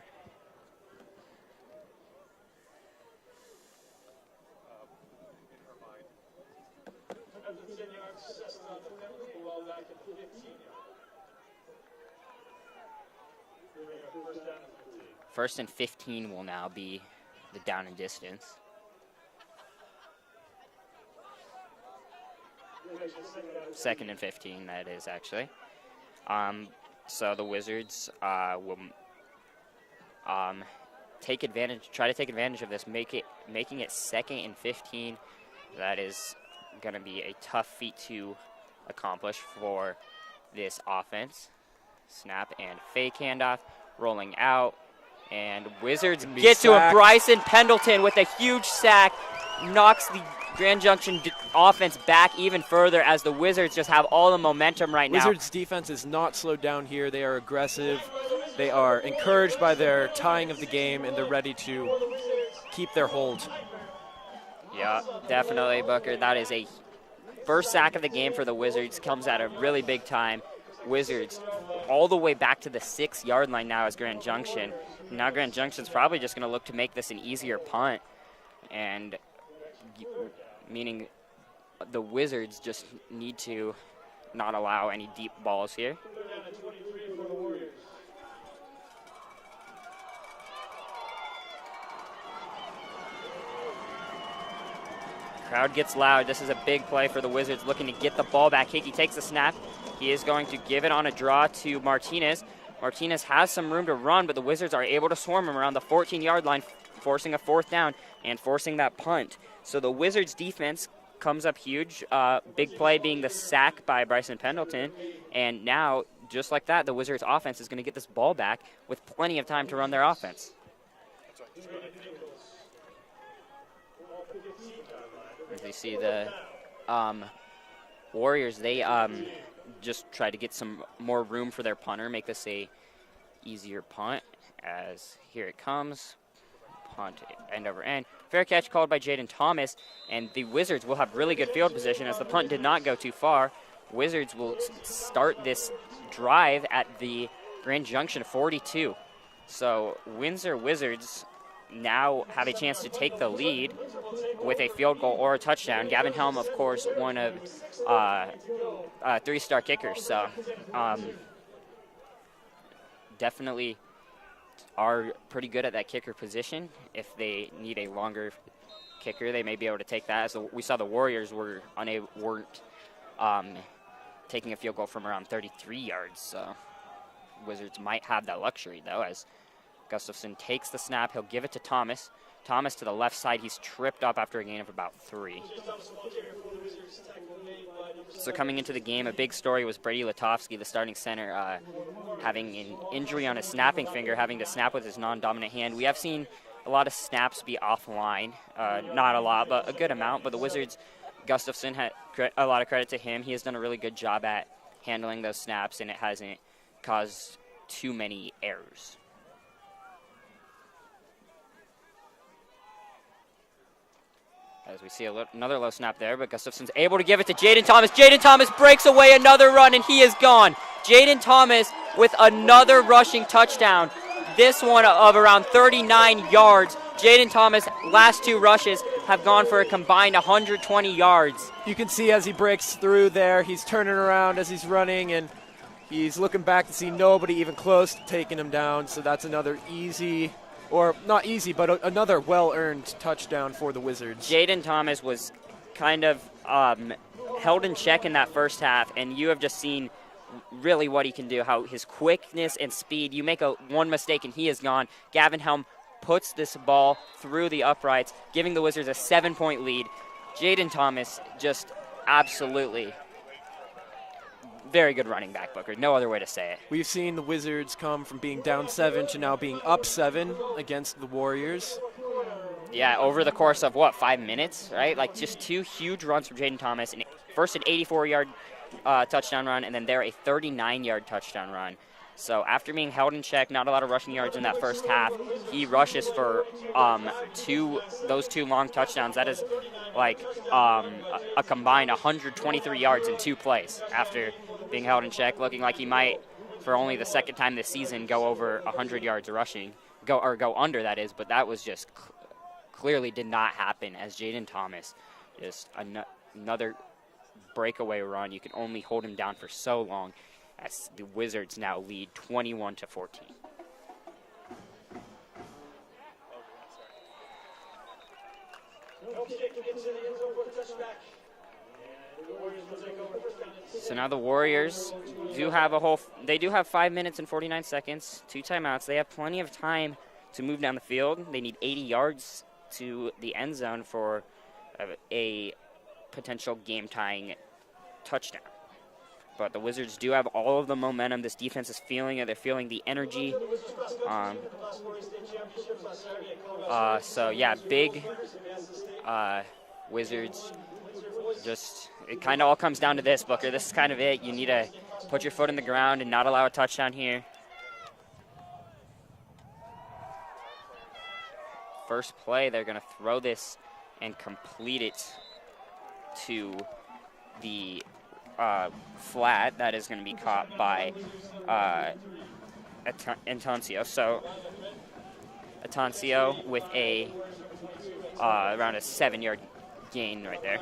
[SPEAKER 3] First and 15 will now be the down and distance. Second and 15, that is actually. So the Wizards will try to take advantage of this, making it second and 15. That is going to be a tough feat to accomplish for this offense. Snap and fake handoff, rolling out, and Wizards get to a Bryson Pendleton with a huge sack, knocks the Grand Junction offense back even further as the Wizards just have all the momentum right now.
[SPEAKER 8] Wizards defense is not slowed down here. They are aggressive. They are encouraged by their tying of the game, and they're ready to keep their hold.
[SPEAKER 3] Yeah, definitely, Booker. That is a first sack of the game for the Wizards. Comes at a really big time. Wizards all the way back to the 6-yard line now as Grand Junction. Now Grand Junction's probably just going to look to make this an easier punt, and meaning the Wizards just need to not allow any deep balls here. Crowd gets loud. This is a big play for the Wizards, looking to get the ball back. Hickey takes the snap. He is going to give it on a draw to Martinez. Martinez has some room to run, but the Wizards are able to swarm him around the 14-yard line, forcing a 4th down and forcing that punt. So the Wizards' defense comes up huge. Big play being the sack by Bryson Pendleton. And now, just like that, the Wizards' offense is going to get this ball back with plenty of time to run their offense. As you see the Warriors, they just try to get some more room for their punter, make this a easier punt. As here it comes, punt end over end. Fair catch called by Jaden Thomas, and the Wizards will have really good field position as the punt did not go too far. Wizards will start this drive at the Grand Junction 42. So Windsor Wizards now have a chance to take the lead with a field goal or a touchdown. Gavin Helm, of course, one of 3-star kickers. So definitely are pretty good at that kicker position. If they need a longer kicker, they may be able to take that. As we saw, the Warriors weren't taking a field goal from around 33 yards. So Wizards might have that luxury, though, as Gustafson takes the snap. He'll give it to Thomas. Thomas to the left side. He's tripped up after a gain of about 3. So coming into the game, a big story was Brady Litovsky, the starting center, having an injury on his snapping finger, having to snap with his non-dominant hand. We have seen a lot of snaps be offline. Not a lot, but a good amount. But the Wizards, Gustafson, had a lot of credit to him. He has done a really good job at handling those snaps, and it hasn't caused too many errors. As we see another low snap there, but Gustafson's able to give it to Jaden Thomas. Jaden Thomas breaks away another run, and he is gone. Jaden Thomas with another rushing touchdown. This one of around 39 yards. Jaden Thomas' last 2 rushes have gone for a combined 120 yards.
[SPEAKER 8] You can see as he breaks through there, he's turning around as he's running, and he's looking back to see nobody even close to taking him down. So that's another easy, or not easy, but another well-earned touchdown for the Wizards.
[SPEAKER 3] Jaden Thomas was kind of held in check in that first half, and you have just seen really what he can do, how his quickness and speed. You make one mistake and he is gone. Gavin Helm puts this ball through the uprights, giving the Wizards a 7-point lead. Jaden Thomas just absolutely very good running back, Booker. No other way to say it.
[SPEAKER 8] We've seen the Wizards come from being down 7 to now being up 7 against the Warriors.
[SPEAKER 3] Yeah, over the course of, 5 minutes, right? Like just 2 huge runs from Jaden Thomas. And first an 84-yard touchdown run, and then there a 39-yard touchdown run. So after being held in check, not a lot of rushing yards in that first half, he rushes for those 2 long touchdowns. That is like a combined 123 yards in 2 plays after being held in check, looking like he might, for only the second time this season, go over 100 yards rushing, go under, that is, but that was just clearly did not happen, as Jaden Thomas, just another breakaway run. You can only hold him down for so long, as the Wizards now lead 21-14. So now the Warriors do have they do have 5 minutes and 49 seconds, 2 timeouts. They have plenty of time to move down the field. They need 80 yards to the end zone for a potential game-tying touchdown. But the Wizards do have all of the momentum. This defense is feeling it. They're feeling the energy. So, yeah, big Wizards. Just, it kind of all comes down to this, Booker. This is kind of it. You need to put your foot in the ground and not allow a touchdown here. First play, they're going to throw this and complete it to the flat. That is going to be caught by Atancio. So Atancio with around a 7-yard gain right there.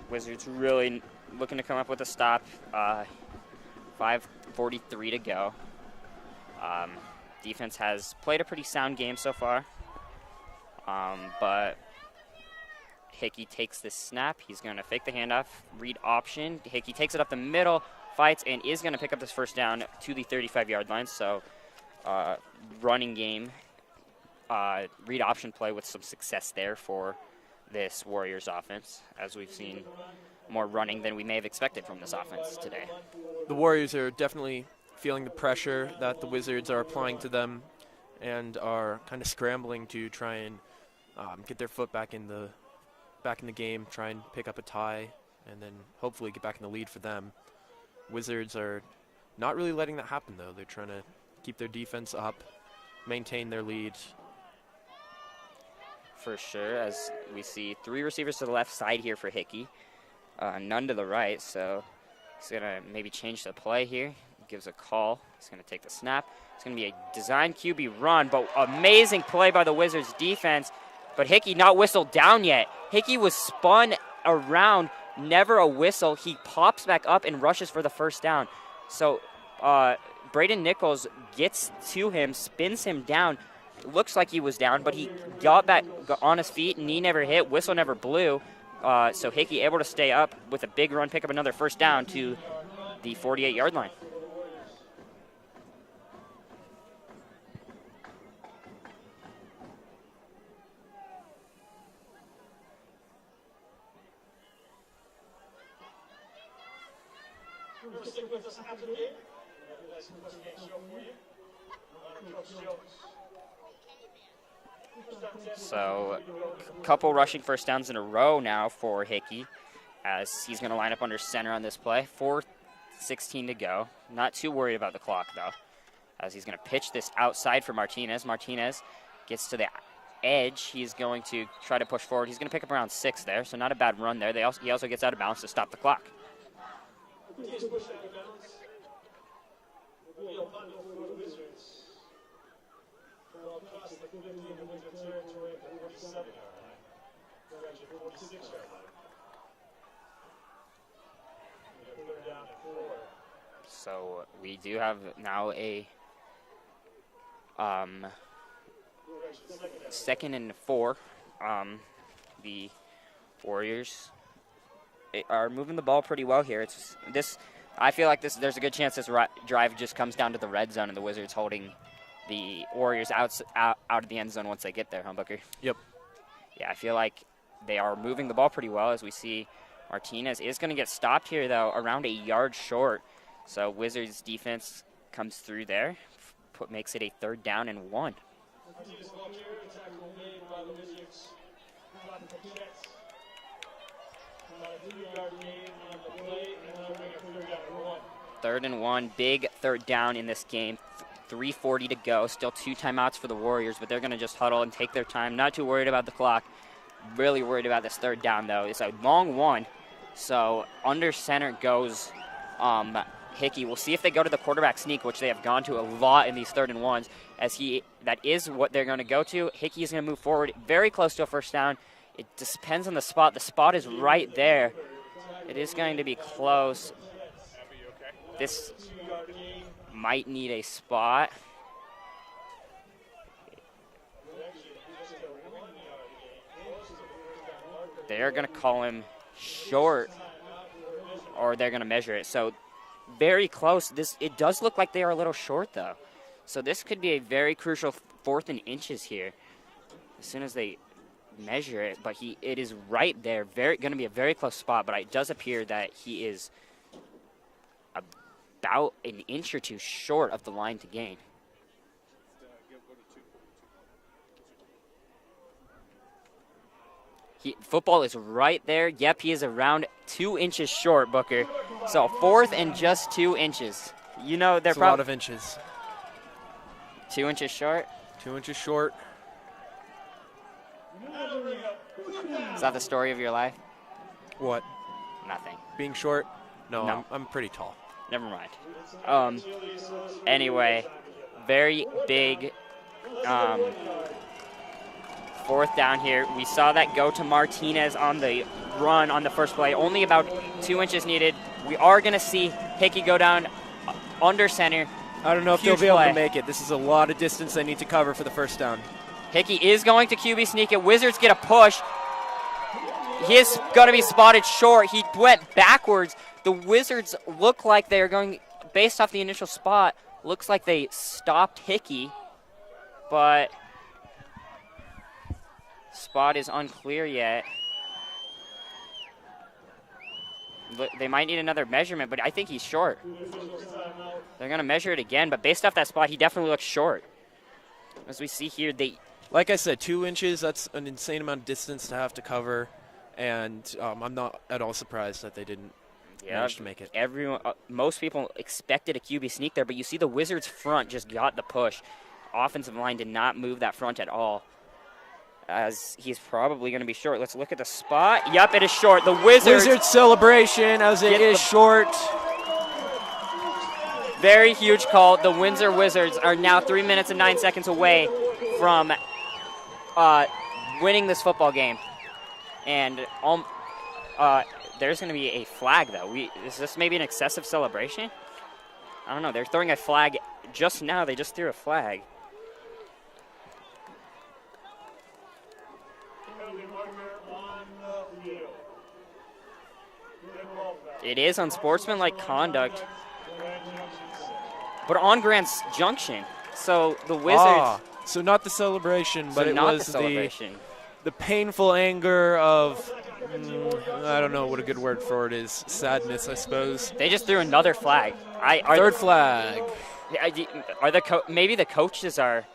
[SPEAKER 3] Wizards really looking to come up with a stop. 5:43 to go. Defense has played a pretty sound game so far, but Hickey takes this snap. He's going to fake the handoff, read option. Hickey takes it up the middle, fights, and is going to pick up this first down to the 35-yard line. So running game, read option play with some success there for this Warriors offense, as we've seen more running than we may have expected from this offense today.
[SPEAKER 8] The Warriors are definitely feeling the pressure that the Wizards are applying to them and are kind of scrambling to try and get their foot back in the game, try and pick up a tie, and then hopefully get back in the lead for them. Wizards are not really letting that happen, though. They're trying to keep their defense up, maintain their lead.
[SPEAKER 3] For sure, as we see 3 receivers to the left side here for Hickey, none to the right, so he's going to maybe change the play here. Gives a call. He's going to take the snap. It's going to be a design QB run, but amazing play by the Wizards defense. But Hickey not whistled down yet. Hickey was spun around, never a whistle. He pops back up and rushes for the first down. So Braden Nichols gets to him, spins him down. Looks like he was down, but he got back on his feet. Knee never hit, whistle never blew. So Hickey able to stay up with a big run, pick up another first down to the 48-yard line. So a couple rushing first downs in a row now for Hickey, as he's going to line up under center on this play. 4:16 to go. Not too worried about the clock, though, as he's going to pitch this outside for Martinez. Martinez gets to the edge. He's going to try to push forward. He's going to pick up around 6 there, so not a bad run there. He also gets out of bounds to stop the clock. So we do have now a 2nd and 4. The Warriors are moving the ball pretty well here. I feel like there's a good chance this drive just comes down to the red zone and the Wizards holding the Warriors out of the end zone once they get there, huh, Booker?
[SPEAKER 8] Yep.
[SPEAKER 3] Yeah, I feel like they are moving the ball pretty well, as we see Martinez is going to get stopped here, though, around a yard short. So Wizards defense comes through there, makes it a 3rd down and 1. Third and 1, big 3rd down in this game. 3:40 to go, still 2 timeouts for the Warriors, but they're going to just huddle and take their time. Not too worried about the clock. Really worried about this 3rd down, though. It's a long one, so under center goes Hickey. We'll see if they go to the quarterback sneak, which they have gone to a lot in these 3rd and 1s, as that is what they're going to go to. Hickey is going to move forward, very close to a first down. It just depends on the spot. The spot is right there. It is going to be close. This might need a spot. They're going to call him short, or they're going to measure it. So very close. It does look like they are a little short, though. So this could be a very crucial 4th and inches here as soon as they measure it. But it is right there. Going to be a very close spot, but it does appear that he is about an inch or 2 short of the line to gain. Football is right there. Yep, he is around 2 inches short, Booker. So 4th and just 2 inches. You know, they're
[SPEAKER 8] probably a lot of inches.
[SPEAKER 3] 2 inches short?
[SPEAKER 8] 2 inches short.
[SPEAKER 3] Is that the story of your life?
[SPEAKER 8] What?
[SPEAKER 3] Nothing.
[SPEAKER 8] Being short? No.
[SPEAKER 3] No.
[SPEAKER 8] I'm pretty tall.
[SPEAKER 3] Never mind. Anyway, very big 4th down here. We saw that go to Martinez on the run on the first play. Only about 2 inches needed. We are going to see Hickey go down under center,
[SPEAKER 8] I don't know if
[SPEAKER 3] Huge
[SPEAKER 8] they'll be able
[SPEAKER 3] play.
[SPEAKER 8] to make it. This is a lot of distance they need to cover for the first down.
[SPEAKER 3] Hickey is going to QB sneak it. Wizards get a push. He is going to be spotted short. He went backwards. The Wizards look like they're going, based off the initial spot, looks like they stopped Hickey, but spot is unclear yet. They might need another measurement, but I think he's short. They're going to measure it again, but based off that spot, he definitely looks short. As we see here,
[SPEAKER 8] like I said, 2 inches, that's an insane amount of distance to have to cover, and I'm not at all surprised that they didn't manage to make it.
[SPEAKER 3] Most people expected a QB sneak there, but you see the Wizards front just got the push. Offensive line did not move that front at all, as he's probably going to be short. Let's look at the spot. Yep, it is short. The
[SPEAKER 8] Wizards celebration as it is short.
[SPEAKER 3] Very huge call. The Windsor Wizards are now 3 minutes and 9 seconds away from winning this football game. And there's going to be a flag, though. Is this maybe an excessive celebration? I don't know. They're throwing a flag just now. They just threw a flag. It is unsportsmanlike conduct, but on Grand Junction. So the Wizards.
[SPEAKER 8] So not the celebration, but
[SPEAKER 3] so
[SPEAKER 8] it
[SPEAKER 3] not
[SPEAKER 8] was
[SPEAKER 3] the celebration.
[SPEAKER 8] The painful anger of, I don't know what a good word for it is, sadness, I suppose.
[SPEAKER 3] They just threw another flag.
[SPEAKER 8] Third flag.
[SPEAKER 3] Maybe the coaches are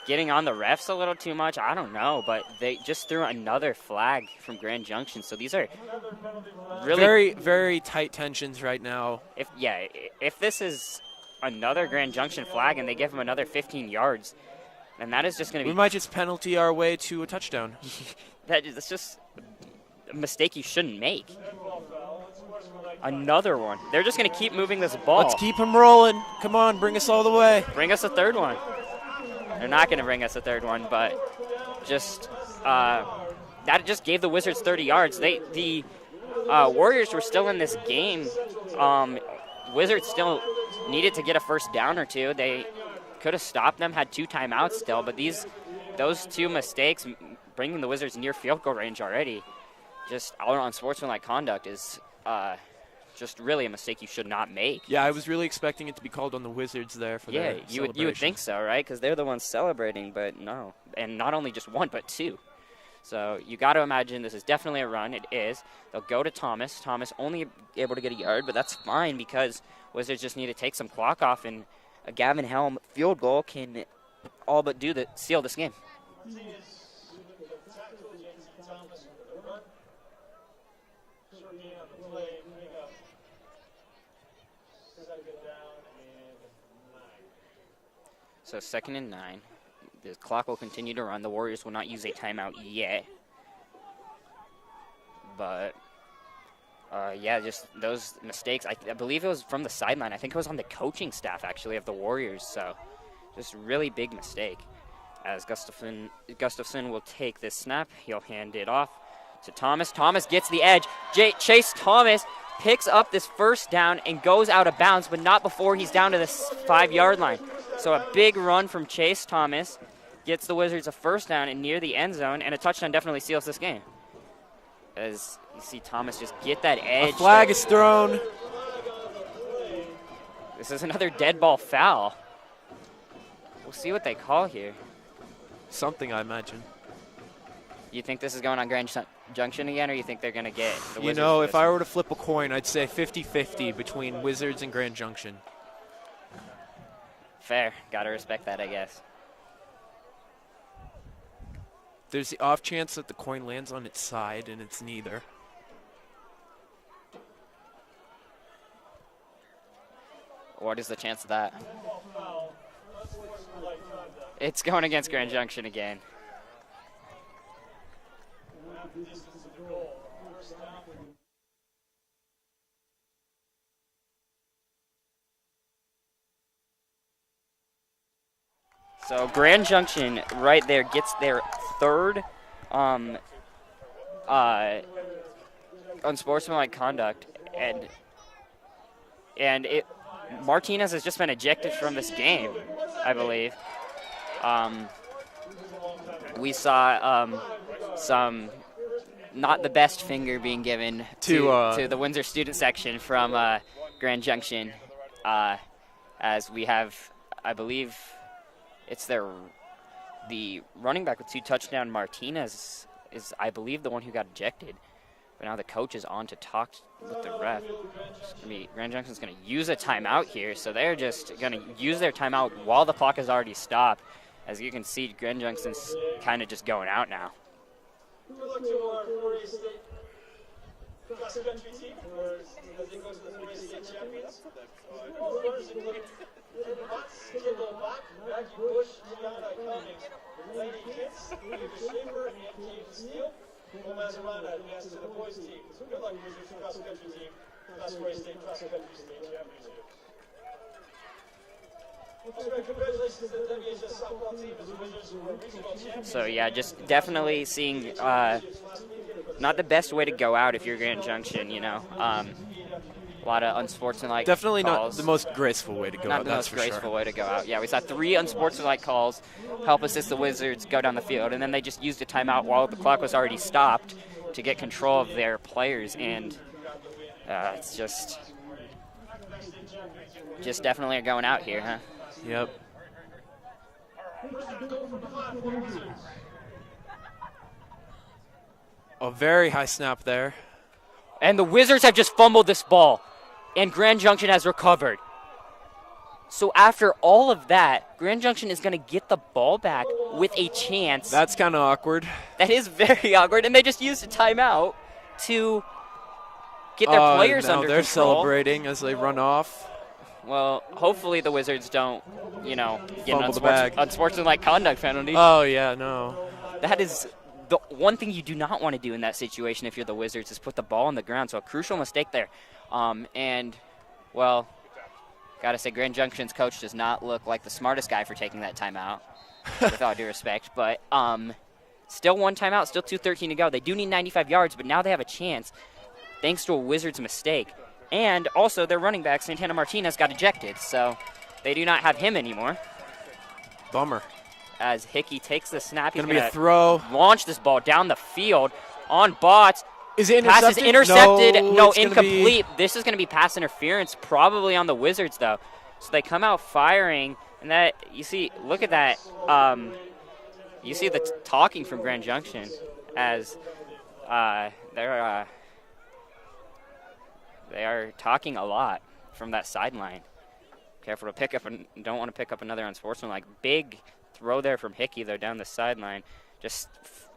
[SPEAKER 3] getting on the refs a little too much. I don't know, but they just threw another flag from Grand Junction. So these are really
[SPEAKER 8] very, very tight tensions right now.
[SPEAKER 3] If this is another Grand Junction flag and they give him another 15 yards, then that is just going to be.
[SPEAKER 8] We might just penalty our way to a touchdown.
[SPEAKER 3] That's just a mistake you shouldn't make. Another one. They're just going to keep moving this ball.
[SPEAKER 8] Let's keep them rolling. Come on, bring us all the way.
[SPEAKER 3] Bring us a third one. They're not going to bring us a third one, but just that just gave the Wizards 30 yards. The Warriors were still in this game. Wizards still needed to get a first down or two. They could have stopped them, had 2 timeouts still, but those 2 mistakes, bringing the Wizards near field goal range already, just out on sportsmanlike conduct is just really a mistake you should not make.
[SPEAKER 8] Yeah, I was really expecting it to be called on the Wizards there for their
[SPEAKER 3] you would think so, right? Because they're the ones celebrating, but no. And not only just 1, but 2. So you got to imagine this is definitely a run. It is. They'll go to Thomas. Thomas only able to get a yard, but that's fine because Wizards just need to take some clock off, and a Gavin Helm field goal can all but seal this game. So 2nd and 9. The clock will continue to run. The Warriors will not use a timeout yet. But, just those mistakes. I believe it was from the sideline. I think it was on the coaching staff, actually, of the Warriors. So just really big mistake. As Gustafson will take this snap. He'll hand it off to Thomas. Thomas gets the edge. Chase Thomas picks up this first down and goes out of bounds, but not before he's down to the 5-yard line. So a big run from Chase Thomas gets the Wizards a first down and near the end zone, and a touchdown definitely seals this game. As you see Thomas just get that edge.
[SPEAKER 8] A flag is thrown.
[SPEAKER 3] This is another dead ball foul. We'll see what they call here.
[SPEAKER 8] Something, I imagine.
[SPEAKER 3] You think this is going on Grand Junction again, or you think they're going to get the Wizards?
[SPEAKER 8] You know, if I were to flip a coin, I'd say 50-50 between Wizards and Grand Junction.
[SPEAKER 3] Fair. Got to respect that, I guess.
[SPEAKER 8] There's the off chance that the coin lands on its side, and it's neither.
[SPEAKER 3] What is the chance of that? It's going against Grand Junction again. So Grand Junction right there gets their 3rd unsportsmanlike conduct, and Martinez has just been ejected from this game, I believe. We saw some not the best finger being given to the Windsor student section from Grand Junction, as we have, I believe, it's the running back with 2 touchdowns, Martinez, is, I believe, the one who got ejected. But now the coach is on to talk with the ref. Grand Junction's going to use a timeout here, so they're just going to use their timeout while the clock has already stopped. As you can see, Grand Junction's kind of just going out now.
[SPEAKER 4] Who would like to Florida State cross country team, or as they go to the Florida State champions? Kendall Bach, Maggie Bush, Gianna Cummings, Lady Kitts, David Shaver, and Kate Steele. Will Mazarana advance to the boys team. So good luck, Wizards cross country team, class Florida State cross country state championship. Congratulations to the WHS softball team as the Wizards were regional champions.
[SPEAKER 3] So yeah, just definitely seeing not the best way to go out if you're Grand Junction, you know. A lot of unsportsmanlike
[SPEAKER 8] Definitely
[SPEAKER 3] calls.
[SPEAKER 8] not the most graceful way to go out,
[SPEAKER 3] Not the most graceful way to go out. Yeah, we saw 3 unsportsmanlike calls help assist the Wizards go down the field, and then they just used a timeout while the clock was already stopped to get control of their players, and it's just definitely going out here, huh?
[SPEAKER 8] Yep. A very high snap there.
[SPEAKER 3] And the Wizards have just fumbled this ball, and Grand Junction has recovered. So after all of that, Grand Junction is going to get the ball back with a chance.
[SPEAKER 8] That's kind of awkward.
[SPEAKER 3] That is very awkward, and they just used a timeout to get their players
[SPEAKER 8] now
[SPEAKER 3] under
[SPEAKER 8] they're
[SPEAKER 3] control.
[SPEAKER 8] Celebrating as they run off.
[SPEAKER 3] Well, hopefully the Wizards don't, get
[SPEAKER 8] Fumble the bag.
[SPEAKER 3] unsportsmanlike conduct penalty.
[SPEAKER 8] Oh, yeah, no.
[SPEAKER 3] That is the one thing you do not want to do in that situation if you're the Wizards is put the ball on the ground. So a crucial mistake there. And, well, got to say Grand Junction's coach does not look like the smartest guy for taking that timeout, with all due respect. But still 1 timeout, still 2:13 to go. They do need 95 yards, but now they have a chance thanks to a Wizards mistake. And also their running back, Santana Martinez, got ejected, so they do not have him anymore.
[SPEAKER 8] Bummer.
[SPEAKER 3] As Hickey takes the snap, he's
[SPEAKER 8] Gonna be a throw.
[SPEAKER 3] Launch this ball down the field on bots.
[SPEAKER 8] Is it
[SPEAKER 3] Pass
[SPEAKER 8] intercepted?
[SPEAKER 3] is intercepted. No,
[SPEAKER 8] it's gonna
[SPEAKER 3] incomplete. This is going to be pass interference, probably on the Wizards, though. So they come out firing, and that, you see, look at that. You see the talking from Grand Junction as they are talking a lot from that sideline. Careful to pick up, and don't want to pick up another unsportsmanlike. Big throw there from Hickey, though, down the sideline. Just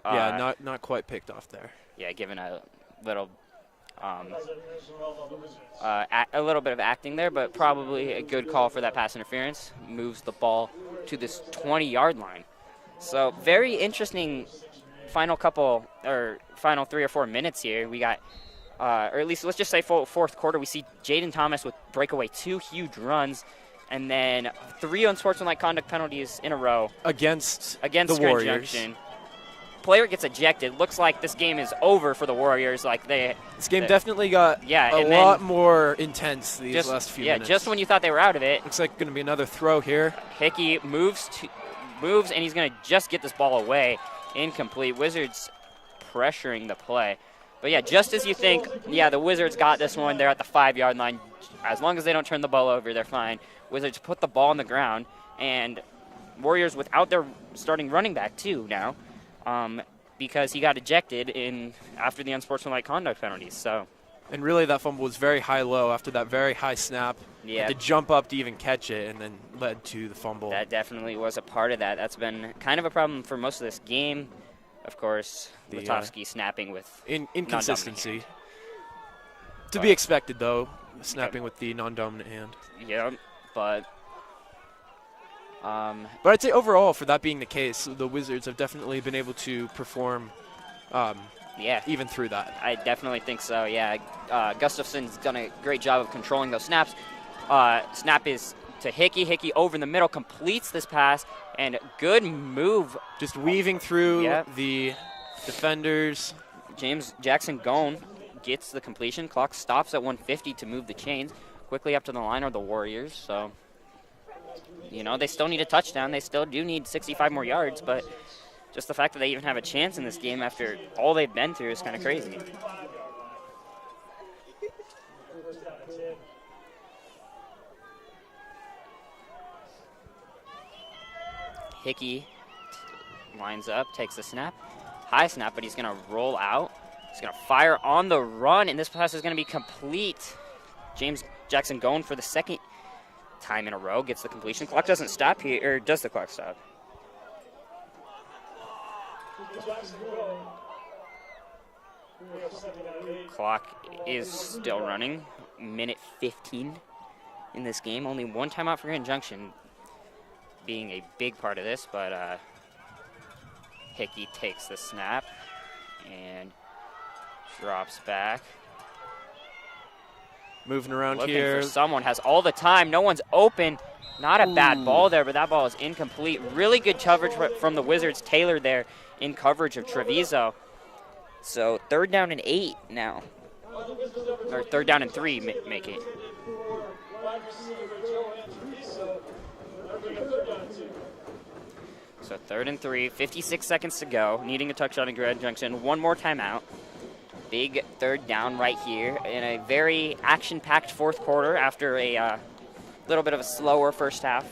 [SPEAKER 8] yeah, not quite picked off there.
[SPEAKER 3] Yeah, given a little a little bit of acting there, but probably a good call for that pass interference. Moves the ball to this 20-yard line. So very interesting final 3 or 4 minutes here. We got, or at least let's just say fourth quarter, we see Jaden Thomas with breakaway 2 huge runs, and then 3 unsportsmanlike conduct penalties in a row
[SPEAKER 8] against the
[SPEAKER 3] Grand
[SPEAKER 8] Warriors.
[SPEAKER 3] Junction. Player gets ejected. Looks like this game is over for the Warriors.
[SPEAKER 8] This game definitely got a lot more intense these last few minutes.
[SPEAKER 3] Yeah, just when you thought they were out of it.
[SPEAKER 8] Looks like going to be another throw here.
[SPEAKER 3] Hickey moves, and he's going to just get this ball away. Incomplete. Wizards pressuring the play. But yeah, just as you think, the Wizards got this one. They're at the 5-yard line. As long as they don't turn the ball over, they're fine. Wizards put the ball on the ground, and Warriors without their starting running back too now. Because he got ejected after the unsportsmanlike conduct penalties. So,
[SPEAKER 8] and really that fumble was very high-low after that very high snap.
[SPEAKER 3] Yeah,
[SPEAKER 8] to jump up to even catch it, and then led to the fumble.
[SPEAKER 3] That definitely was a part of that. That's been kind of a problem for most of this game. Of course, Lutovsky snapping with
[SPEAKER 8] inconsistency. To be expected, though, snapping with the non-dominant hand.
[SPEAKER 3] Yeah, but
[SPEAKER 8] I'd say overall, for that being the case, the Wizards have definitely been able to perform even through that.
[SPEAKER 3] I definitely think so, yeah. Gustafson's done a great job of controlling those snaps. Snap is to Hickey. Hickey over in the middle, completes this pass, and good move.
[SPEAKER 8] Just weaving through the defenders.
[SPEAKER 3] James Jackson Gone gets the completion. Clock stops at 150 to move the chains. quickly up to the line are the Warriors. So, you know, they still need a touchdown. They still do need 65 more yards, but just the fact that they even have a chance in this game after all they've been through is kind of crazy. Hickey lines up, takes the snap. High snap, but he's going to roll out. He's going to fire on the run, and this pass is going to be complete. James Jackson going for the second time in a row, gets the completion. Clock doesn't stop here, or does the clock stop? Clock is still running. Minute 15 in this game. Only one timeout for Grand Junction being a big part of this, but Hickey takes the snap and drops back.
[SPEAKER 8] Moving around
[SPEAKER 3] Looking
[SPEAKER 8] here.
[SPEAKER 3] for someone, has all the time. No one's open. Not a bad ball there, but that ball is incomplete. Really good coverage from the Wizards. Taylor there in coverage of Treviso. So 3rd down and 8 now. Or 3rd down and 3 make it. So 3rd and 3, 56 seconds to go. Needing a touchdown in Grand Junction. One more timeout. Big 3rd down right here in a very action-packed 4th quarter after a little bit of a slower first half.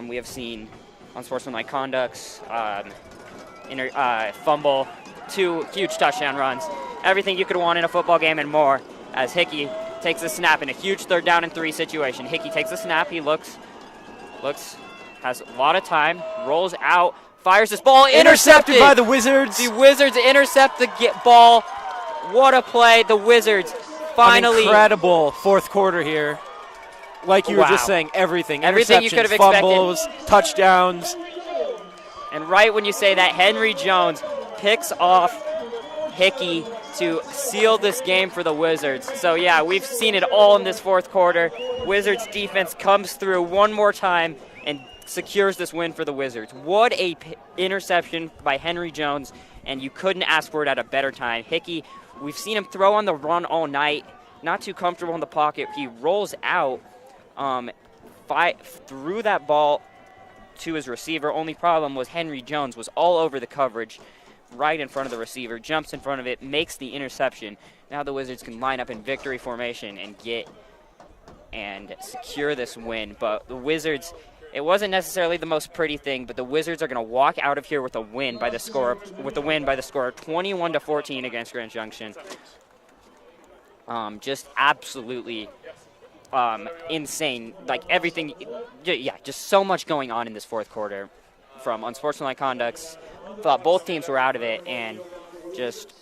[SPEAKER 3] We have seen unsportsmanlike conducts, fumble, 2 huge touchdown runs. Everything you could want in a football game and more as Hickey takes the snap in a huge 3rd down and 3 situation. Hickey takes the snap. He looks, has a lot of time, rolls out, fires this ball, intercepted
[SPEAKER 8] by the Wizards.
[SPEAKER 3] The Wizards intercept the ball. What a play. The Wizards finally.
[SPEAKER 8] An incredible 4th quarter here. Like you were just saying, everything.
[SPEAKER 3] Everything you could have
[SPEAKER 8] fumbles,
[SPEAKER 3] expected.
[SPEAKER 8] Touchdowns.
[SPEAKER 3] And right when you say that, Henry Jones picks off Hickey to seal this game for the Wizards. So, yeah, we've seen it all in this 4th quarter. Wizards defense comes through one more time and secures this win for the Wizards. What a interception by Henry Jones, and you couldn't ask for it at a better time. Hickey, we've seen him throw on the run all night. Not too comfortable in the pocket. He rolls out, threw that ball to his receiver. Only problem was Henry Jones was all over the coverage right in front of the receiver, jumps in front of it, makes the interception. Now the Wizards can line up in victory formation and secure this win. But the Wizards, it wasn't necessarily the most pretty thing, but the Wizards are going to walk out of here with a win by the score of 21-14 against Grand Junction. Just absolutely insane. Like everything, yeah, just so much going on in this 4th quarter from unsportsmanlike conducts. Thought both teams were out of it, and just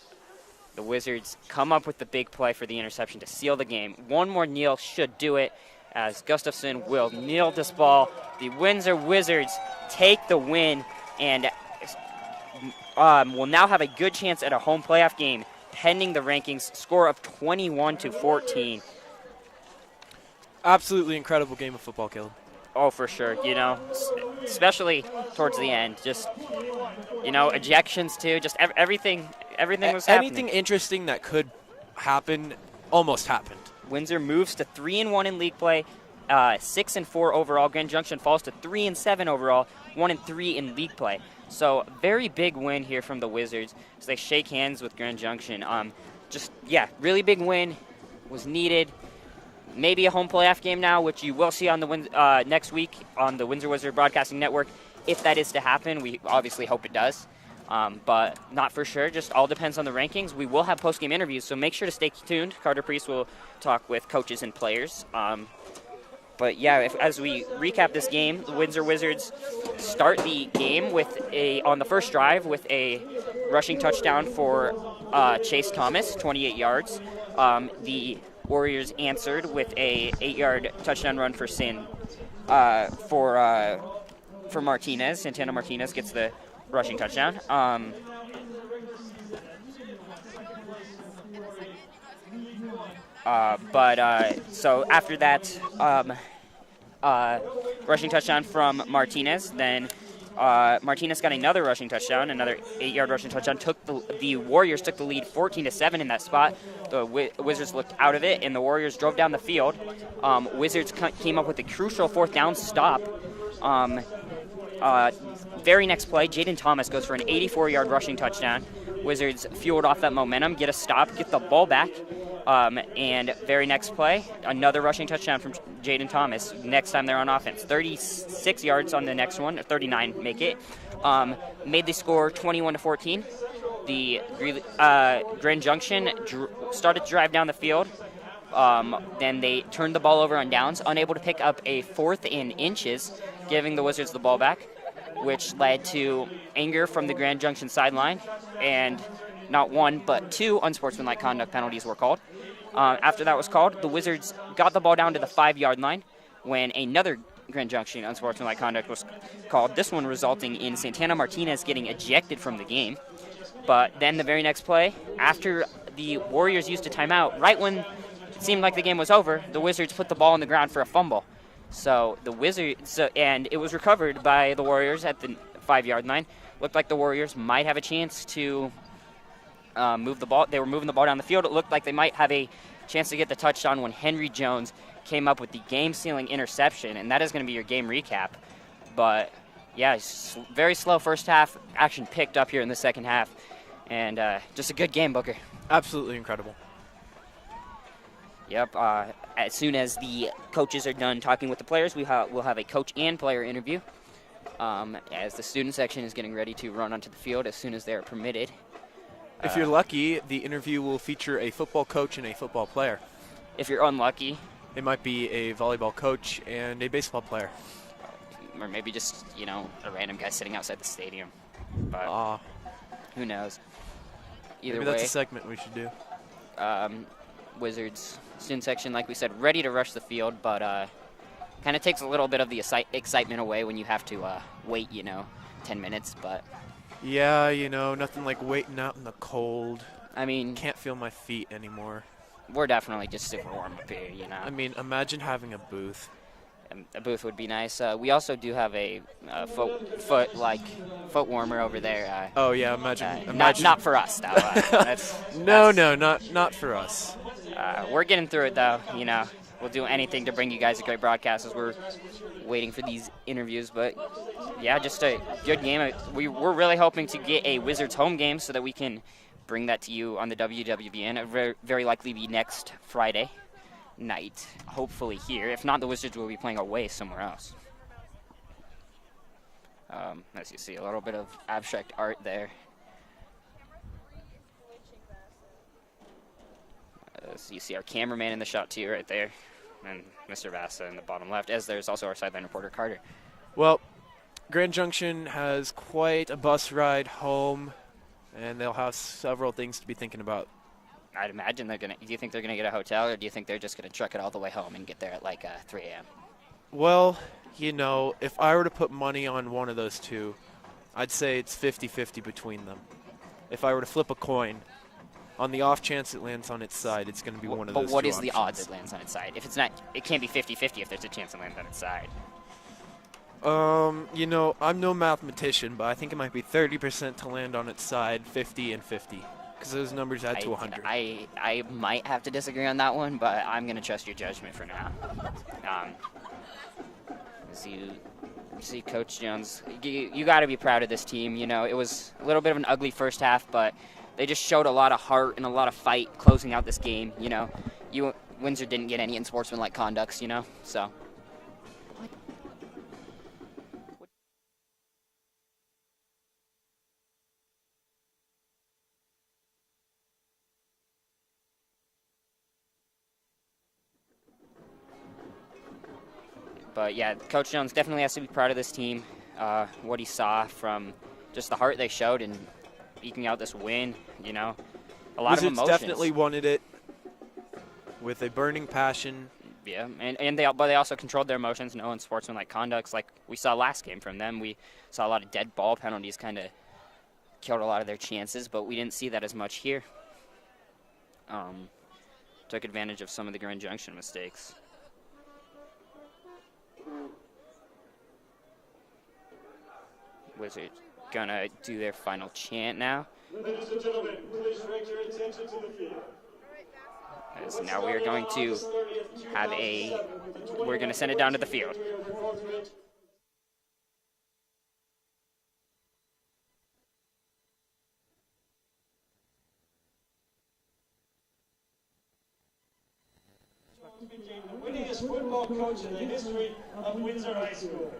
[SPEAKER 3] the Wizards come up with the big play for the interception to seal the game. One more kneel should do it, as Gustafson will kneel this ball. The Windsor Wizards take the win and will now have a good chance at a home playoff game, pending the rankings. Score of 21-14.
[SPEAKER 8] Absolutely incredible game of football, Caleb.
[SPEAKER 3] Oh, for sure. You know, especially towards the end. Just, you know, ejections too. Just everything was happening.
[SPEAKER 8] Anything interesting that could happen almost happened.
[SPEAKER 3] Windsor moves to 3-1 in league play, 6-4 overall. Grand Junction falls to 3-7 overall, 1-3 in league play. So very big win here from the Wizards as they shake hands with Grand Junction. Really big win was needed. Maybe a home playoff game now, which you will see on the next week on the Windsor Wizard Broadcasting Network. If that is to happen, we obviously hope it does. But not for sure. Just all depends on the rankings. We will have post-game interviews, so make sure to stay tuned. Carter Priest will talk with coaches and players. But yeah, as we recap this game, the Windsor Wizards start the game on the first drive with a rushing touchdown for Chase Thomas, 28 yards. The Warriors answered with a 8-yard touchdown run for Martinez. Santana Martinez gets the rushing touchdown. So after that, rushing touchdown from Martinez, then Martinez got another rushing touchdown, another 8-yard rushing touchdown. The Warriors took the lead 14-7 in that spot. The Wizards looked out of it, and the Warriors drove down the field. Wizards came up with a crucial 4th down stop. Very next play, Jaden Thomas goes for an 84-yard rushing touchdown. Wizards fueled off that momentum, get a stop, get the ball back. And very next play, another rushing touchdown from Jaden Thomas. Next time they're on offense, 36 yards on the next one, or 39 make it. Made the score 21-14. The Grand Junction started to drive down the field. Then they turned the ball over on downs, unable to pick up a 4th and inches, giving the Wizards the ball back, which led to anger from the Grand Junction sideline, and not 1 but 2 unsportsmanlike conduct penalties were called. After that was called, the Wizards got the ball down to the 5-yard line when another Grand Junction unsportsmanlike conduct was called, this one resulting in Santana Martinez getting ejected from the game. But then the very next play, after the Warriors used a timeout, right when it seemed like the game was over, the Wizards put the ball on the ground for a fumble. So the Wizards, and it was recovered by the Warriors at the 5-yard line. Looked like the Warriors might have a chance to move the ball. They were moving the ball down the field. It looked like they might have a chance to get the touchdown when Henry Jones came up with the game-sealing interception, and that is going to be your game recap. But, yeah, very slow first half. Action picked up here in the second half, and just a good game, Booker.
[SPEAKER 8] Absolutely incredible.
[SPEAKER 3] Yep. As soon as the coaches are done talking with the players, we'll have a coach and player interview. As the student section is getting ready to run onto the field as soon as they are permitted.
[SPEAKER 8] If you're lucky, the interview will feature a football coach and a football player.
[SPEAKER 3] If you're unlucky,
[SPEAKER 8] it might be a volleyball coach and a baseball player.
[SPEAKER 3] Or maybe just, a random guy sitting outside the stadium. But who knows? Either
[SPEAKER 8] maybe
[SPEAKER 3] way.
[SPEAKER 8] That's a segment we should do.
[SPEAKER 3] Wizards student section, like we said, ready to rush the field, but kind of takes a little bit of the excitement away when you have to wait, 10 minutes. But
[SPEAKER 8] yeah, nothing like waiting out in the cold.
[SPEAKER 3] I mean,
[SPEAKER 8] can't feel my feet anymore.
[SPEAKER 3] We're definitely just super warm up here,
[SPEAKER 8] I mean, imagine having a booth.
[SPEAKER 3] A booth would be nice. We also do have a foot warmer over there.
[SPEAKER 8] Oh yeah, imagine.
[SPEAKER 3] Not for us, though.
[SPEAKER 8] Not for us.
[SPEAKER 3] We're getting through it, though. We'll do anything to bring you guys a great broadcast as we're waiting for these interviews. But yeah, just a good game. We're really hoping to get a Wizards home game so that we can bring that to you on the WWBN. It will very likely be next Friday night, hopefully here. If not, the Wizards will be playing away somewhere else. As you see, a little bit of abstract art there. So you see our cameraman in the shot too right there, and Mr. Vassa in the bottom left, as there's also our sideline reporter, Carter.
[SPEAKER 8] Well, Grand Junction has quite a bus ride home, and they'll have several things to be thinking about.
[SPEAKER 3] I'd imagine they're going to. Do you think they're going to get a hotel, or do you think they're just going to truck it all the way home and get there at like 3 a.m.?
[SPEAKER 8] Well, if I were to put money on one of those two, I'd say it's 50-50 between them. If I were to flip a coin, on the off chance it lands on its side, it's going to be one of those two.
[SPEAKER 3] But what is
[SPEAKER 8] options.
[SPEAKER 3] the odds it lands on its side? If it's not, it can't be 50-50 if there's a chance it lands on its side.
[SPEAKER 8] I'm no mathematician, but I think it might be 30% to land on its side, 50 and 50, because those numbers add to 100.
[SPEAKER 3] I might have to disagree on that one, but I'm going to trust your judgment for now. As you see Coach Jones, you got to be proud of this team. It was a little bit of an ugly first half, but they just showed a lot of heart and a lot of fight closing out this game. Windsor didn't get any unsportsmanlike conducts, so. But yeah, Coach Jones definitely has to be proud of this team. What he saw from just the heart they showed and eking out this win, a lot
[SPEAKER 8] Wizards
[SPEAKER 3] of emotions.
[SPEAKER 8] Definitely wanted it with a burning passion.
[SPEAKER 3] Yeah, but they also controlled their emotions. No unsportsmanlike conducts like we saw last game from them. We saw a lot of dead ball penalties, kind of killed a lot of their chances, but we didn't see that as much here. Took advantage of some of the Grand Junction mistakes. Wizards gonna do their final chant now.
[SPEAKER 4] Ladies and gentlemen, please direct your attention to the field.
[SPEAKER 3] As now we are going to have we're gonna send it down to the field.
[SPEAKER 4] Became the winningest football coach in the history of Windsor High School.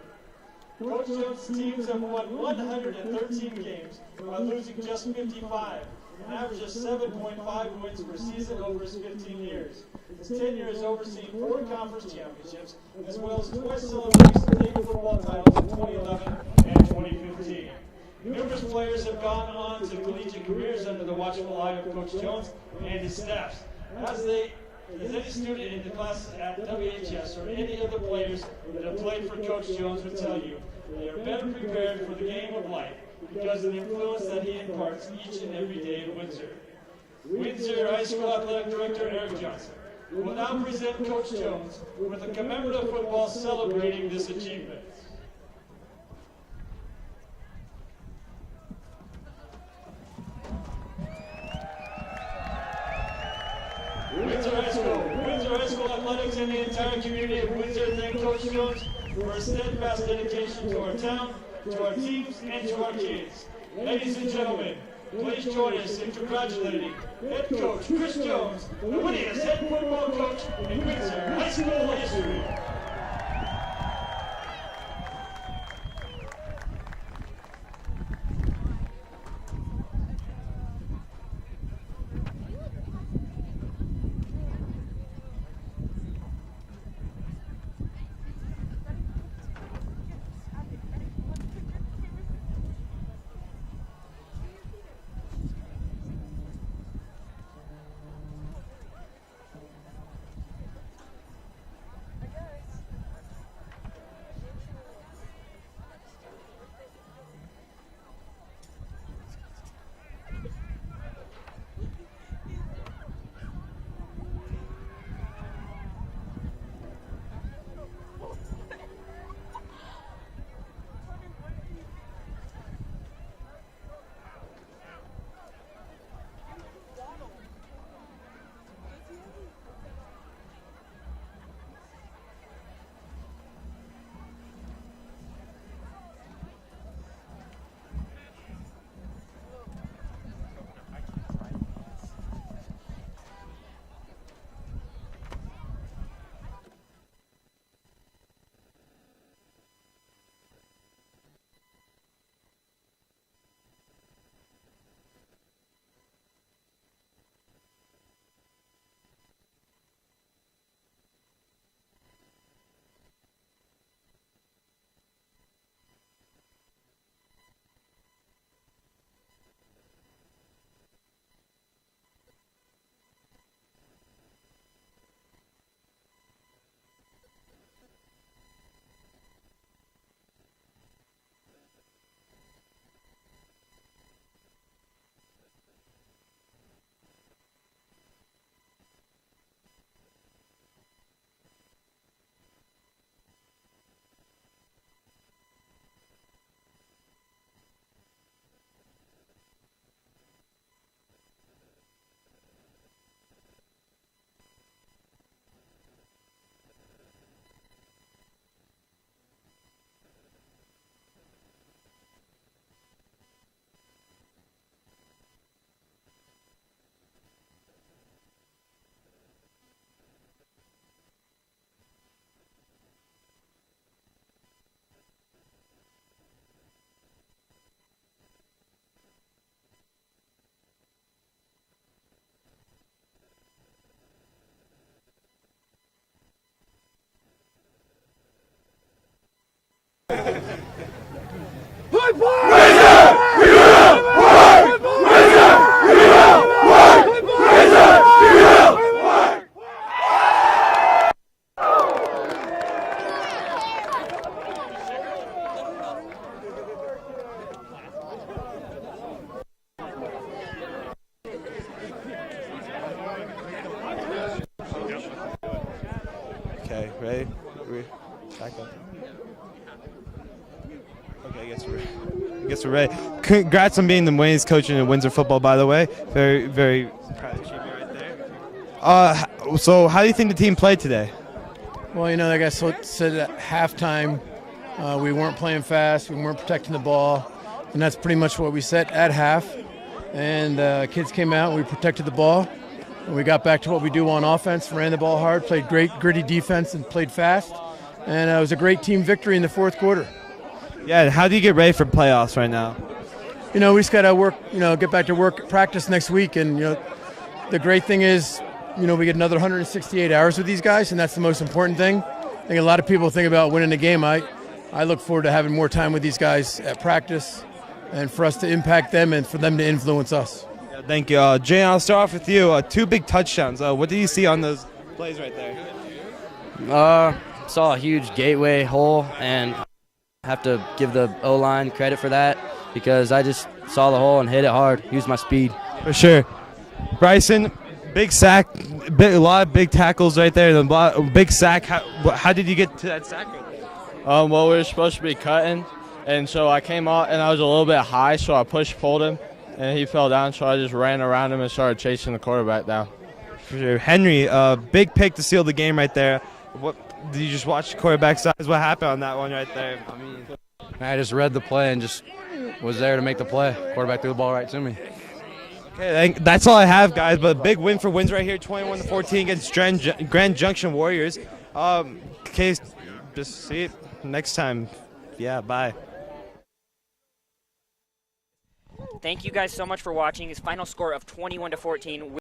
[SPEAKER 4] Coach Jones' teams have won 113 games while losing just 55, an average of 7.5 wins per season over his 15 years. His tenure has overseen 4 conference championships, as well as twice celebrating state football titles in 2011 and 2015. Numerous players have gone on to collegiate careers under the watchful eye of Coach Jones and his staffs. As any student in the class at WHS or any of the players that have played for Coach Jones would tell you, they are better prepared for the game of life because of the influence that he imparts each and every day at Windsor. Windsor High School Athletic Director Eric Johnson will now present Coach Jones with a commemorative football celebrating this achievement. Windsor High School Athletics and the entire community of Windsor thank Coach Jones for his steadfast dedication to our town, to our teams, and to our kids. Ladies and gentlemen, please join us in congratulating head coach Chris Jones, the winningest head football coach in Windsor High School history.
[SPEAKER 5] Okay, ready? Back up. Okay, I guess we're ready. Congrats on being the winningest coach in Windsor football, by the way. Very, very proud achievement right there. So how do you think the team played today?
[SPEAKER 9] Well, like I said at halftime, we weren't playing fast, we weren't protecting the ball, and that's pretty much what we said at half. And kids came out, we protected the ball, and we got back to what we do on offense, ran the ball hard, played great, gritty defense, and played fast. And it was a great team victory in the fourth quarter.
[SPEAKER 5] Yeah, how do you get ready for playoffs right now?
[SPEAKER 9] We just got to work, get back to work, practice next week. And, the great thing is, we get another 168 hours with these guys, and that's the most important thing. I think a lot of people think about winning a game. I look forward to having more time with these guys at practice and for us to impact them and for them to influence us.
[SPEAKER 5] Yeah, thank you. Jay, I'll start off with you. 2 big touchdowns. What do you see on those plays right there?
[SPEAKER 12] Saw a huge gateway hole, and have to give the O-line credit for that because I just saw the hole and hit it hard. Used my speed.
[SPEAKER 5] For sure. Bryson, big sack, a lot of big tackles right there. Big sack. How did you get to that sack right there?
[SPEAKER 13] Well, we were supposed to be cutting, and so I came out and I was a little bit high, so I pulled him, and he fell down, so I just ran around him and started chasing the quarterback down.
[SPEAKER 5] For sure. Henry, big pick to seal the game right there. What did you just watch the quarterback size? What happened on that one right there?
[SPEAKER 12] I just read the play and just was there to make the play. Quarterback threw the ball right to me.
[SPEAKER 5] Okay, that's all I have, guys. But a big win for Windsor right here, 21-14 against Grand Junction Warriors. Okay, just see it next time. Yeah, bye.
[SPEAKER 3] Thank you guys so much for watching. His final score of 21-14.